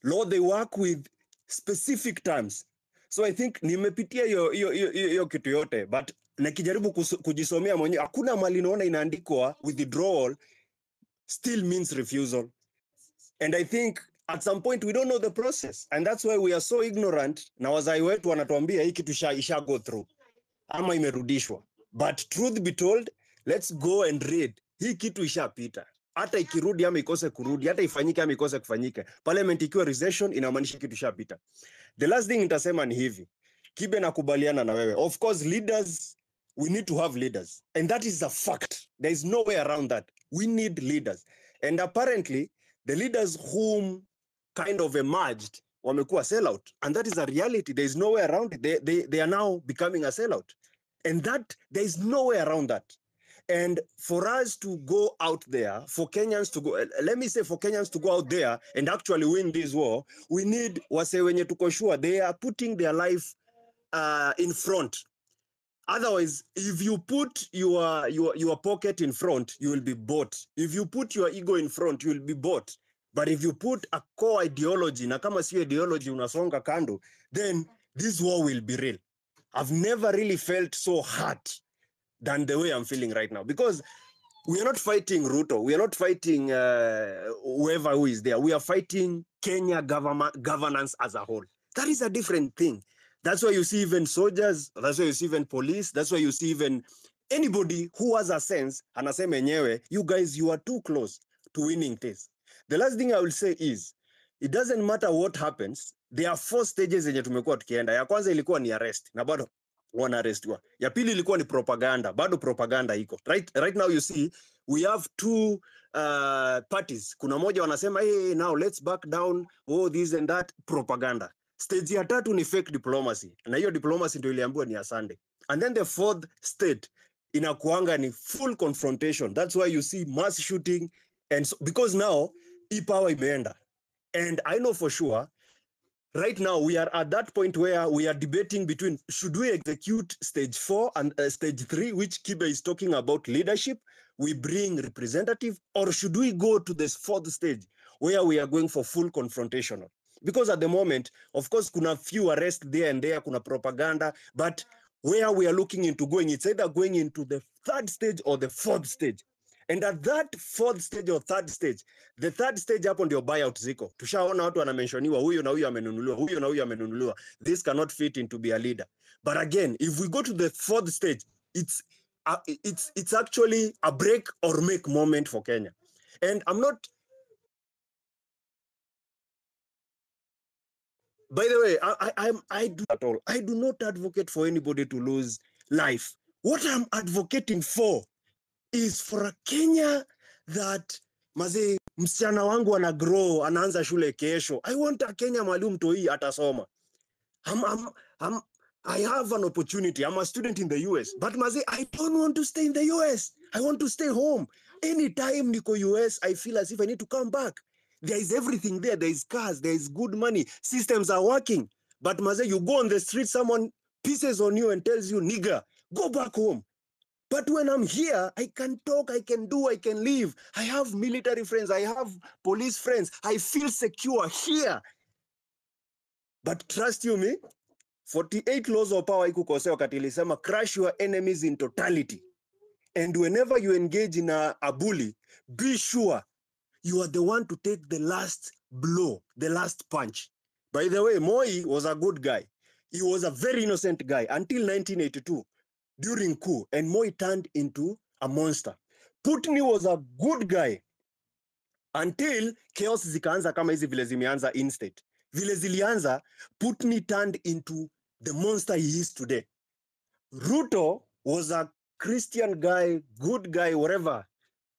Law, they work with specific terms. So I think nimepitia hiyo kitu yote, but nakijaribu kujisomea mwenyewe, hakuna mali naona inaandikwa withdrawal still means refusal. And I think at some point we don't know the process, and that's why we are so ignorant. Na wazai wetu wanatuambia hii kitu isha go through ama imerudishwa. But truth be told, let's go and read. Hii kitu ishapita. Hata ikirudi ama ikose kurudi, hata ifanyike ama ikose kufanyike, parliament ikiwa recession inamaanisha kitu ishapita. The last thing nitasema ni hivi. Kibe, nakubaliana na wewe. Of course, leaders, we need to have leaders. And that is a fact. There is no way around that. We need leaders. And apparently, the leaders whom kind of emerged wamekuwa sellout. And that is a reality. There is no way around it. They are now becoming a sellout. And that, there is no way around that. And for us to go out there, for Kenyans to go, let me say for Kenyans to go out there and actually win this war, we need wase wenye tuko sure they are putting their life in front. Otherwise, if you put your pocket in front, you will be bought. If you put your ego in front, you will be bought. But if you put a core ideology, na kama si ideology unasonga kando, then this war will be real. I've never really felt so hurt than the way I'm feeling right now, because we are not fighting Ruto. We are not fighting whoever who is there. We are fighting Kenya governance as a whole. That is a different thing. That's why you see even soldiers. That's why you see even police. That's why you see even anybody who has a sense, anasema enyewe, you guys, you are too close to winning this. The last thing I will say is, it doesn't matter what happens. There are 4 stages zenye tumekuwa tukienda. Ya kwanza ilikuwa ni arrest, na bado wana arrestiwa. Ya pili ilikuwa ni propaganda, bado propaganda iko. Right now you see, we have 2 parties. Kuna moja wanasema, hey, now let's back down, oh, this and that, propaganda. Stage ya tatu ni fake diplomacy. Na hiyo diplomacy ndio iliambiwa ni ya Sunday. And then the 4th state inakuanga ni full confrontation. That's why you see mass shooting. And so, because now, power imeenda. And I know for sure, right now we are at that point where we are debating between, should we execute stage 4 and stage 3, which Kibe is talking about leadership, we bring representative, or should we go to this 4th stage where we are going for full confrontational? Because at the moment, of course, kuna few arrests there and there, kuna propaganda, but where we are looking into going, it's either going into the 3rd stage or the 4th stage. And at that 4th stage or 3rd stage, the 3rd stage hapo ndio buyout ziko. Tushaona watu wanamenshoniwa, huyo na huyo amenunuliwa, huyo na huyo amenunuliwa. This cannot fit in to be a leader. But again, if we go to the 4th stage, it's actually a break or make moment for Kenya. And I'm not, by the way, I do at all. I do not advocate for anybody to lose life. What I'm advocating for is for a Kenya that maze msichana wangu ana grow, anaanza shule kesho. I want a Kenya mwalimu mtoi atasoma. I have an opportunity. I'm a student in the US, but maze I don't want to stay in the US. I want to stay home. Anytime niko US, I feel as if I need to come back. There is everything there. There is cars, there is good money. Systems are working. But maze, you go on the street, someone pisses on you and tells you, nigga, go back home. But when I'm here, I can talk, I can do, I can live. I have military friends, I have police friends. I feel secure here. But trust you me, 48 laws of power ikukosea wakati ilisema crush your enemies in totality. And whenever you engage in a bully, be sure you are the one to take the last blow, the last punch. By the way, Moi was a good guy. He was a very innocent guy until 1982. During coup, and Moi turned into a monster. Putni was a good guy until chaos zikaanza kama hizi vile zimeanza in state. Vile zilianza, Putni turned into the monster he is today. Ruto was a Christian guy, good guy, whatever,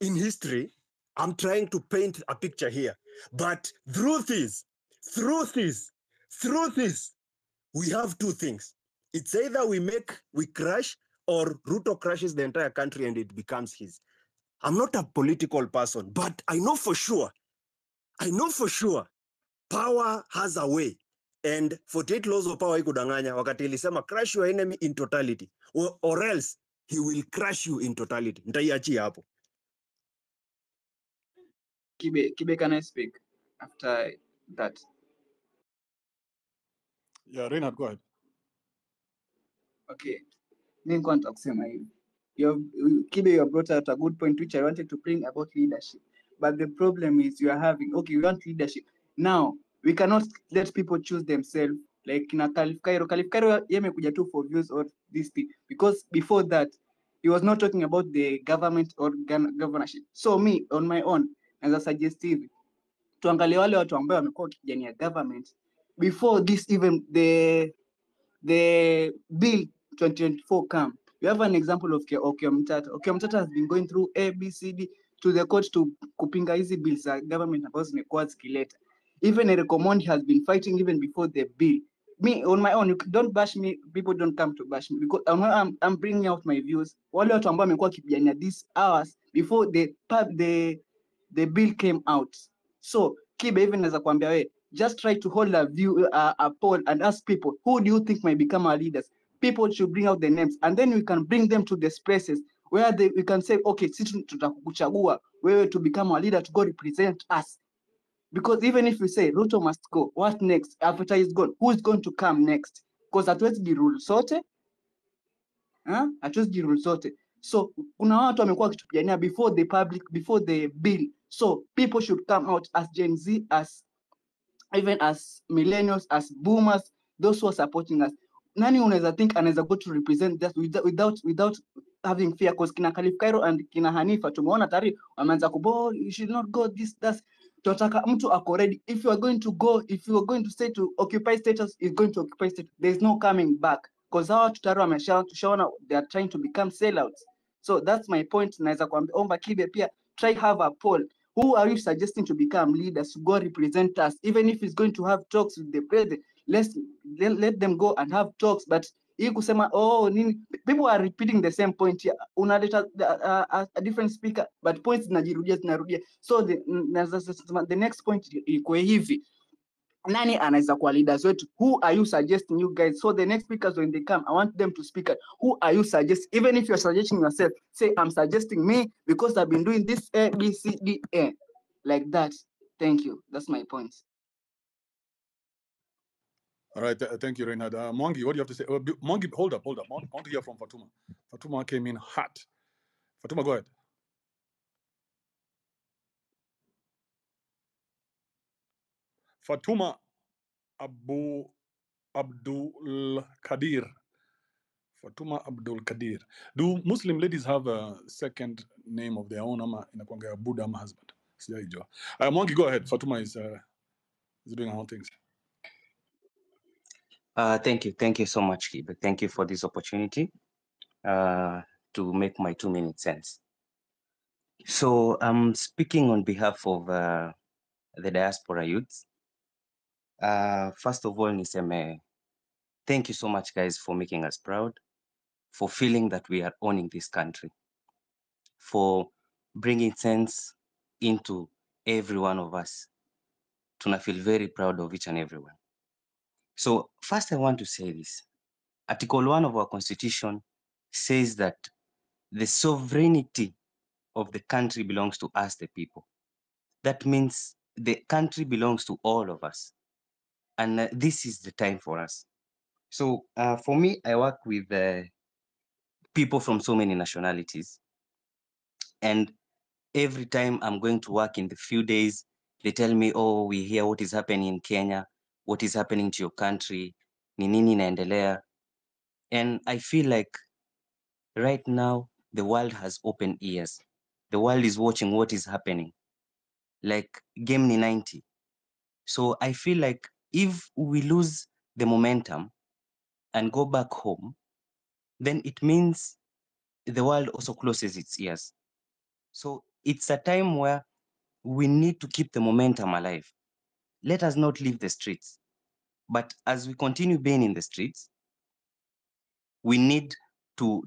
in history. I'm trying to paint a picture here. But truth is, we have 2 things. It's either we crash, or Ruto crashes the entire country and it becomes his. I'm not a political person, but I know for sure, power has a way. And 48 laws of power ikudanganya, wakati ilisema crush your enemy in totality, or else he will crush you in totality. Nitaiachia hapo. Kibe, can I speak after that? Yeah, Reinhard, go ahead. Okay. Kibe, you brought out a good point which I wanted to bring about leadership. But the problem is you are having, okay, we want leadership. Now, we cannot let people choose themselves. Like na Khalif Cairo yemekuja tu for views or this thing. Because before that, he was not talking about the government or governorship. So me, on my own, as a suggestive, tuangalie wale watu ambao wamekuwa wakijania government before this even the bill 2024 come. We have an example of Okiya Mtata. Okiya Mtata has been going through A, B, C, D to the court to kupinga hizi bills za government ambazo zimekuwa zikileta. Even Eric Omondi has been fighting even before the bill. Me on my own, you don't bash me, people don't come to bash me because I'm bringing out my views. Wale watu ambao wamekuwa kipigania these hours before the bill came out. So Kibe, even as a kuambia we, just try to hold a view, a poll and ask people, who do you think might become our leaders? People should bring out the names and then we can bring them to the spaces where we can say, okay, sisi tutakuchagua wewe to become our leader, to go represent us. Because even if we say Ruto must go, what next? After he's gone, who's going to come next? Because hatuwezi jirule sote, hatuwezi jirule sote. So kuna watu wamekuwa wakitupigania before the bill. So people should come out as Gen Z, as even as millennials, as boomers, those who are supporting us. Nani unaweza think anaweza go to represent that without having fear? Because kina Khalif Cairo and kina Hanifa tumeona tayari wameanza kubo, you should not go this that. Tunataka mtu ako ready. If you are going to go, if you are going to stay to occupy status, is going to occupy status. There's no coming back. Because hawa tutaro wameshaona they are trying to become sellouts. So that's my point. Naweza kuomba Kibe pia try have a poll. Who are you suggesting to become leaders to go represent us? Even if it's going to have talks with the president, let them go and have talks. But hii kusema nini, people are repeating the same point here. Unaleta a different speaker, but points zinarudia. So the next point iko hivi. Nani anaweza kuwa leaders wetu? Who are you suggesting, you guys? So the next speakers, when they come, I want them to speak. Who are you suggesting? Even if you're suggesting yourself, say, I'm suggesting me because I've been doing this A, B, C, D, A. Like that. Thank you. That's my point. All right, thank you, Reinhard. Mwangi, what do you have to say? Mwangi, hold up. I want to hear from Fatuma. Fatuma came in hot. Fatuma, go ahead. Fatuma Abdul Kadir. Fatuma Abdul Kadir. Do Muslim ladies have a second name of their own? Ama inakuanga Buddha ama husband? Sijaijua. Mwangi, go ahead. Fatuma is doing her own things. Thank you so much, Kibe. Thank you for this opportunity to make my 2 minutes sense. So I'm speaking on behalf of the diaspora youths. First of all, niseme, thank you so much, guys, for making us proud, for feeling that we are owning this country, for bringing sense into every one of us. Tuna feel very proud of each and every one. So first I want to say this. Article 1 of our constitution says that the sovereignty of the country belongs to us, the people. That means the country belongs to all of us. And this is the time for us. So for me, I work with people from so many nationalities. And every time I'm going to work in the few days, they tell me, oh, we hear what is happening in Kenya, what is happening to your country, ni nini inaendelea. And I feel like right now, the world has open ears. The world is watching what is happening. Like game ni 90. So I feel like if we lose the momentum and go back home, then it means the world also closes its ears. So it's a time where we need to keep the momentum alive. Let us not leave the streets. But as we continue being in the streets, we need to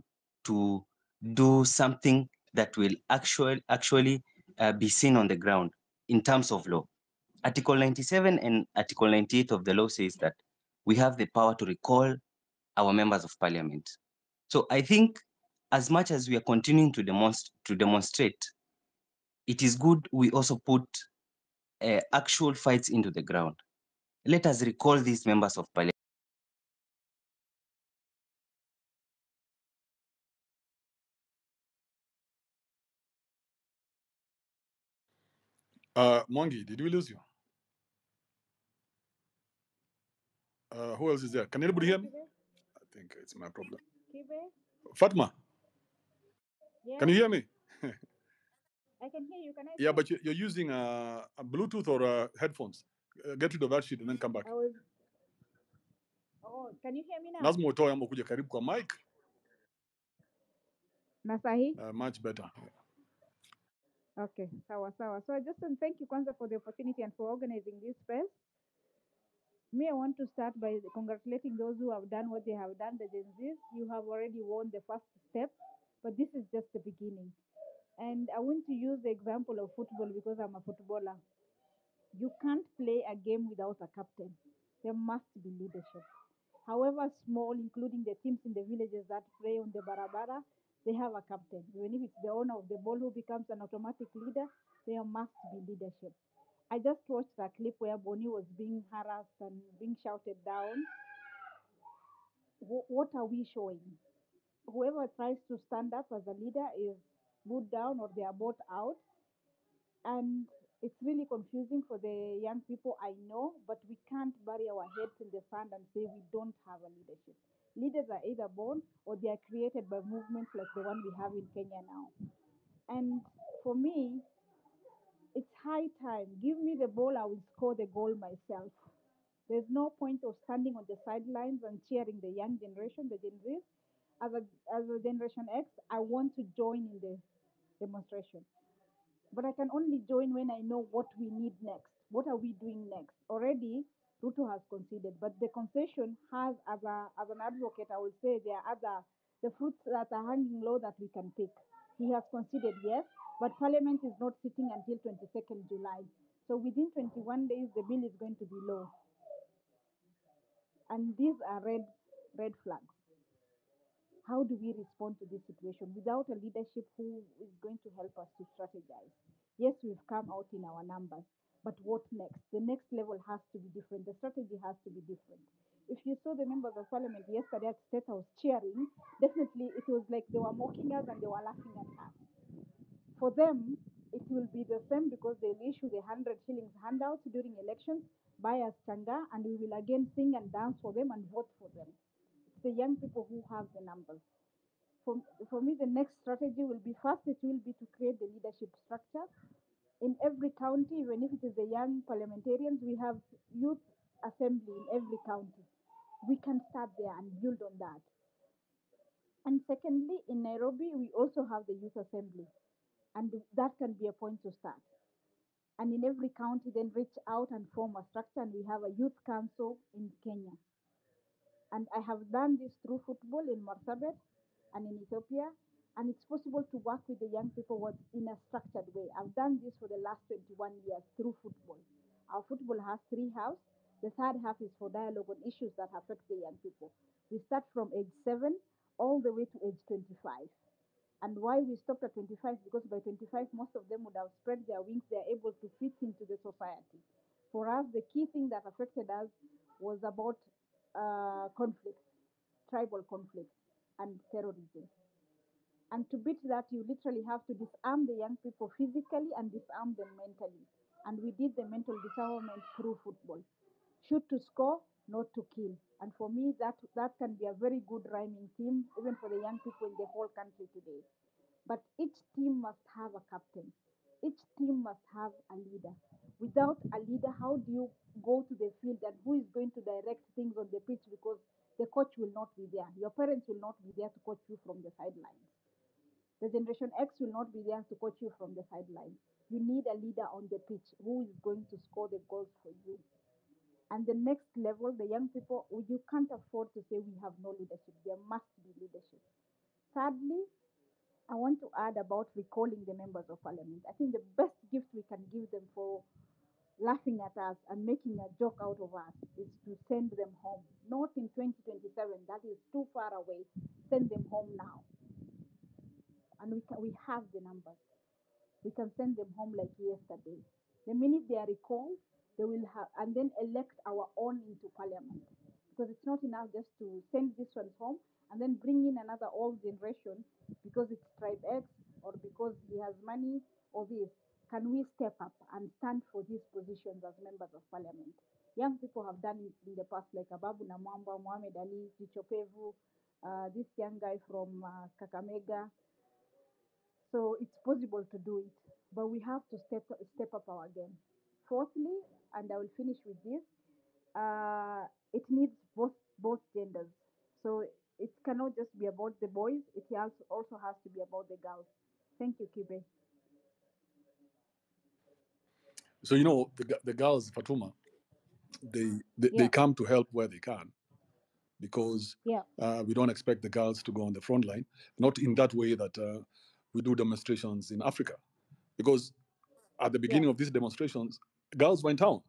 do something that will actually be seen on the ground in terms of law. Article 97 and Article 98 of the law says that we have the power to recall our members of parliament. So I think as much as we are continuing to demonstrate, it is good we also put actual fights into the ground. Let us recall these members of parliament. Mwangi, did we lose you? Who else is there? Can anybody hear me? I think it's my problem. Fatma, Yes, can you hear me? I can hear you. Can I Yeah, talk? but you're using a Bluetooth or headphones. Get rid of that shit and then come back. Oh, can you hear me now? Lazima utoe ama kuja karibu kwa mic. Na sahi? Much better. Okay, sawa sawa. So I just want to thank you Kwanza for the opportunity and for organizing this space. Me, I want to start by congratulating those who have done what they have done, the Gen Zs. You have already won the first step, but this is just the beginning. And I want to use the example of football because I'm a footballer. You can't play a game without a captain. There must be leadership. However small, including the teams in the villages that play on the barabara, they have a captain. Even if it's the owner of the ball who becomes an automatic leader, there must be leadership. I just watched a clip where Bonnie was being harassed and being shouted down. What are we showing? Whoever tries to stand up as a leader is put down or they are bought out. And it's really confusing for the young people I know, but we can't bury our heads in the sand and say we don't have a leadership. Leaders are either born or they are created by movements like the one we have in Kenya now. And for me, it's high time. Give me the ball, I will score the goal myself. There's no point of standing on the sidelines and cheering the young generation, the Gen Z. As a Generation X, I want to join in the demonstration. But I can only join when I know what we need next. What are we doing next? Already, Ruto has conceded, but the concession has, as an advocate, I will say there are the fruits that are hanging low that we can pick. He has conceded, yes, but Parliament is not sitting until 22nd July. So within 21 days, the bill is going to be low. And these are red flags. How do we respond to this situation without a leadership who is going to help us to strategize? Yes, we've come out in our numbers, but what next? The next level has to be different. The strategy has to be different. If you saw the members of parliament yesterday at State House cheering, definitely it was like they were mocking us and they were laughing at us. For them, it will be the same because they'll issue the 100 shillings handouts during elections, buy us changa, and we will again sing and dance for them and vote for them. It's the young people who have the numbers. For me, the next strategy will be first, it will be to create the leadership structure. In every county, even if it is the young parliamentarians, we have youth assembly in every county. We can start there and build on that. And secondly, in Nairobi, we also have the youth assembly, and that can be a point to start. And in every county, then reach out and form a structure, and we have a youth council in Kenya. And I have done this through football in Marsabit and in Ethiopia. And it's possible to work with the young people in a structured way. I've done this for the last 21 years through football. Our football has 3 halves. The third half is for dialogue on issues that affect the young people. We start from age 7 all the way to age 25. And why we stopped at 25? Because by 25, most of them would have spread their wings. They're able to fit into the society. For us, the key thing that affected us was about conflict, tribal conflict, and terrorism. And to beat that, you literally have to disarm the young people physically and disarm them mentally. And we did the mental disarmament through football. Shoot to score, not to kill. And for me, that can be a very good rhyming theme, even for the young people in the whole country today. But each team must have a captain. Each team must have a leader. Without a leader, how do you go to the field and who is going to direct things on the pitch? Because the coach will not be there. Your parents will not be there to coach you from the sidelines. The Generation X will not be there to coach you from the sidelines. You need a leader on the pitch who is going to score the goals for you. And the next level, the young people, you can't afford to say we have no leadership. There must be leadership. Thirdly, I want to add about recalling the members of parliament. I think the best gift we can give them for laughing at us and making a joke out of us is to send them home. Not in 2027, that is too far away. Send them home now. And we have the numbers. We can send them home like yesterday. The minute they are recalled, they will have, and then elect our own into parliament. Because it's not enough just to send this one home and then bring in another old generation because it's tribe X or because he has money or this. Can we step up and stand for these positions as members of parliament? Young people have done it in the past, like Ababu Namwamba, Mohamed Ali, Jichopevu, this young guy from Kakamega. So it's possible to do it, but we have to step up our game. Fourthly, and I will finish with this, it needs both genders. So it cannot just be about the boys, it also has to be about the girls. Thank you, Kibe. So you know the girls, Fatuma, they come to help where they can, because we don't expect the girls to go on the front line, not in that way that we do demonstrations in Africa, because at the beginning of these demonstrations, girls went down.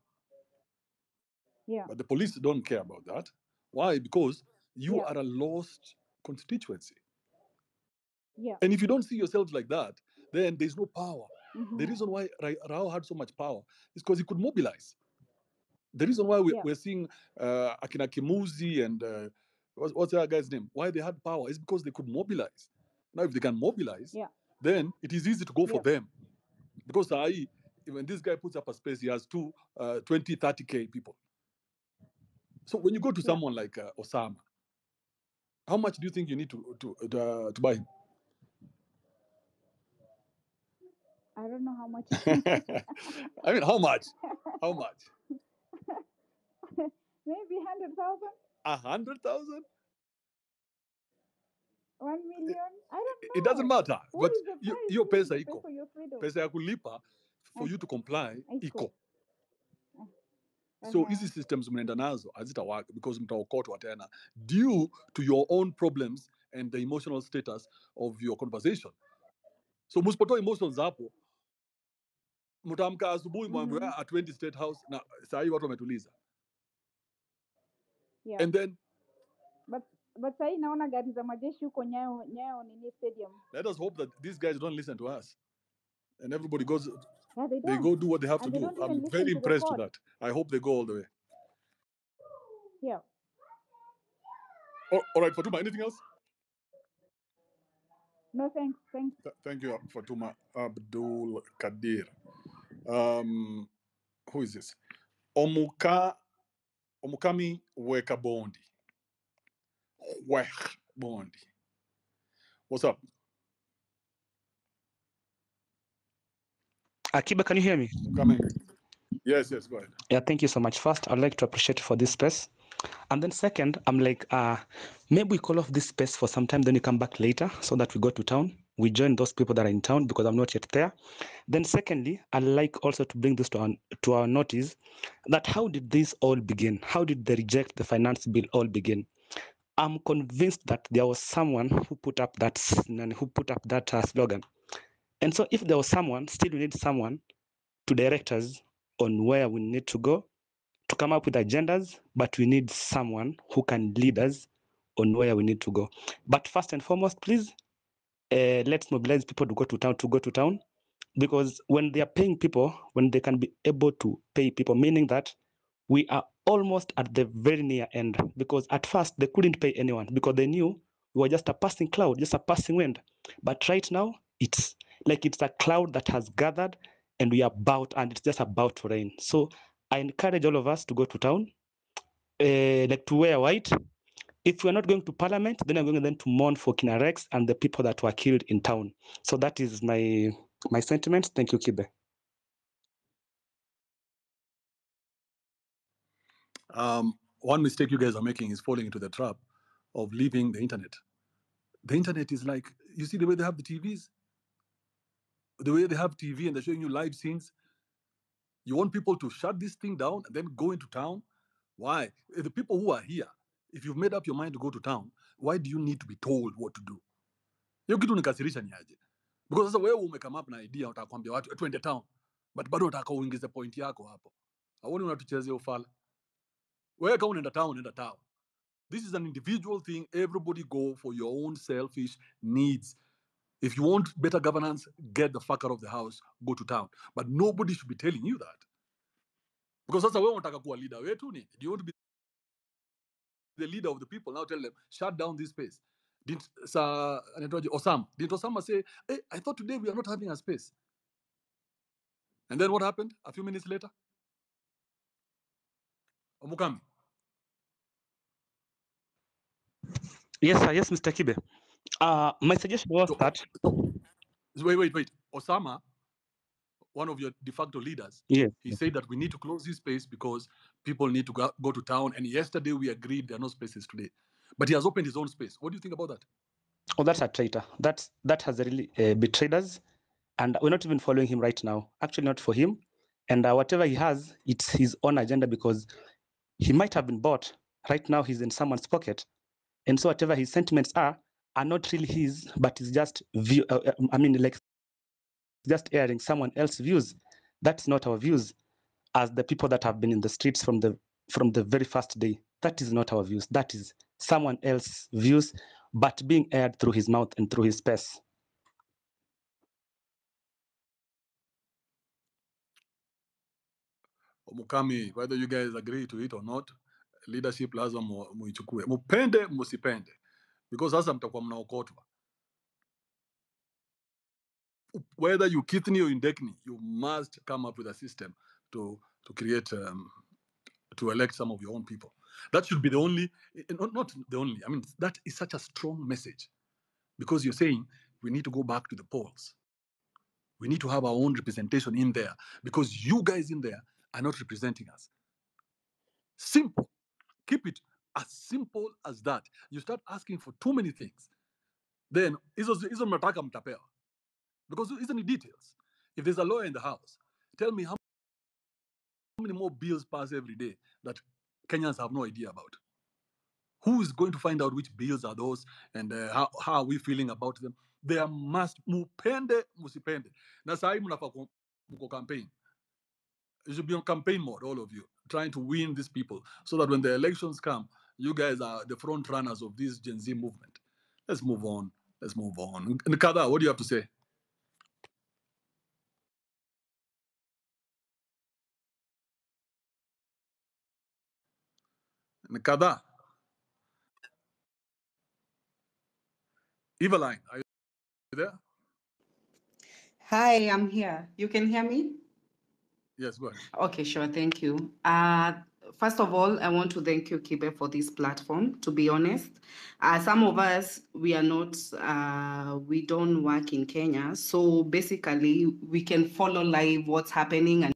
But the police don't care about that. Why? Because you are a lost constituency. And if you don't see yourselves like that, then there's no power. The reason why Rao had so much power is because he could mobilize. The reason why we're seeing Akina Kimuzi and what's that guy's name? Why they had power is because they could mobilize. Now, if they can mobilize, then it is easy to go for them. Because when this guy puts up a space, he has 20, 30K people. So when you go to someone like Osama, how much do you think you need to buy him? I don't know how much. I mean, how much? How much? Maybe 100,000. 100,000? 1 million? I don't know. It doesn't matter. What But is the price your you need pesa to pay iko. for your freedom? Pesa ya kulipa for you to comply iko. Uh-huh. So hizi systems mnaenda nazo hazitawaka because mtaokotwa tena due to your own problems and the emotional status of your conversation. So msipotoa emotions hapo, mtaamka asubuhi mwambie at 20 State House na saa hii watu wametuliza. And then but sahi naona gari za majeshi huko Nyayo nini stadium. Let us hope that these guys don't listen to us. And everybody goes, they they go do what they have and to do. I'm very impressed with that. I hope they go all the way. Yeah. All right, Fatuma, anything else? No, thanks. Thank you, Fatuma Abdul Kadir. Who is this? Omukami Weka Bondi. Bondi. What's up? Akiba, can you hear me? Coming. Yes, go ahead. Yeah, thank you so much. First, I'd like to appreciate you for this space. And then second, I'm like, maybe we call off this space for some time, then you come back later so that we go to town. We join those people that are in town because I'm not yet there. Then secondly, I'd like also to bring this to our notice that how did this all begin? How did the reject the finance bill all begin? I'm convinced that there was someone who put up that slogan. And so if there was someone, still we need someone to direct us on where we need to go, to come up with agendas, but we need someone who can lead us on where we need to go. But first and foremost, please, let's mobilize people to go to town, because when they are paying people, when they can be able to pay people, meaning that we are almost at the very near end, because at first they couldn't pay anyone because they knew we were just a passing cloud, just a passing wind. But right now, it's like it's a cloud that has gathered and it's just about to rain. So I encourage all of us to go to town, like to wear white. If we're not going to parliament, then I'm going then to mourn for Kina Rex and the people that were killed in town. So that is my sentiments. Thank you, Kibe. One mistake you guys are making is falling into the trap of leaving the internet. The internet is like, you see the way they have the TVs? The way they have TV and they're showing you live scenes. You want people to shut this thing down and then go into town? Why? The people who are here, if you've made up your mind to go to town, why do you need to be told what to do? Hiyo kitu nikasirisha ni aje? Because sasa wewe umekama up na idea utakwambia watu twende town, but bado unataka uingize point yako hapo. Hauoni unatuchezea ufala? Wewe kama unaenda town, unaenda town. This is an individual thing. Everybody go for your own selfish needs. If you want better governance, get the fuck out of the house, go to town. But nobody should be telling you that. Because sasa wewe unataka kuwa leader wetu ni? Do you want to be the leader of the people? Now tell them, shut down this space. Didn't Osama say, hey, I thought today we are not having a space. And then what happened a few minutes later? Omukami. Yes, sir. Yes, Mr. Kibe. My suggestion was that... Wait. Osama, one of your de facto leaders, he said that we need to close this space because people need to go to town. And yesterday we agreed there are no spaces today. But he has opened his own space. What do you think about that? Oh, that's a traitor. That has really betrayed us. And we're not even following him right now. Actually, not for him. And whatever he has, it's his own agenda, because he might have been bought. Right now, he's in someone's pocket. And so whatever his sentiments are not really his, but it's just view. Like just airing someone else's views. That's not our views as the people that have been in the streets from the very first day. That is not our views. That is someone else's views, but being aired through his mouth and through his space. Mukami, whether you guys agree to it or not, leadership lazima muichukue, mupende musipende, because sasa mtakuwa mnaokotwa. Whether you Kithney or Indekni, you must come up with a system to create to elect some of your own people. That should be the only, not the only. I mean, that is such a strong message, because you're saying we need to go back to the polls. We need to have our own representation in there, because you guys in there are not representing us. Simple. Keep it as simple as that. You start asking for too many things, then hizo mnataka mtapewa, because isn't it details? If there's a lawyer in the house, tell me how many more bills pass every day that Kenyans have no idea about. Who is going to find out which bills are those, and how are we feeling about them? There must, mupende musipende. Na sahi mnafaa mko campaign. You should be on campaign mode, all of you, trying to win these people, so that when the elections come, you guys are the front runners of this Gen Z movement. Let's move on. Let's move on. Nkada, what do you have to say? Nkada. Eveline, are you there? Hi, I'm here. You can hear me? Yes, go ahead. Okay, sure. Thank you. First of all, I want to thank you, Kibe, for this platform. To be honest, some of us, we are not, we don't work in Kenya. So basically, we can follow live what's happening and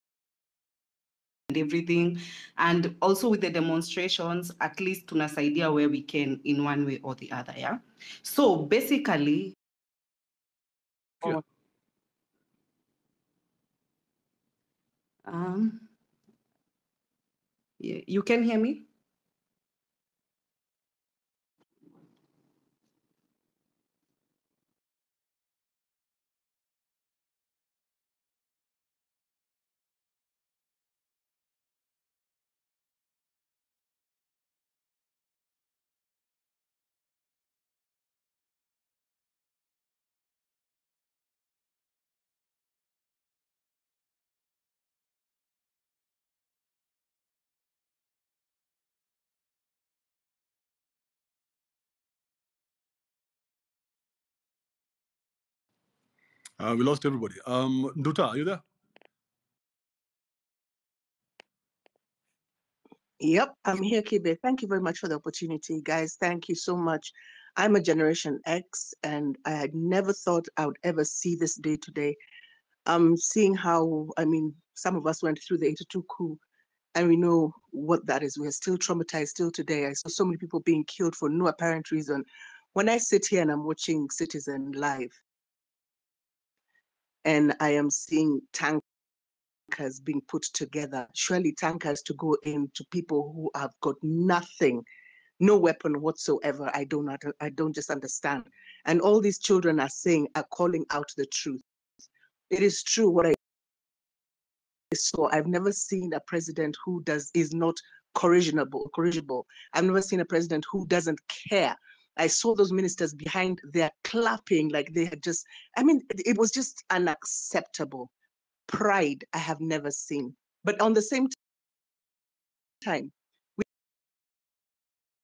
everything. And also with the demonstrations, at least tunasaidia where we can in one way or the other, yeah? So basically, Yeah. you can hear me? We lost everybody. Nduta, are you there? Yep, I'm here, Kibe. Thank you very much for the opportunity, guys. Thank you so much. I'm a Generation X, and I had never thought I would ever see this day today. Seeing how, I mean, some of us went through the 82 coup, and we know what that is. We're still traumatized still today. I saw so many people being killed for no apparent reason. When I sit here and I'm watching Citizen live, and I am seeing tankers being put together, surely tankers to go into people who have got nothing, no weapon whatsoever. I don't just understand. And all these children are calling out the truth. It is true what I saw. I've never seen a president who is not corrigible. I've never seen a president who doesn't care. I saw those ministers behind there clapping like they had just, I mean, it was just unacceptable. Pride I have never seen. But on the same time, we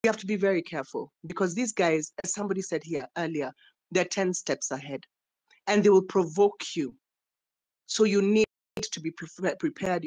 have to be very careful, because these guys, as somebody said here earlier, they're 10 steps ahead and they will provoke you. So you need to be prepared.